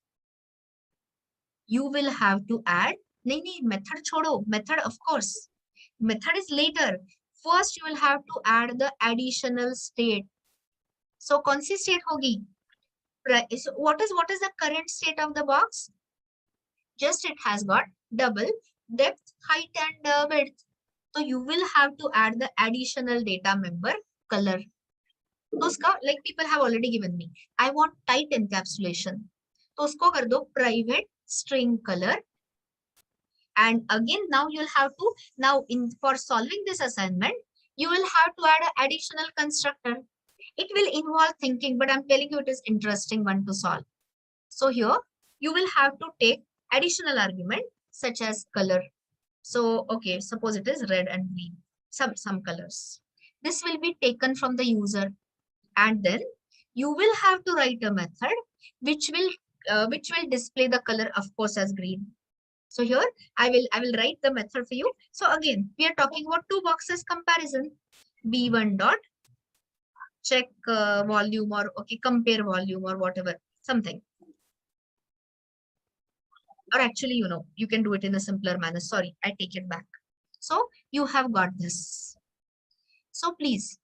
S1: You will have to add, नहीं method छोड़ो, method of course. Method is later. First you will have to add the additional state. So कौन सी state होगी? So what is the current state of the box? Just it has got double depth, height and width. So you will have to add the additional data member color. तो उसका like people have already given me, I want tight encapsulation. तो उसको कर दो private string color. And again now you'll have to, now for solving this assignment, you will have to add an additional constructor. It will involve thinking, but I'm telling you it is interesting one to solve. So here you will have to take additional argument such as color. So okay, suppose it is red and green, some colors. This will be taken from the user, and then you will have to write a method which will display the color, of course, as green. So here I will write the method for you. So again we are talking about two boxes comparison. B1 dot check volume, or okay, compare volume or whatever, something. Or actually, you know, you can do it in a simpler manner. Sorry, I take it back. So you have got this. So please,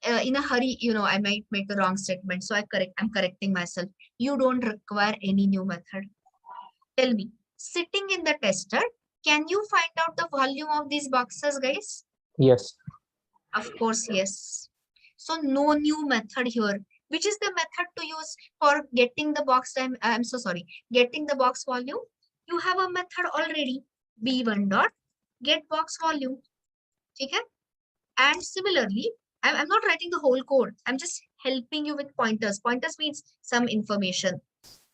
S1: in a hurry, you know, I might make a wrong statement. So I'm correcting myself. You don't require any new method. Tell me, sitting in the tester, can you find out the volume of these boxes, guys?
S2: Yes.
S1: Of course, yes. So no new method here. Which is the method to use for getting the box time? I'm so sorry, getting the box volume. You have a method already, B1 dot get box volume. Okay? And similarly, I'm not writing the whole code. I'm just helping you with pointers. Pointers means some information.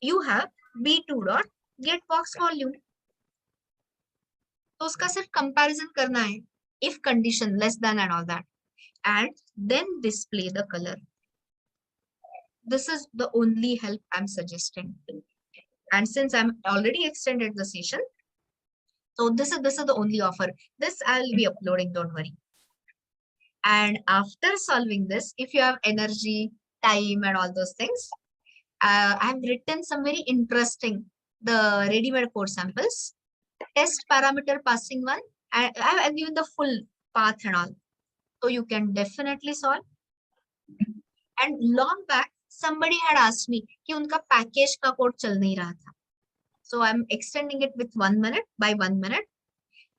S1: You have B2 dot get box volume. तो उसका सिर्फ comparison करना है, if condition less than and all that, and then display the color. This is the only help I'm suggesting. And since I'm already extended the session, so this is the only offer. This I'll be uploading, don't worry. And after solving this, if you have energy, time and all those things, I've written some very interesting, the ready-made code samples, test parameter passing one, and I've given the full path and all. So you can definitely solve. And long back, somebody had asked me कि उनका package का code चल नहीं रहा था. So I'm extending it with 1 minute by 1 minute.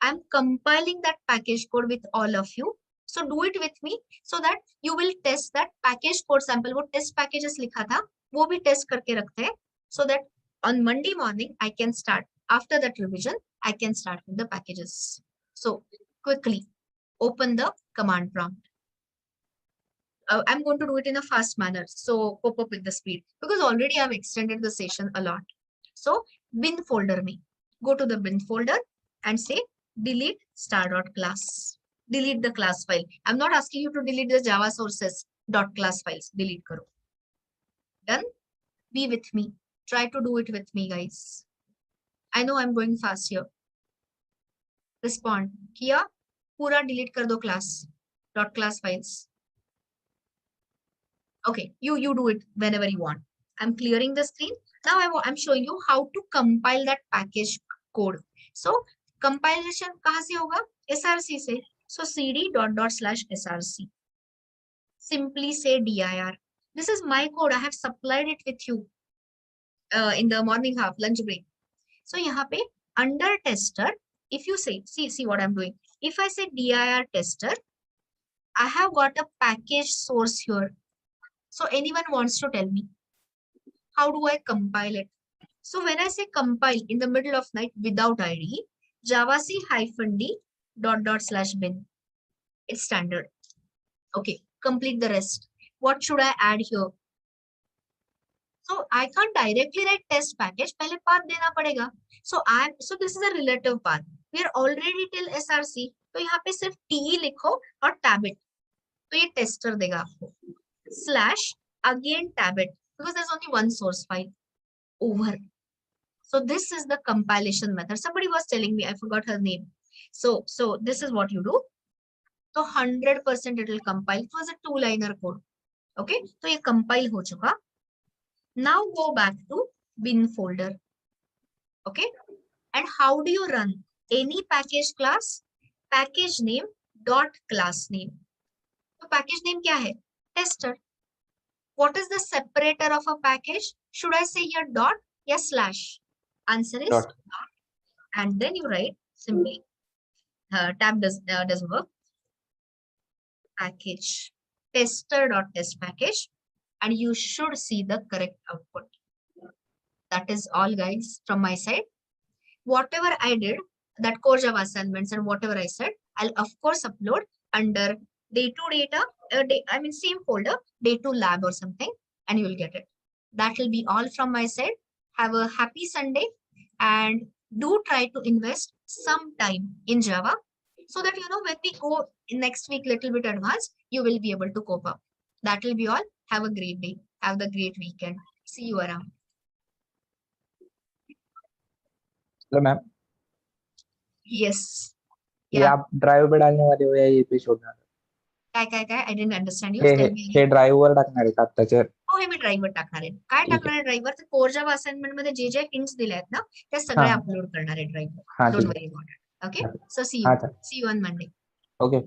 S1: I'm compiling that package code with all of you. So do it with me so that you will test that package code sample. वो test packages लिखा था, वो भी test करके रखते हैं, so that on Monday morning I can start. After that revision, I can start with the packages. So quickly open the command prompt. I'm going to do it in a fast manner, so cope up with the speed because already I've extended the session a lot. So bin folder me, go to the bin folder and say delete star.class. Delete the class file. I'm not asking you to delete the Java sources .class files. Delete karo. Done. Be with me. Try to do it with me, guys. I know I'm going fast here. Respond. Kiya, pura delete kar do class. .class files. Okay, you do it whenever you want. I'm clearing the screen. Now I'm showing you how to compile that package code. So compilation kahan se hoga? SRC se. So cd /src. Simply say dir. This is my code. I have supplied it with you in the morning half lunch break. So yahan pe under tester, if you say, see what I'm doing. If I say dir tester, I have got a package source here. So anyone wants to tell me, how do I compile it? So when I say compile in the middle of night without ID, javac -d /bin. It's standard. Okay, complete the rest. What should I add here? So I can't directly write test package. पहले path देना पड़ेगा. So this is a relative path. We are already till src. तो यहाँ पे सिर्फ te लिखो और tabit. तो ये tester देगा आपको. / again tabit because there's only one source file. Over. So this is the compilation method. Somebody was telling me, I forgot her name. So this is what you do. So 100% it will compile. It was a 2-liner code. Okay, so ये compile हो चुका. Now go back to bin folder. Okay, and how do you run any package class? Package name dot class name. So package name क्या है? Tester. What is the separator of a package? Should I say here dot or slash? Answer is
S2: Dot.
S1: And then you write simply tab doesn't work. Package tester.test package, and you should see the correct output. That is all, guys, from my side. Whatever I did, that core Java assignments and whatever I said, I'll of course upload under day 2 data, same folder, day 2 lab or something, and you will get it. That will be all from my side. Have a happy Sunday, and do try to invest some time in Java so that, when we go next week little bit advanced, you will be able to cope up. That will be all. Have a great day. Have a great weekend. See you around.
S2: Hello ma'am,
S1: Yes.
S2: ये
S1: Yeah.
S2: आप drive पे डालने वाले हो या ये पे छोड़ना है?
S1: काय? I didn't understand you.
S2: Hey
S1: Tell me
S2: hey
S1: again.
S2: ड्राईव्हवर टाकणार आहे का आत्ताच्या?
S1: हो, हे मी ड्राईव्हर टाकणार आहे. काय
S2: ठीक आहे.
S1: टाकणार आहे ड्राईव्हर? तर कोर जावा असाइनमेंट मध्ये जे हिंट्स दिले आहेत ना, त्या सगळ्या
S2: हा.
S1: अपलोड करणार आहे ड्राईव्हर.
S2: हा,
S1: डोंट
S2: ठीक
S1: वरी अबाउट इट. ओके,
S2: आहे.
S1: सो सी
S2: हा,
S1: यू ऑन मंडे.
S2: ओके.